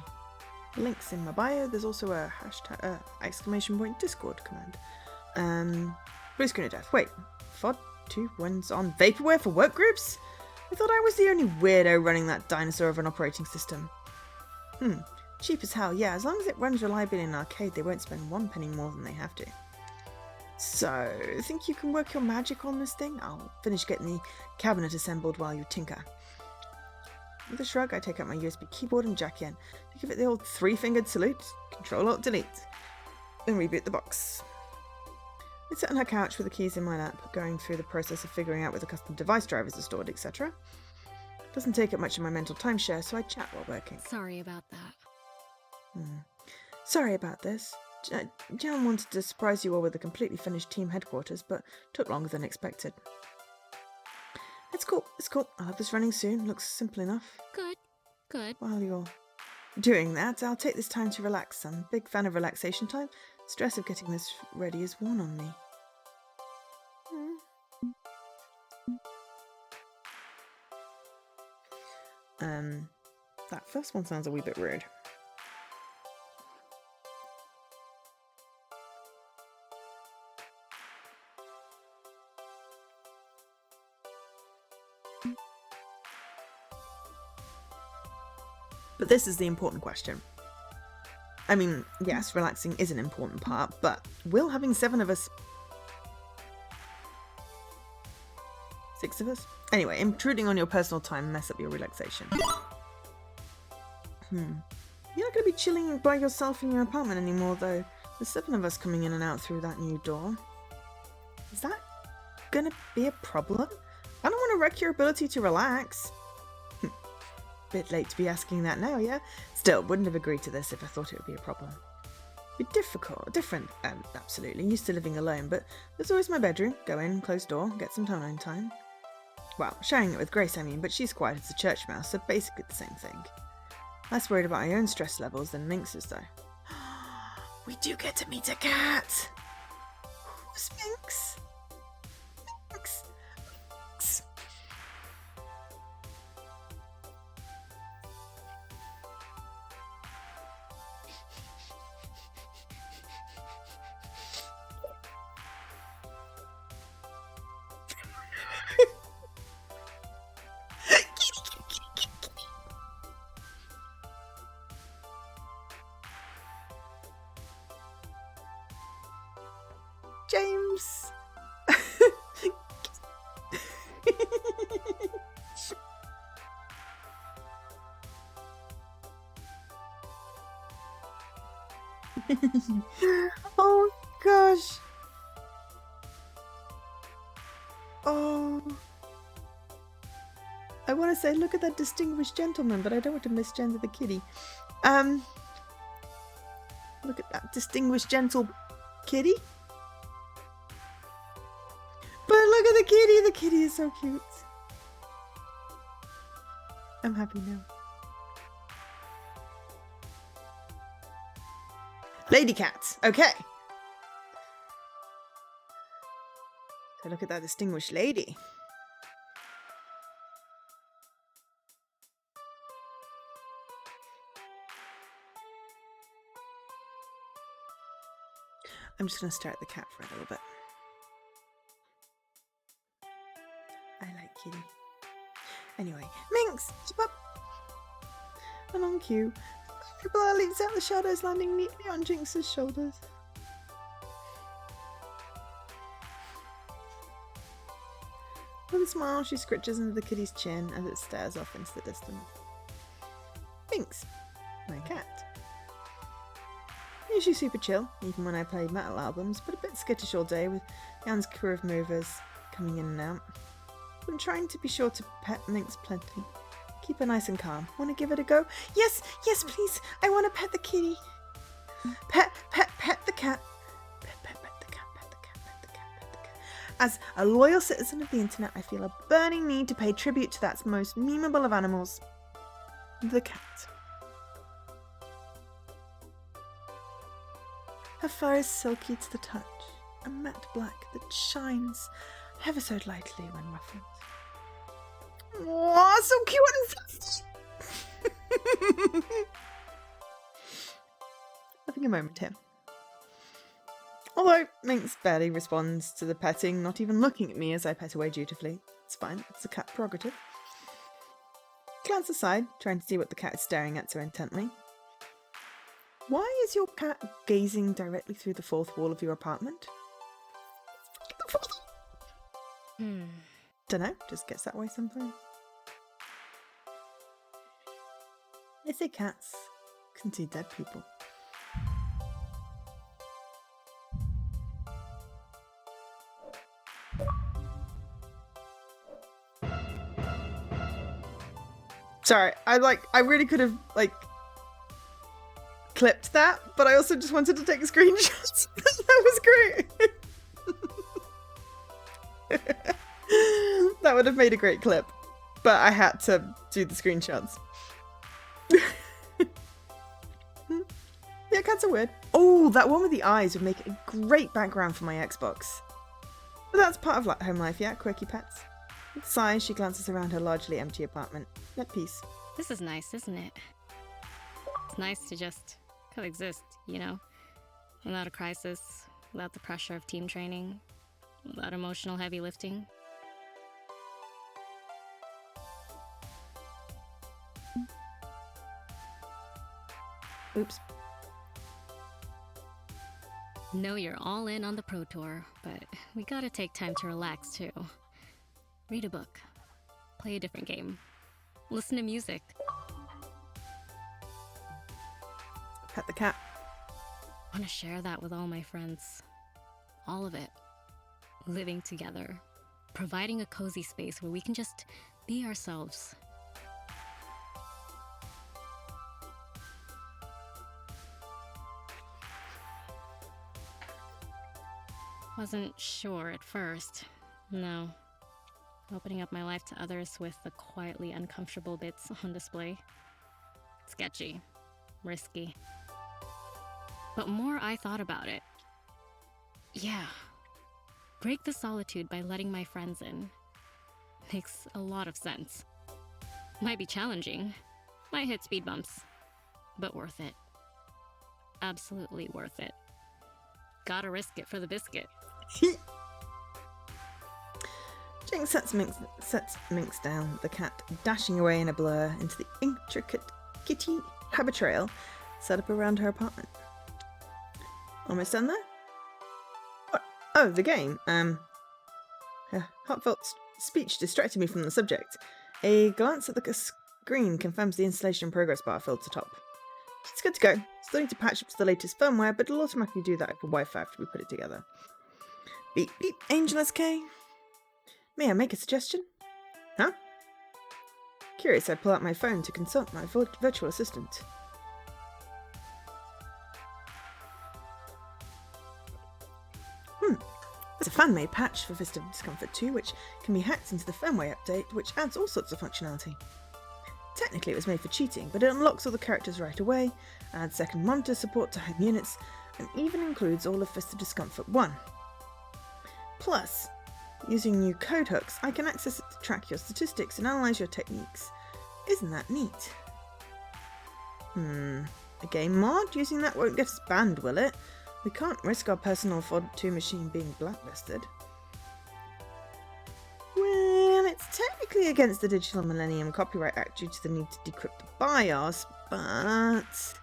Links in my bio. There's also a hashtag !! Discord command. Blue screen of death. Wait, FOD2 runs on vaporware for work groups? I thought I was the only weirdo running that dinosaur of an operating system. Cheap as hell. Yeah, as long as it runs reliably in an arcade, they won't spend 1 penny more than they have to. So, think you can work your magic on this thing? I'll finish getting the cabinet assembled while you tinker. With a shrug, I take out my USB keyboard and jack in to give it the old 3-fingered salute, Control-Alt-Delete, and reboot the box. I sit on her couch with the keys in my lap, going through the process of figuring out where the custom device drivers are stored, etc. Doesn't take up much of my mental timeshare, so I chat while working. Sorry about that. Sorry about this. Jan wanted to surprise you all with a completely finished team headquarters, but took longer than expected. It's cool. I'll have this running soon. Looks simple enough. Good. While you're doing that, I'll take this time to relax. I'm a big fan of relaxation time. Stress of getting this ready is worn on me. That first one sounds a wee bit rude. But this is the important question. I mean, yes, relaxing is an important part, but will having 7 of us... 6 of us? Anyway, intruding on your personal time mess up your relaxation. You're not going to be chilling by yourself in your apartment anymore, though. There's 7 of us coming in and out through that new door. Is that going to be a problem? I don't want to wreck your ability to relax. Bit late to be asking that now, yeah? Still, wouldn't have agreed to this if I thought it would be a problem. Be different, absolutely, used to living alone, but there's always my bedroom. Go in, close door, get some alone time. Well, sharing it with Grace, I mean, but she's quiet as a church mouse, so basically the same thing. Less worried about my own stress levels than Minx's, though. We do get to meet a cat! Who's Minx? Minx! Minx! James. Oh gosh. Oh. I want to say look at that distinguished gentleman, but I don't want to misgender the kitty. Look at that distinguished gentle kitty. But look at the kitty so cute. I'm happy now. Lady cats. Okay. So look at that distinguished lady. I'm just going to stare at the cat for a little bit. I like kitty. Anyway, Minx, keep up. And on cue, Blur leaps out the shadows, landing neatly on Jinx's shoulders. With a smile, she scritches into the kitty's chin as it stares off into the distance. Minx, my cat. Usually super chill, even when I play metal albums, but a bit skittish all day with Jan's crew of movers coming in and out. But I'm trying to be sure to pet Minx plenty. Keep her nice and calm. Want to give it a go? Yes, yes, please. I want to pet the kitty. Pet the cat. Pet the cat, pet the cat, pet the cat. As a loyal citizen of the internet, I feel a burning need to pay tribute to that most memeable of animals, the cat. Her fur is silky to the touch, a matte black that shines ever so lightly when ruffled. Aww, so cute and fluffy! Having a moment here. Although Minx barely responds to the petting, not even looking at me as I pet away dutifully. It's fine, it's a cat prerogative. Glance aside, trying to see what the cat is staring at so intently. Why is your cat gazing directly through the fourth wall of your apartment? Dunno, just gets that way sometimes. They say cats can see dead people. Sorry, I really could have, clipped that, but I also just wanted to take screenshots. That was great. That would have made a great clip, but I had to do the screenshots. Yeah, cats are weird. Oh, that one with the eyes would make a great background for my Xbox. But that's part of home life, yeah? Quirky pets. With a sigh, she glances around her largely empty apartment. At peace. This is nice, isn't it? It's nice to just coexist, you know? Without a crisis, without the pressure of team training, without emotional heavy lifting. Oops. Know you're all in on the Pro Tour, but we gotta take time to relax too. Read a book, play a different game, listen to music. Pet the cat. I want to share that with all my friends. All of it. Living together. Providing a cozy space where we can just be ourselves. Wasn't sure at first. No. Opening up my life to others with the quietly uncomfortable bits on display. Sketchy. Risky. But more I thought about it. Yeah. Break the solitude by letting my friends in. Makes a lot of sense. Might be challenging. Might hit speed bumps. But worth it. Absolutely worth it. Gotta risk it for the biscuit. Jinx sets Minx down, the cat dashing away in a blur into the intricate kitty habit trail set up around her apartment. Almost done there? What? Oh, the game. Her heartfelt speech distracted me from the subject. A glance at the screen confirms the installation progress bar filled to top. It's good to go. Still need to patch up to the latest firmware, but it'll automatically do that over Wi-Fi after we put it together. Beep beep, Angel SK. May I make a suggestion? Huh? Curious, I pull out my phone to consult my virtual assistant. It's a fan-made patch for Fist of Discomfort 2, which can be hacked into the firmware update, which adds all sorts of functionality. Technically it was made for cheating, but it unlocks all the characters right away, adds second monitor support to home units, and even includes all of Fist of Discomfort 1. Plus, using new code hooks, I can access it to track your statistics and analyse your techniques. Isn't that neat? A game mod? Using that won't get us banned, will it? We can't risk our personal FOD 2 machine being blacklisted. Well, it's technically against the Digital Millennium Copyright Act due to the need to decrypt the BIOS, but as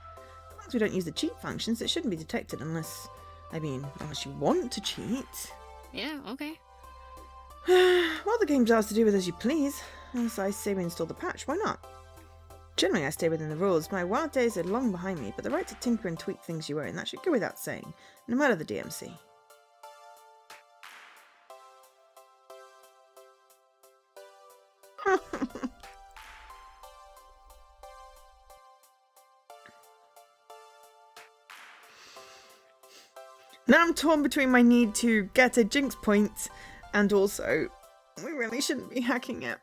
long as we don't use the cheat functions, it shouldn't be detected unless you want to cheat. Yeah, okay. Well, the game's ours to do with as you please. As I say we install the patch, why not? Generally, I stay within the rules. My wild days are long behind me, but the right to tinker and tweak things you own, that should go without saying, no matter the DMC. Now I'm torn between my need to get a Jinx point and also we really shouldn't be hacking it.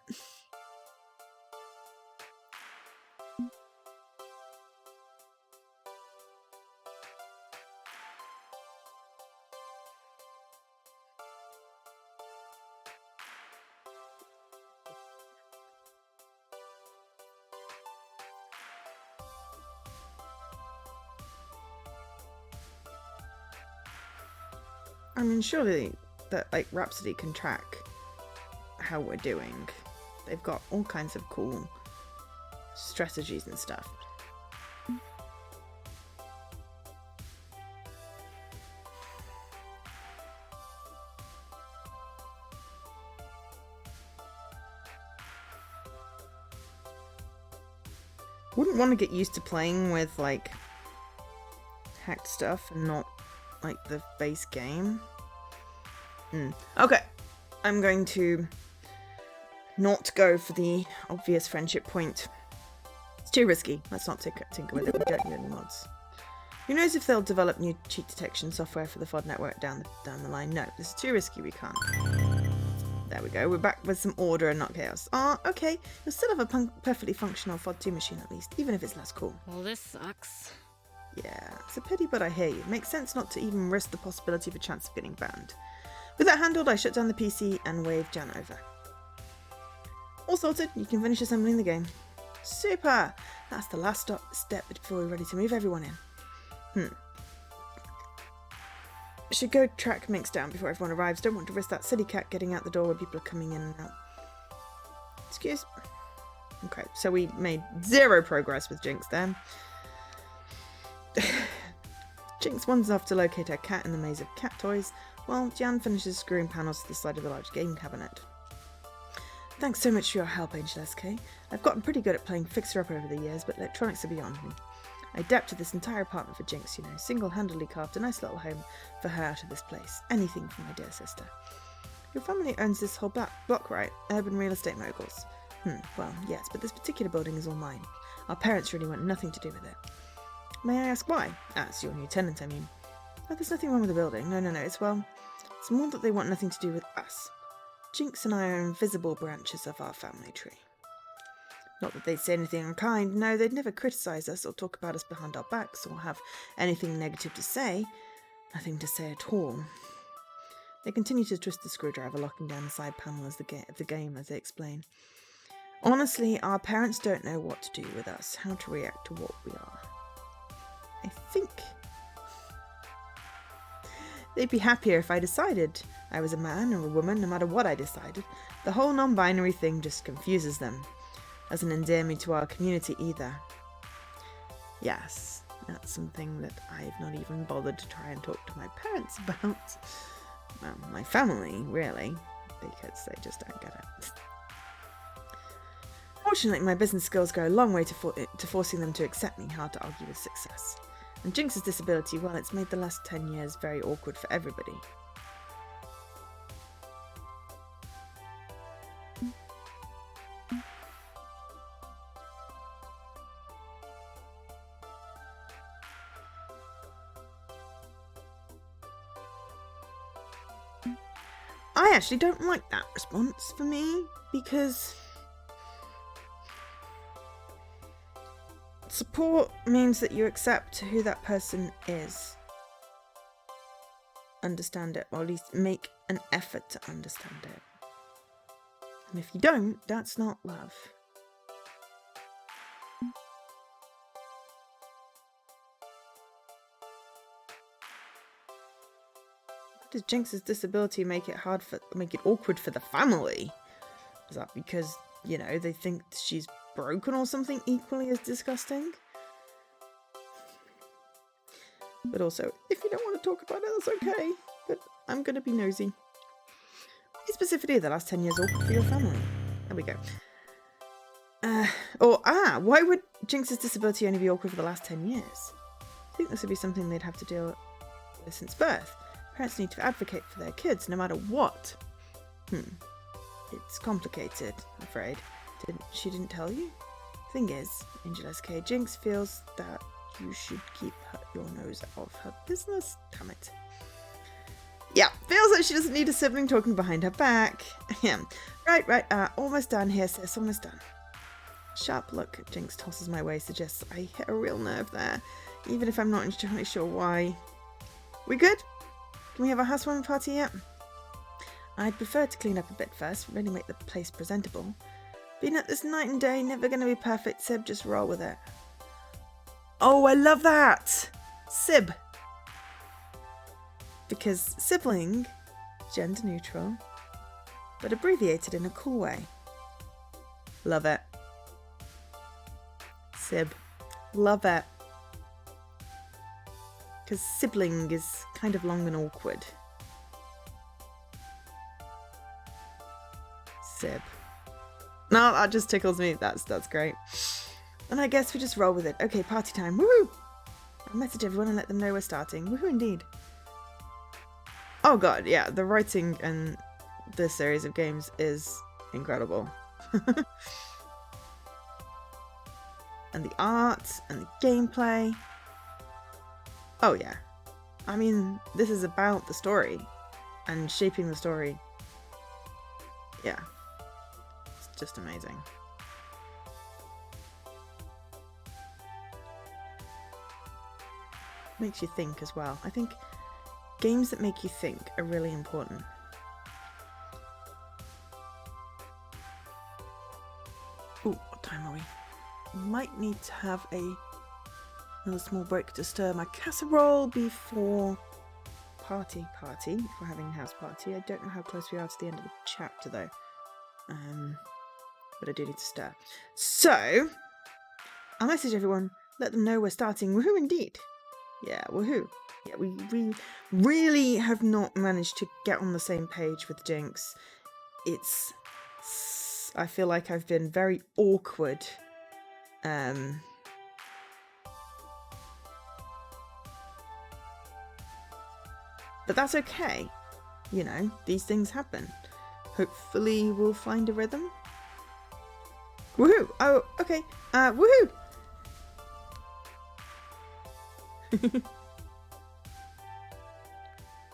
I mean, surely that Rhapsody can track how we're doing. They've got all kinds of cool strategies and stuff. Wouldn't want to get used to playing with hacked stuff and not the base game. Okay, I'm going to not go for the obvious friendship point. It's too risky. Let's not tinker with it. We don't need any mods. Who knows if they'll develop new cheat detection software for the FOD network down the line? No, this is too risky. We can't. There we go. We're back with some order and not chaos. Okay. You'll still have a perfectly functional FOD 2 machine at least, even if it's less cool. Well, this sucks. Yeah, it's a pity, but I hear you. It makes sense not to even risk the possibility of a chance of getting banned. With that handled, I shut down the PC and waved Jan over. All sorted, you can finish assembling the game. Super! That's the last step before we're ready to move everyone in. Should go track Minx down before everyone arrives. Don't want to risk that silly cat getting out the door when people are coming in and out. Excuse? Okay, so we made 0 progress with Jinx then. Jinx wanders off to locate her cat in the maze of cat toys, while Jan finishes screwing panels to the side of the large game cabinet. Thanks so much for your help, Angel SK. I've gotten pretty good at playing fixer-upper over the years, but electronics are beyond me. I adapted this entire apartment for Jinx, single-handedly carved a nice little home for her out of this place. Anything for my dear sister. Your family owns this whole block, right? Urban real estate moguls. Well, yes, but this particular building is all mine. Our parents really want nothing to do with it. May I ask why? As your new tenant, I mean. Oh, there's nothing wrong with the building. No, it's more that they want nothing to do with us. Jinx and I are invisible branches of our family tree. Not that they'd say anything unkind. No, they'd never criticise us or talk about us behind our backs or have anything negative to say. Nothing to say at all. They continue to twist the screwdriver, locking down the side panel of the game as they explain. Honestly, our parents don't know what to do with us, how to react to what we are. I think they'd be happier if I decided I was a man or a woman, no matter what I decided. The whole non-binary thing just confuses them. Doesn't endear me to our community either. Yes, that's something that I've not even bothered to try and talk to my parents about. Well, my family, really, because they just don't get it. Fortunately, my business skills go a long way to forcing them to accept me. Hard to argue with success. And Jinx's disability, well, it's made the last 10 years very awkward for everybody. I actually don't like that response for me, because support means that you accept who that person is. Understand it, or at least make an effort to understand it. And if you don't, that's not love. Does Jinx's disability make it awkward for the family? Is that because, you know, they think she's broken or something equally as disgusting? But also, if you don't want to talk about it, that's okay. But I'm gonna be nosy. Why specifically the last 10 years awkward for your family? There we go. Why would Jinx's disability only be awkward for the last 10 years? I think this would be something they'd have to deal with since birth. Parents need to advocate for their kids no matter what. It's complicated, I'm afraid. She didn't tell you? Thing is, Angel SK, Jinx feels that you should keep your nose out of her business. Damn it. Yeah, feels like she doesn't need a sibling talking behind her back. Right, almost done here, sis, almost done. Sharp look Jinx tosses my way suggests I hit a real nerve there, even if I'm not entirely sure why. We good? Can we have a housewarming party yet? I'd prefer to clean up a bit first, really make the place presentable. Being at this night and day, never gonna be perfect, Sib, just roll with it. Oh, I love that! Sib. Because sibling, gender neutral, but abbreviated in a cool way. Love it. Sib. Love it. Because sibling is kind of long and awkward. Sib. No, that just tickles me. That's great. And I guess we just roll with it. Okay, party time. Woohoo! I'll message everyone and let them know we're starting. Woohoo indeed. Oh god, yeah, the writing in this series of games is incredible. And the art and the gameplay. Oh yeah. I mean, this is about the story and shaping the story. Yeah. It's just amazing. Makes you think as well. I think games that make you think are really important. Ooh, what time are we? Might need to have another small break to stir my casserole before party. If we're having a house party. I don't know how close we are to the end of the chapter though. But I do need to stir. So, I'll message everyone, let them know we're starting. Woohoo indeed. Yeah, woohoo. Yeah, we really have not managed to get on the same page with Jinx. I feel like I've been very awkward. But that's okay. You know, these things happen. Hopefully we'll find a rhythm. Woohoo! Oh, okay. Woohoo!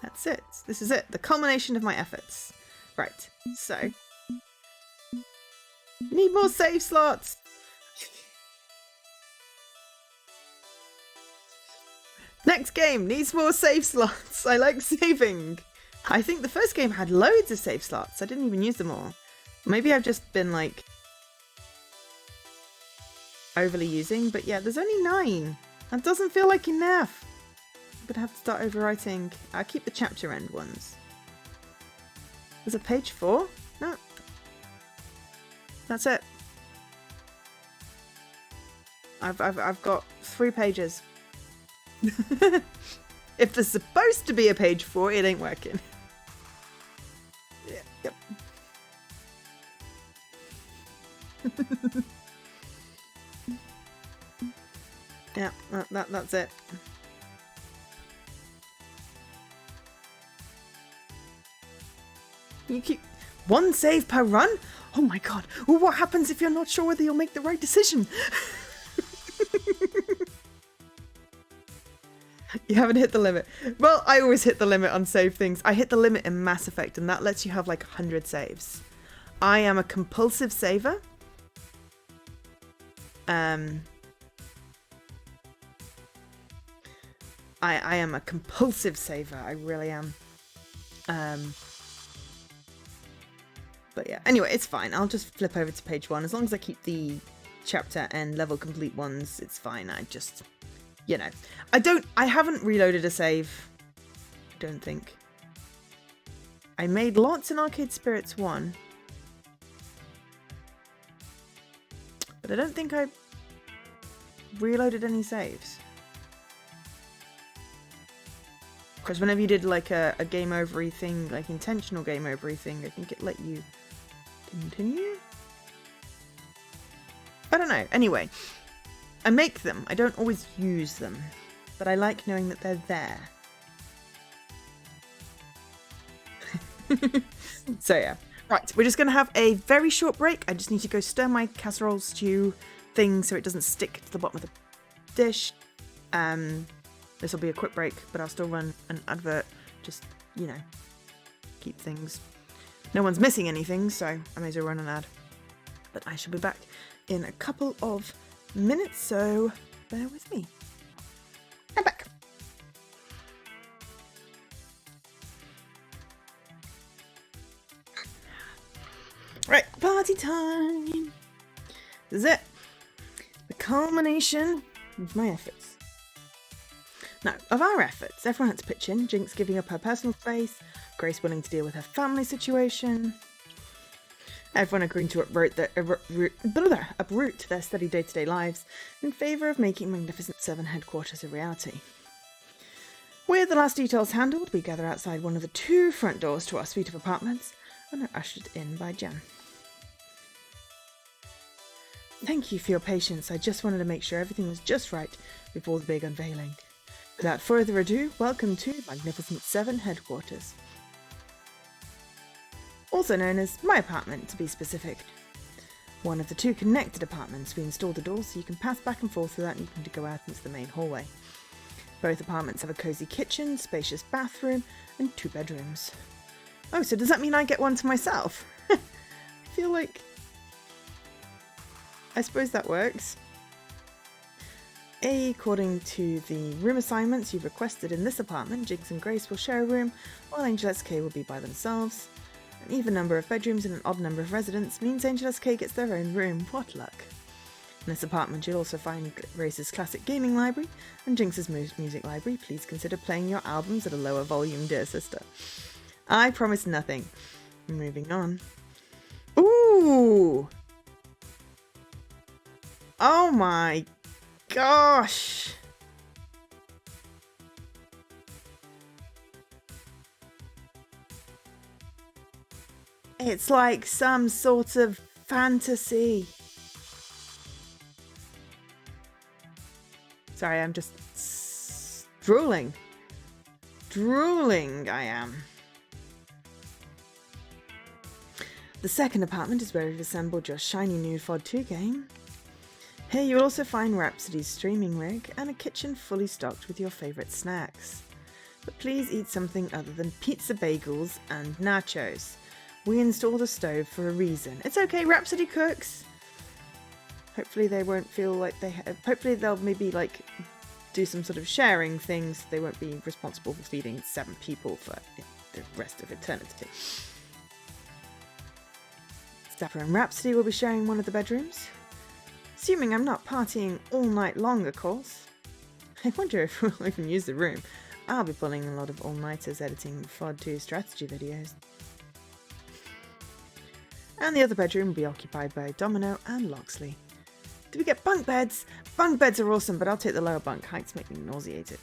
That's it. This is it. The culmination of my efforts. Right. So. Need more save slots! Next game needs more save slots. I like saving. I think the first game had loads of save slots. I didn't even use them all. Maybe I've just been like overly using, but yeah, there's only 9. That doesn't feel like enough. I'm gonna have to start overwriting. I'll keep the chapter end ones. There's a page 4? No. That's it. I've got 3 pages. If there's supposed to be a page 4, it ain't working. Yeah, yep. Yeah, that's it. You keep 1 save per run? Oh my god. Well, what happens if you're not sure whether you'll make the right decision? You haven't hit the limit. Well, I always hit the limit on save things. I hit the limit in Mass Effect, and that lets you have like 100 saves. I am a compulsive saver. I am a compulsive saver. I really am. But yeah, anyway, it's fine. I'll just flip over to page 1. As long as I keep the chapter and level complete ones, it's fine. I just, you know, I haven't reloaded a save. I don't think. I made lots in Arcade Spirits 1. But I don't think I reloaded any saves. Because whenever you did like a game overy thing, like intentional game overy thing, I think it let you continue? I don't know. Anyway, I make them. I don't always use them. But I like knowing that they're there. So yeah. Right, we're just going to have a very short break. I just need to go stir my casserole stew thing so it doesn't stick to the bottom of the dish. This will be a quick break, but I'll still run an advert. Just, you know, keep things. No one's missing anything, so I may as well run an ad. But I shall be back in a couple of minutes, so bear with me. I'm back. Right, party time. This is it. The culmination of my efforts. Now, of our efforts, everyone had to pitch in. Jinx giving up her personal space, Grace willing to deal with her family situation, everyone agreeing to uproot their steady day-to-day lives in favour of making Magnificent 7 headquarters a reality. With the last details handled, we gather outside one of the 2 front doors to our suite of apartments and are ushered in by Jen. Thank you for your patience. I just wanted to make sure everything was just right before the big unveiling. Without further ado, welcome to Magnificent 7 headquarters. Also known as my apartment, to be specific. One of the 2 connected apartments. We installed the doors so you can pass back and forth without needing to go out into the main hallway. Both apartments have a cosy kitchen, spacious bathroom, and 2 bedrooms. Oh, so does that mean I get one to myself? I feel like... I suppose that works. According to the room assignments you've requested in this apartment, Jinx and Grace will share a room, while Angel SK will be by themselves. An even number of bedrooms and an odd number of residents means Angel SK gets their own room. What luck. In this apartment you'll also find Grace's classic gaming library and Jinx's music library. Please consider playing your albums at a lower volume, dear sister. I promise nothing. Moving on. Ooh! Oh my gosh! It's like some sort of fantasy. Sorry, I'm just drooling. Drooling, I am. The second apartment is where you've assembled your shiny new FOD 2 game. Here you'll also find Rhapsody's streaming rig and a kitchen fully stocked with your favourite snacks. But please eat something other than pizza bagels and nachos. We installed a stove for a reason. It's okay, Rhapsody cooks! Hopefully they won't feel like they hopefully they'll maybe like do some sort of sharing thing so they won't be responsible for feeding 7 people for the rest of eternity. Zapper and Rhapsody will be sharing one of the bedrooms. Assuming I'm not partying all night long, of course. I wonder if we'll even use the room. I'll be pulling a lot of all-nighters editing FOD 2 strategy videos. And the other bedroom will be occupied by Domino and Loxley. Do we get bunk beds? Bunk beds are awesome, but I'll take the lower bunk. Heights make me nauseated.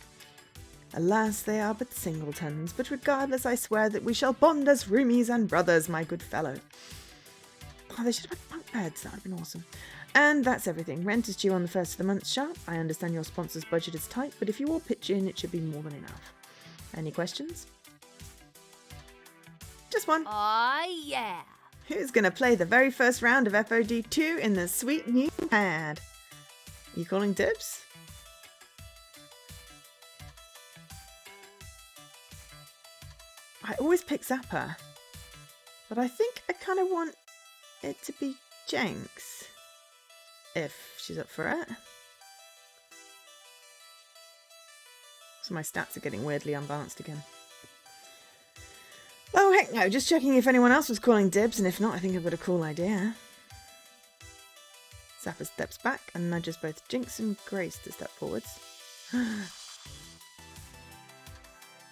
Alas, they are but singletons, but regardless I swear that we shall bond as roomies and brothers, my good fellow. Oh, they should have had bunk beds. That would have been awesome. And that's everything. Rent is due on the 1st of the month sharp. I understand your sponsor's budget is tight, but if you all pitch in, it should be more than enough. Any questions? Just one. Aw, yeah. Who's going to play the very first round of FOD 2 in the sweet new pad? You calling dibs? I always pick Zappa. But I think I kind of want it to be Jenks. If she's up for it. So my stats are getting weirdly unbalanced again. Oh, heck no. Just checking if anyone else was calling dibs, and if not, I think I've got a cool idea. Zappa steps back and nudges both Jinx and Grace to step forwards.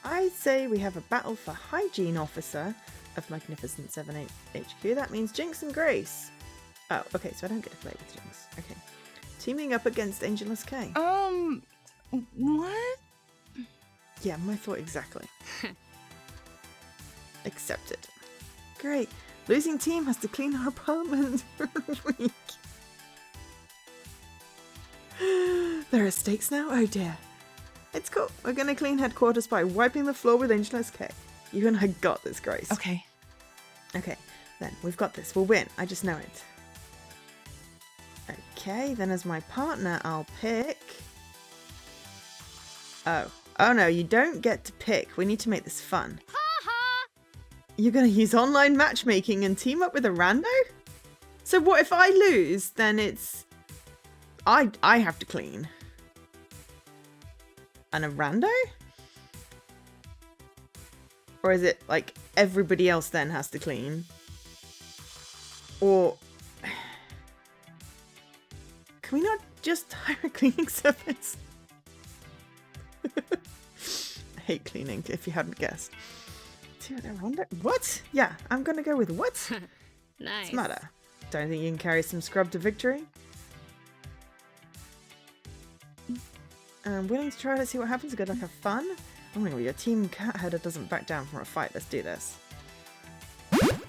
I say we have a battle for Hygiene Officer of Magnificent 7 HQ. That means Jinx and Grace. Oh, okay, so I don't get to play with Jinx. Okay. Teaming up against Angelus K. What? Yeah, my thought exactly. Accepted. Great. Losing team has to clean our apartment for a week. There are stakes now? Oh dear. It's cool. We're gonna clean headquarters by wiping the floor with Angelus K. You and I got this, Grace. Okay. Okay, then we've got this. We'll win. I just know it. Okay, then as my partner, I'll pick... Oh no, you don't get to pick. We need to make this fun. You're going to use online matchmaking and team up with a rando? So what if I lose? Then it's... I have to clean. And a rando? Or is it like everybody else then has to clean? Or... Can we not just hire a cleaning service? I hate cleaning, if you hadn't guessed. What? Yeah, I'm gonna go with what? Nice. What's the matter? Don't think you can carry some scrub to victory? I'm willing to try to see what happens. Good luck, have fun. Oh my god, your team cat header doesn't back down from a fight. Let's do this. I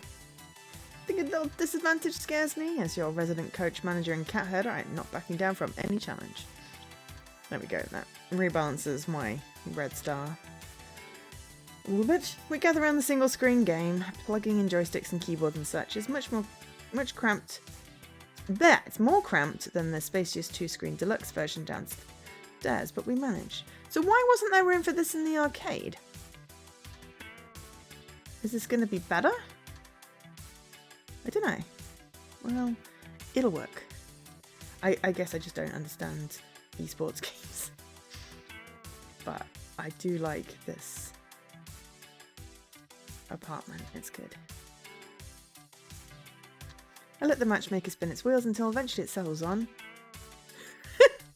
think a little disadvantage scares me. As your resident coach, manager, and cat header, I'm not backing down from any challenge. There we go. That rebalances my red star a little bit. We gather around the single screen game. Plugging in joysticks and keyboard and such is much cramped. There, it's more cramped than the spacious 2-screen deluxe version downstairs, but we manage. So why wasn't there room for this in the arcade? Is this going to be better? I don't know. Well, it'll work. I guess I just don't understand esports games. But I do like this apartment. It's good. I let the matchmaker spin its wheels until eventually it settles on.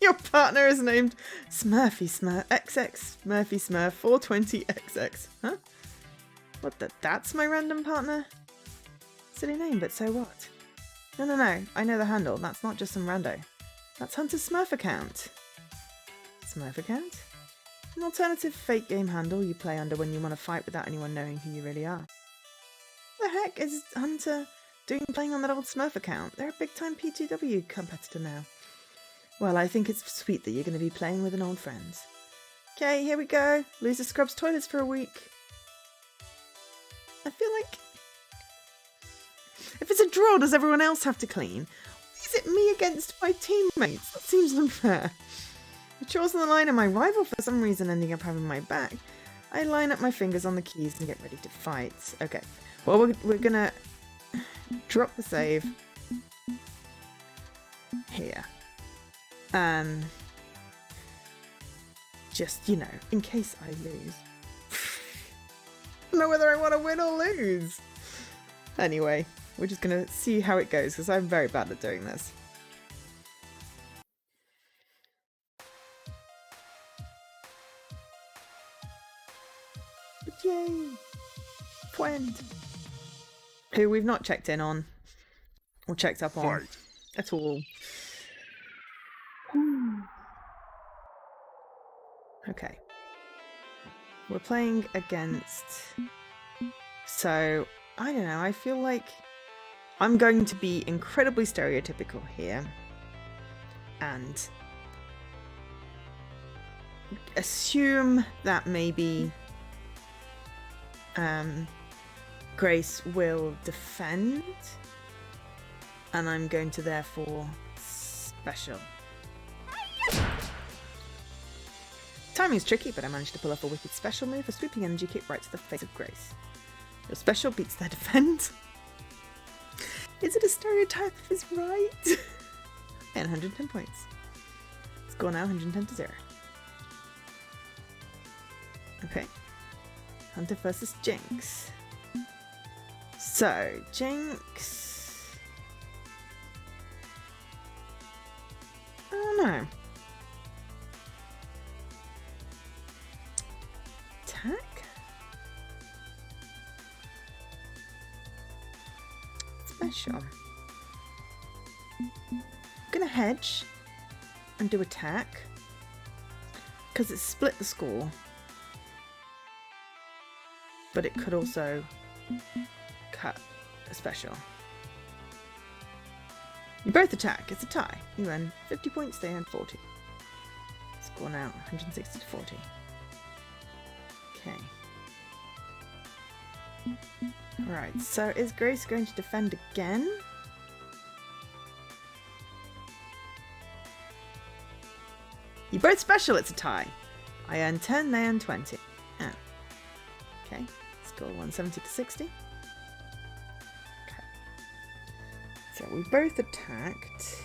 Your partner is named Smurfy Smurf XX Smurfy Smurf 420XX. Huh? What the? That's my random partner? Silly name, but so what? No. I know the handle. That's not just some rando. That's Hunter's Smurf account. Smurf account? An alternative fake game handle you play under when you want to fight without anyone knowing who you really are. The heck is Hunter doing playing on that old Smurf account? They're a big-time P2W competitor now. Well, I think it's sweet that you're going to be playing with an old friend. Okay, here we go. Loser scrubs toilets for a week. I feel like... If it's a draw, does everyone else have to clean? Is it me against my teammates? That seems unfair. The chores on the line and my rival for some reason ending up having my back. I line up my fingers on the keys and get ready to fight. Okay, well we're gonna drop the save here. Just, you know, in case I lose. I don't know whether I want to win or lose. Anyway, we're just gonna see how it goes because I'm very bad at doing this. Yay! Friend. Who we've not checked in on. Or checked up on. Fight. At all. Okay. We're playing against... So, I don't know, I feel like I'm going to be incredibly stereotypical here. And assume that maybe Grace will defend, and I'm going to therefore special. Timing's tricky, but I managed to pull off a wicked special move, a swooping energy kick right to the face of Grace. Your special beats their defense. Is it a stereotype if it's right? And 110 points. Score now 110 to 0. Okay. Hunter versus Jinx. So, Jinx... I don't know. Attack? Special. I'm gonna hedge and do attack because it split the score, but it could also cut a special. You both attack. It's a tie. You earn 50 points, they earn 40. Score now 160 to 40. Okay. Alright, so is Grace going to defend again? You both special, it's a tie. I earn 10, they earn 20. Ah. Okay, score 170 to 60. Okay. So we both attacked.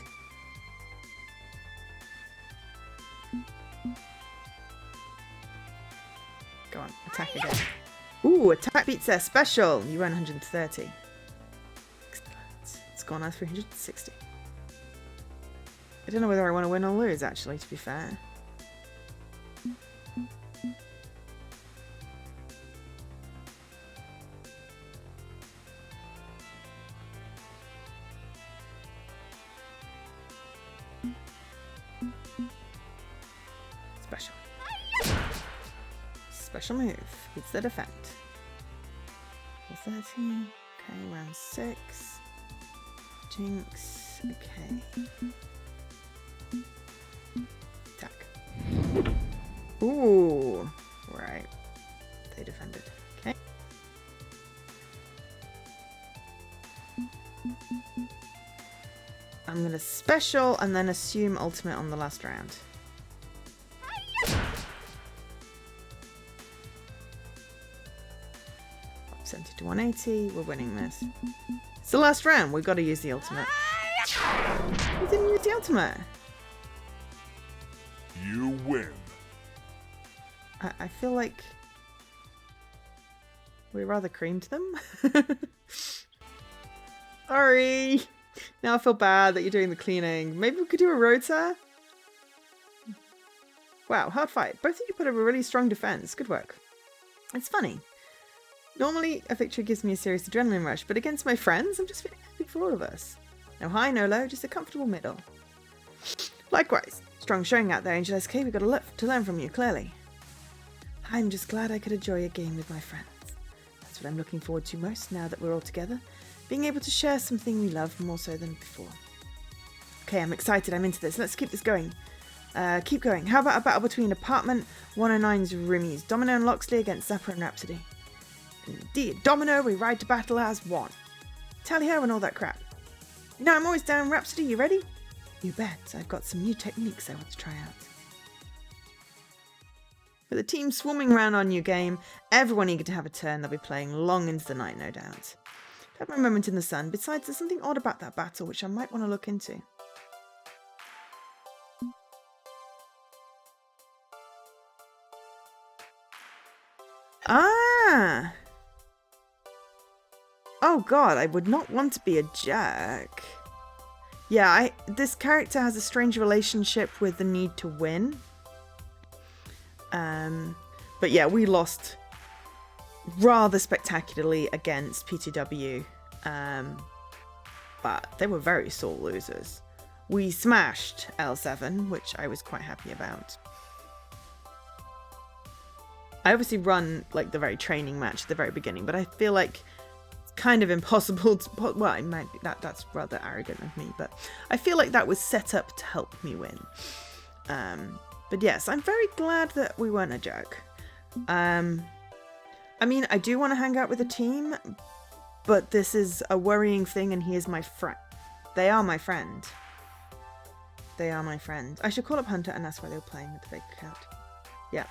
Go on, attack again. Ooh, attack beats their special. You earn 130. Excellent. Score now 360. I don't know whether I want to win or lose, actually, to be fair. Special. Special move. It's the defend. 30. Okay, round 6. Jinx. Okay. Attack. Ooh. Right. They defended. Okay. I'm going to special and then assume ultimate on the last round. 70 to 180. We're winning this. It's the last round. We've got to use the ultimate. We didn't use the ultimate. You win. I feel like we rather creamed them. Sorry. Now I feel bad that you're doing the cleaning. Maybe we could do a road sir? Wow, hard fight. Both of you put up a really strong defense. Good work. It's funny. Normally, a victory gives me a serious adrenaline rush, but against my friends, I'm just feeling happy for all of us. No high, no low, just a comfortable middle. Likewise, strong showing out there, Angel SK. We've got a lot to learn from you, clearly. I'm just glad I could enjoy a game with my friends. That's what I'm looking forward to most now that we're all together. Being able to share something we love more so than before. Okay, I'm excited. I'm into this. Let's keep this going. Keep going. How about a battle between Apartment 109's roomies, Domino and Loxley against Zapper and Rhapsody? Indeed, Domino, we ride to battle as one. Tally-ho and all that crap. You know, I'm always down. Rhapsody, you ready? You bet. I've got some new techniques I want to try out. With the team swarming around our new game, everyone eager to have a turn, they'll be playing long into the night, no doubt. Have my moment in the sun. Besides, there's something odd about that battle which I might want to look into. Ah! Oh god, I would not want to be a jerk. Yeah, this character has a strange relationship with the need to win. But yeah, we lost rather spectacularly against P2W. But they were very sore losers. We smashed L7, which I was quite happy about. I obviously run like the very training match at the very beginning, but I feel like it's kind of impossible to, well, it might be, that's rather arrogant of me, but I feel like that was set up to help me win. But yes, I'm very glad that we weren't a joke. I mean, I do want to hang out with the team, but this is a worrying thing, and he is my friend. They are my friend. They are my friend. I should call up Hunter and ask why they were playing with the fake account. Yeah.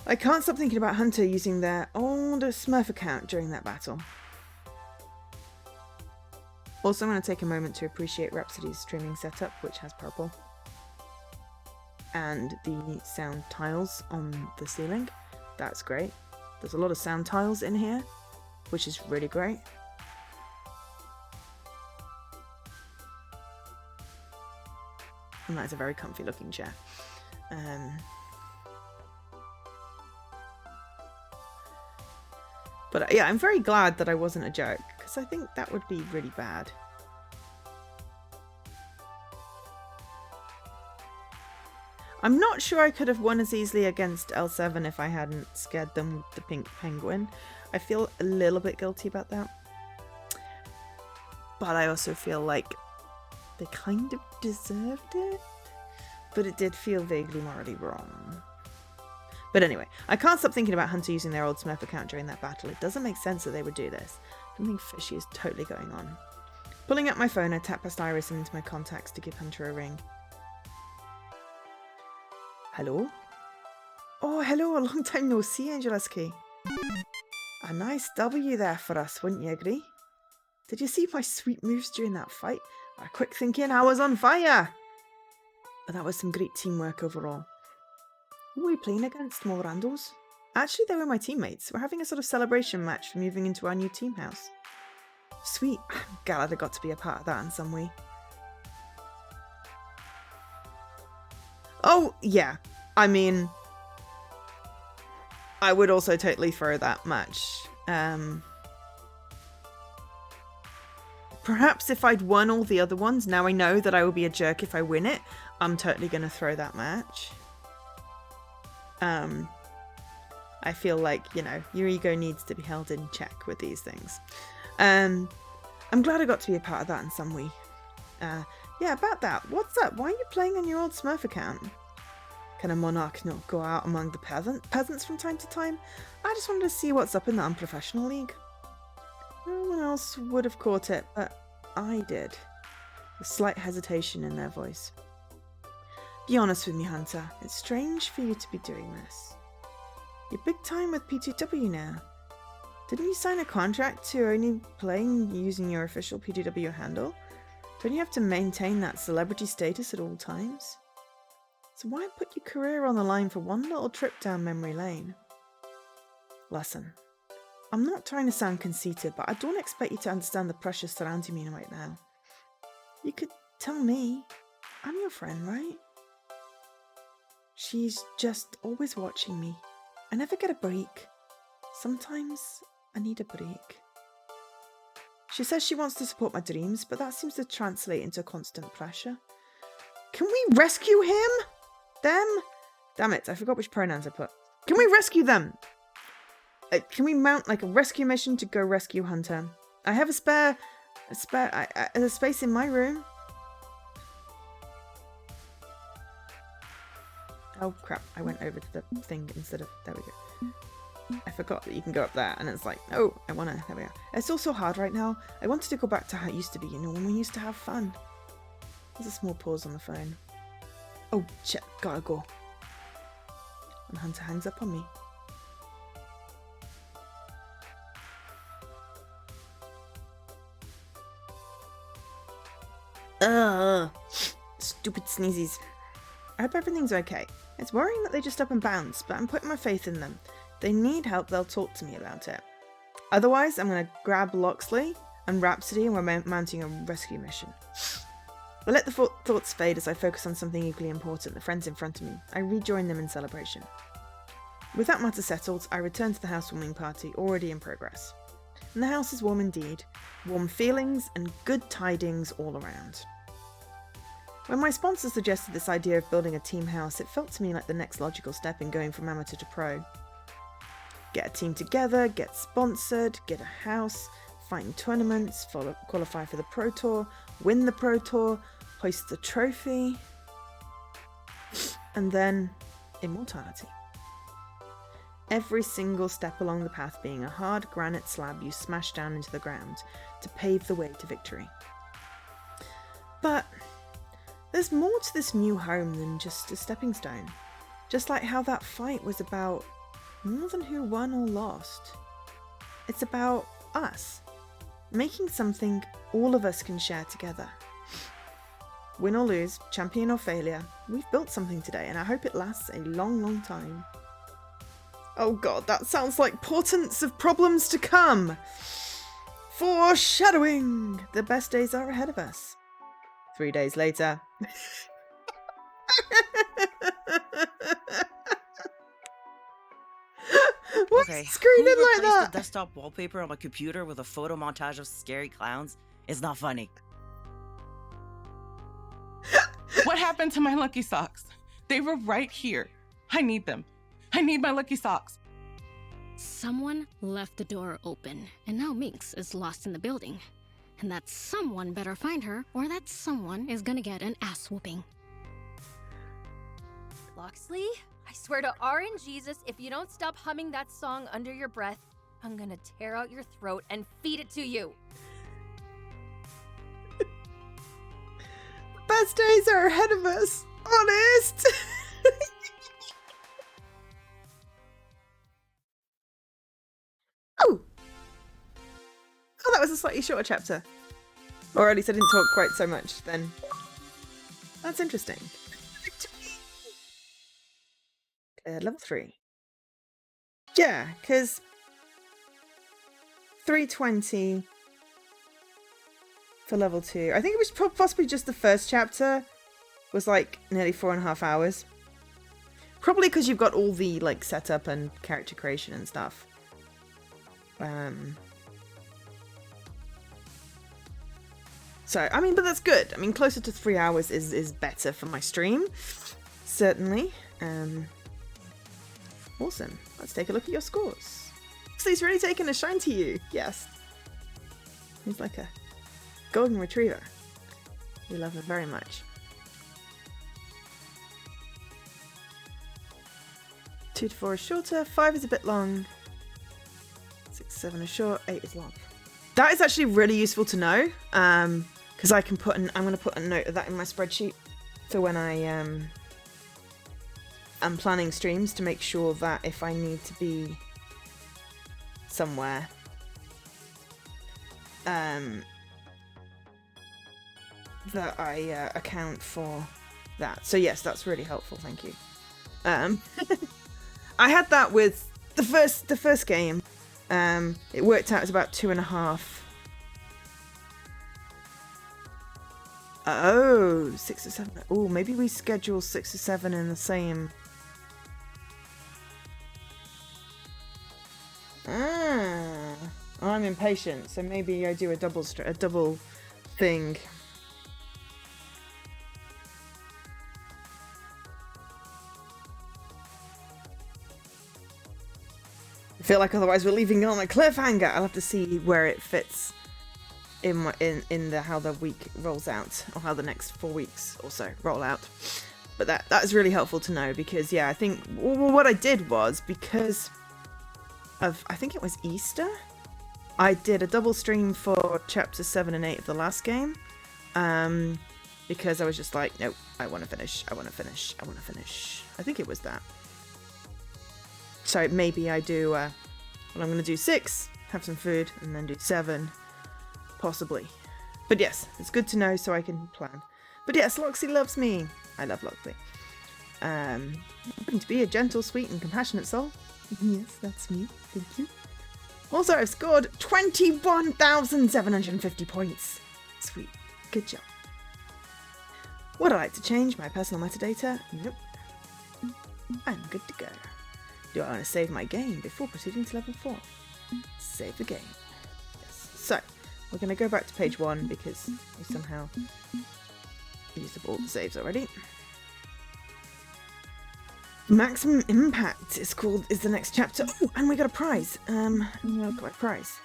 I can't stop thinking about Hunter using their old Smurf account during that battle. Also, I'm going to take a moment to appreciate Rhapsody's streaming setup, which has purple. And the sound tiles on the ceiling. That's great. There's a lot of sound tiles in here, which is really great. And that is a very comfy looking chair. But yeah, I'm very glad that I wasn't a jerk, because I think that would be really bad. I'm not sure I could have won as easily against L7 if I hadn't scared them with the pink penguin. I feel a little bit guilty about that. But I also feel like they kind of deserved it. But it did feel vaguely morally wrong. But anyway, I can't stop thinking about Hunter using their old Smurf account during that battle. It doesn't make sense that they would do this. Something fishy is totally going on. Pulling up my phone, I tap past Iris and into my contacts to give Hunter a ring. Hello? Oh, hello, a long time no see, Angeliski. A nice W there for us, wouldn't you agree? Did you see my sweet moves during that fight? My quick thinking, I was on fire! But that was some great teamwork overall. Who were we playing against, more randos? Actually, they were my teammates. We're having a sort of celebration match for moving into our new team house. Sweet. I'm glad I got to be a part of that in some way. Oh, yeah. I mean, I would also totally throw that match. Perhaps if I'd won all the other ones, now I know that I will be a jerk if I win it. I'm totally going to throw that match. I feel like, you know, your ego needs to be held in check with these things. I'm glad I got to be a part of that in some way. Yeah, about that. What's up? Why are you playing on your old Smurf account? Can a monarch not go out among the peasants from time to time? I just wanted to see what's up in the unprofessional league. No one else would have caught it, but I did. A slight hesitation in their voice. Be honest with me, Hunter. It's strange for you to be doing this. You're big time with P2W now. Didn't you sign a contract to only playing using your official P2W handle? Don't you have to maintain that celebrity status at all times? So why put your career on the line for one little trip down memory lane? Listen, I'm not trying to sound conceited, but I don't expect you to understand the pressure surrounding me right now. You could tell me. I'm your friend, right? She's just always watching me. I never get a break. Sometimes I need a break. She says she wants to support my dreams, but that seems to translate into constant pressure. Can we rescue him? Them? Damn it, I forgot which pronouns I put. Can we rescue them? Can we mount like a rescue mission to go rescue Hunter? I have a space in my room. Oh crap, I went over to the thing instead of, there we go. I forgot that you can go up there and it's like, oh, there we go. It's all so hard right now. I wanted to go back to how it used to be, you know, when we used to have fun. There's a small pause on the phone. Oh shit, gotta go. And Hunter hangs up on me. Ugh, stupid sneezes. I hope everything's okay. It's worrying that they just up and bounce, but I'm putting my faith in them. If they need help, they'll talk to me about it. Otherwise, I'm going to grab Loxley and Rhapsody and we're mounting a rescue mission. I let the thoughts fade as I focus on something equally important, the friends in front of me. I rejoin them in celebration. With that matter settled, I return to the housewarming party already in progress. And the house is warm indeed. Warm feelings and good tidings all around. When my sponsor suggested this idea of building a team house, it felt to me like the next logical step in going from amateur to pro. Get a team together, get sponsored, get a house, fight in tournaments, qualify for the Pro Tour, win the Pro Tour, hoist the trophy, and then immortality. Every single step along the path being a hard granite slab you smash down into the ground to pave the way to victory. But there's more to this new home than just a stepping stone. Just like how that fight was about more than who won or lost. It's about us. Making something all of us can share together. Win or lose, champion or failure, we've built something today and I hope it lasts a long, long time. Oh god, that sounds like portents of problems to come. Foreshadowing! The best days are ahead of us. 3 days later. Why Okay, screening who like replaced that? the desktop wallpaper on my computer with a photo montage of scary clowns? It's not funny. What happened to my lucky socks? They were right here. I need them. I need my lucky socks. Someone left the door open, and now Minx is lost in the building. And that someone better find her, or that someone is gonna get an ass whooping. Loxley, I swear to R and Jesus, if you don't stop humming that song under your breath, I'm gonna tear out your throat and feed it to you. Best days are ahead of us. Honest. Oh, that was a slightly shorter chapter. Or at least I didn't talk quite so much then. That's interesting. Level 3. Yeah, because 320 for level 2. I think it was possibly just the first chapter was like nearly 4.5 hours. Probably because you've got all the like setup and character creation and stuff. So, I mean, but that's good. I mean, closer to 3 hours is better for my stream. Certainly. Awesome. Let's take a look at your scores. So he's really taken a shine to you. Yes. He's like a golden retriever. We love him very much. 2 to 4 is shorter. 5 is a bit long. 6, 7 is short. 8 is long. That is actually really useful to know. Because I can put I'm going to put a note of that in my spreadsheet for when I'm planning streams to make sure that if I need to be somewhere, that I account for that. So yes, that's really helpful. Thank you. I had that with the first game. It worked out as about 2.5. Oh, 6 or 7. Oh, maybe we schedule 6 or 7 in the same. I'm impatient, so maybe I do a double thing. I feel like otherwise we're leaving it on a cliffhanger. I'll have to see where it fits in how the week rolls out, or how the next 4 weeks or so roll out. But that is really helpful to know, because yeah, I think what I did was, because of, I think it was Easter, I did a double stream for chapters 7 and 8 of the last game, because I was just like, nope, I want to finish. I think it was that. So maybe I do, well, I'm going to do 6, have some food, and then do 7, possibly. But yes, it's good to know so I can plan. But yes, Loxley loves me. I love Loxley. To be a gentle, sweet, and compassionate soul. Yes, that's me. Thank you. Also, I've scored 21,750 points. Sweet. Good job. Would I like to change my personal metadata? Nope. I'm good to go. Do I want to save my game before proceeding to level 4? Save the game. Yes. So, we're going to go back to page 1 because we somehow used up all the saves already. Maximum Impact is the next chapter. Oh, and we got a prize. Look at my prize.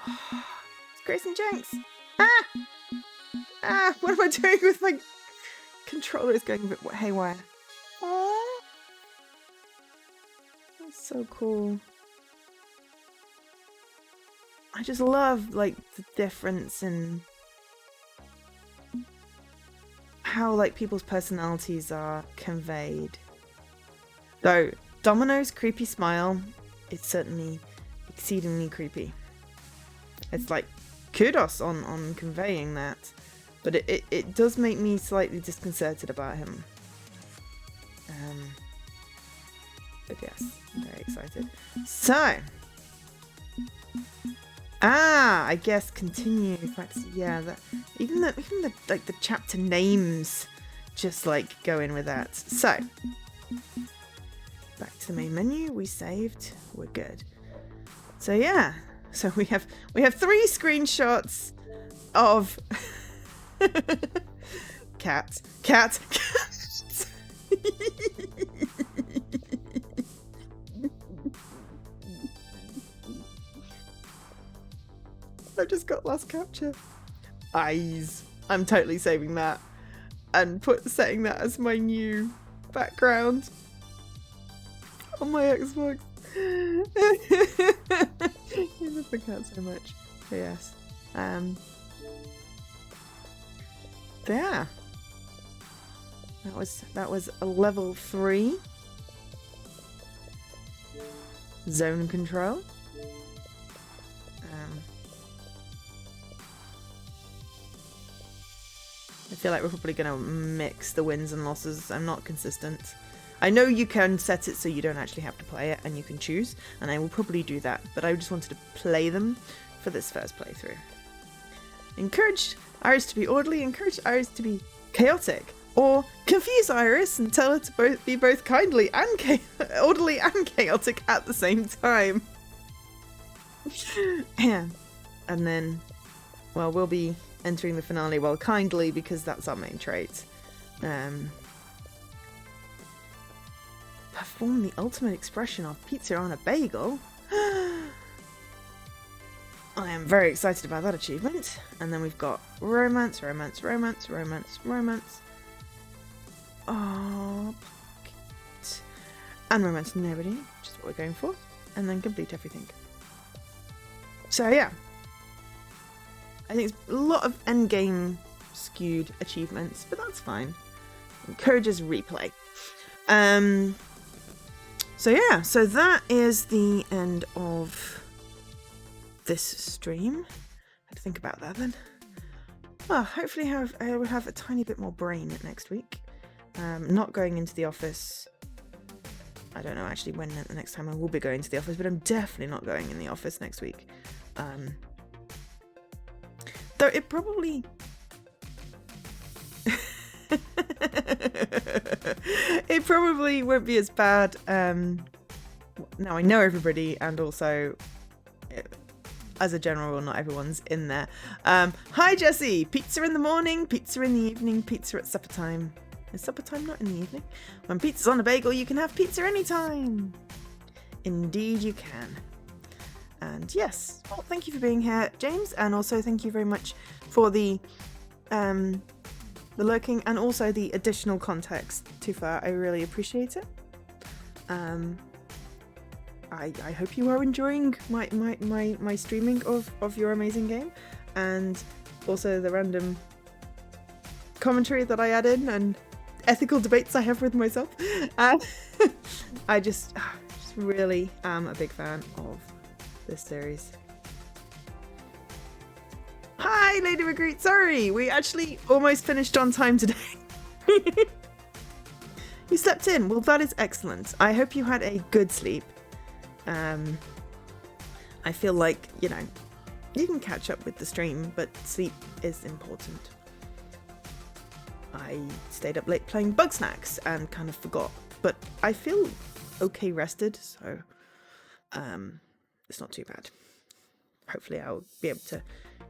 Oh, it's Grayson Jenks. What am I doing with my controller? Is going a bit haywire. Oh, that's so cool. I just love like the difference in how like people's personalities are conveyed Though Domino's creepy smile is certainly exceedingly creepy. It's like kudos on conveying that, but it does make me slightly disconcerted about him. But yes, I'm very excited. So, I guess continue. Yeah, that even the like the chapter names just like go in with that. So, back to the main menu. We saved. We're good. So yeah. So we have 3 screenshots of cat. I've just got last capture. Eyes. I'm totally saving that and setting that as my new background on my Xbox. I love the cat so much. But yes. Yeah. That was a level 3 zone control. I feel like we're probably going to mix the wins and losses. I'm not consistent. I know you can set it so you don't actually have to play it and you can choose, and I will probably do that, but I just wanted to play them for this first playthrough. Encourage Iris to be orderly, encourage Iris to be chaotic, or confuse Iris and tell her to be both kindly and orderly and chaotic at the same time. And then, well, we'll be entering the finale well kindly because that's our main trait. Perform the ultimate expression of pizza on a bagel. I am very excited about that achievement. And then we've got romance. Oh, pocket. And romance nobody, which is what we're going for. And then complete everything. So yeah. I think it's a lot of endgame skewed achievements, but that's fine. Encourages replay. So yeah, so that is the end of this stream. I had to think about that then. Well, hopefully I will have a tiny bit more brain next week. Not going into the office. I don't know actually when the next time I will be going to the office, but I'm definitely not going in the office next week. Though it probably... it probably won't be as bad. Now I know everybody, and also, as a general rule, not everyone's in there. Hi Jesse! Pizza in the morning, pizza in the evening, pizza at supper time. Is supper time not in the evening? When pizza's on a bagel, you can have pizza anytime! Indeed you can. And yes, well, thank you for being here, James, and also thank you very much for the lurking and also the additional context to far. I really appreciate it. I hope you are enjoying my streaming of your amazing game, and also the random commentary that I add in and ethical debates I have with myself. I just really am a big fan of this series. Hi, Lady Recruit. Sorry, we actually almost finished on time today. You slept in. Well, that is excellent. I hope you had a good sleep. I feel like, you know, you can catch up with the stream, but sleep is important. I stayed up late playing Bugsnax and kind of forgot, but I feel okay rested, so it's not too bad. Hopefully I'll be able to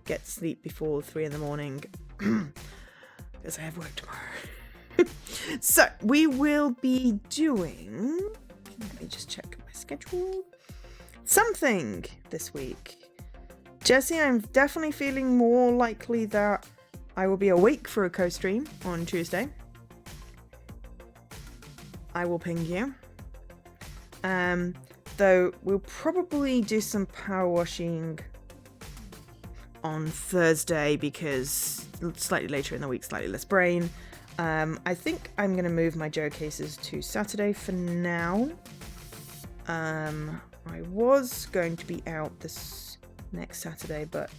get sleep before 3 in the morning because I have work tomorrow. So we will be doing, let me just check my schedule, something this week. Jesse, I'm definitely feeling more likely that I will be awake for a co-stream on Tuesday. I will ping you. Though we'll probably do some power washing on Thursday because slightly later in the week, slightly less brain. I think I'm going to move my Joe cases to Saturday for now. I was going to be out this next Saturday, but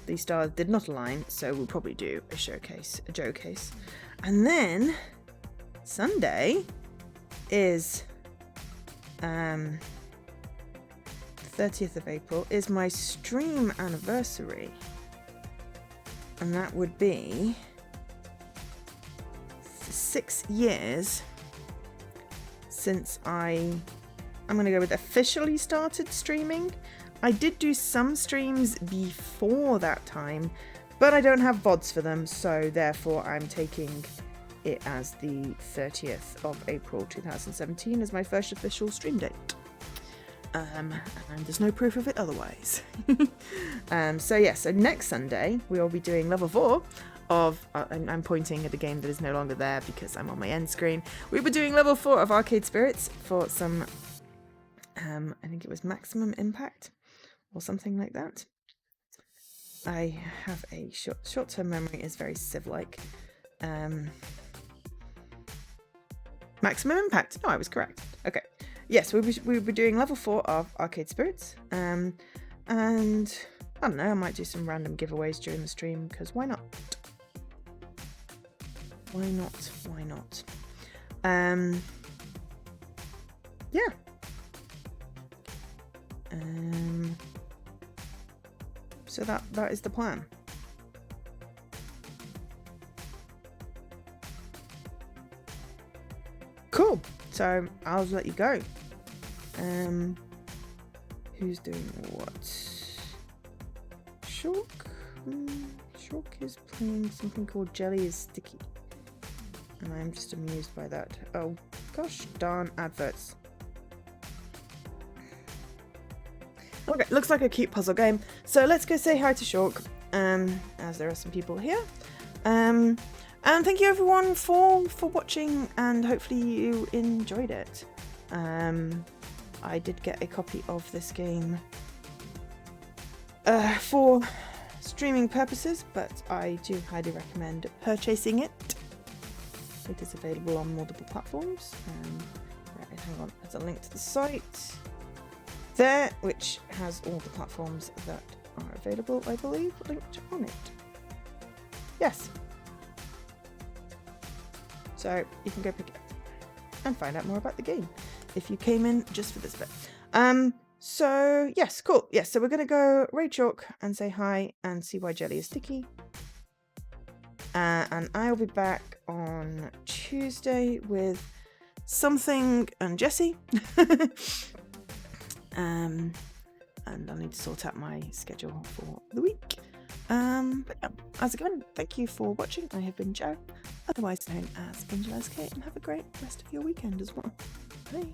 the stars did not align, so we'll probably do a Joe case. And then Sunday is 30th of April is my stream anniversary, and that would be 6 years since I'm going to go with officially started streaming. I did do some streams before that time, but I don't have VODs for them, so therefore I'm taking it as the 30th of April 2017 as my first official stream date. And there's no proof of it otherwise. So next Sunday we will be doing level 4 of, I'm pointing at the game that is no longer there because I'm on my end screen. We'll be doing level 4 of Arcade Spirits for some, I think it was Maximum Impact or something like that. I have a short-term memory is very Civ-like. Maximum Impact. No, I was correct. Okay. Yes, we'll be doing level 4 of Arcade Spirits. And I don't know, I might do some random giveaways during the stream because why not? Why not? Yeah. So that is the plan. Cool. So I'll let you go. Who's doing what? Shulk? Shulk is playing something called Jelly is Sticky. And I'm just amused by that. Oh, gosh darn adverts. Okay, looks like a cute puzzle game. So let's go say hi to Shulk, as there are some people here. And thank you everyone for watching, and hopefully you enjoyed it. I did get a copy of this game for streaming purposes, but I do highly recommend purchasing it. It is available on multiple platforms. Right, hang on, there's a link to the site there, which has all the platforms that are available, I believe, linked on it. Yes. So you can go pick it up and find out more about the game if you came in just for this bit. So yes, cool. Yes, so we're gonna go raid Chalk and say hi and see why Jelly is sticky. And I'll be back on Tuesday with something and Jessie. And I'll need to sort out my schedule for the week. But yeah, as again, thank you for watching. I have been Joe, otherwise known as Angel SK, and have a great rest of your weekend as well. Bye.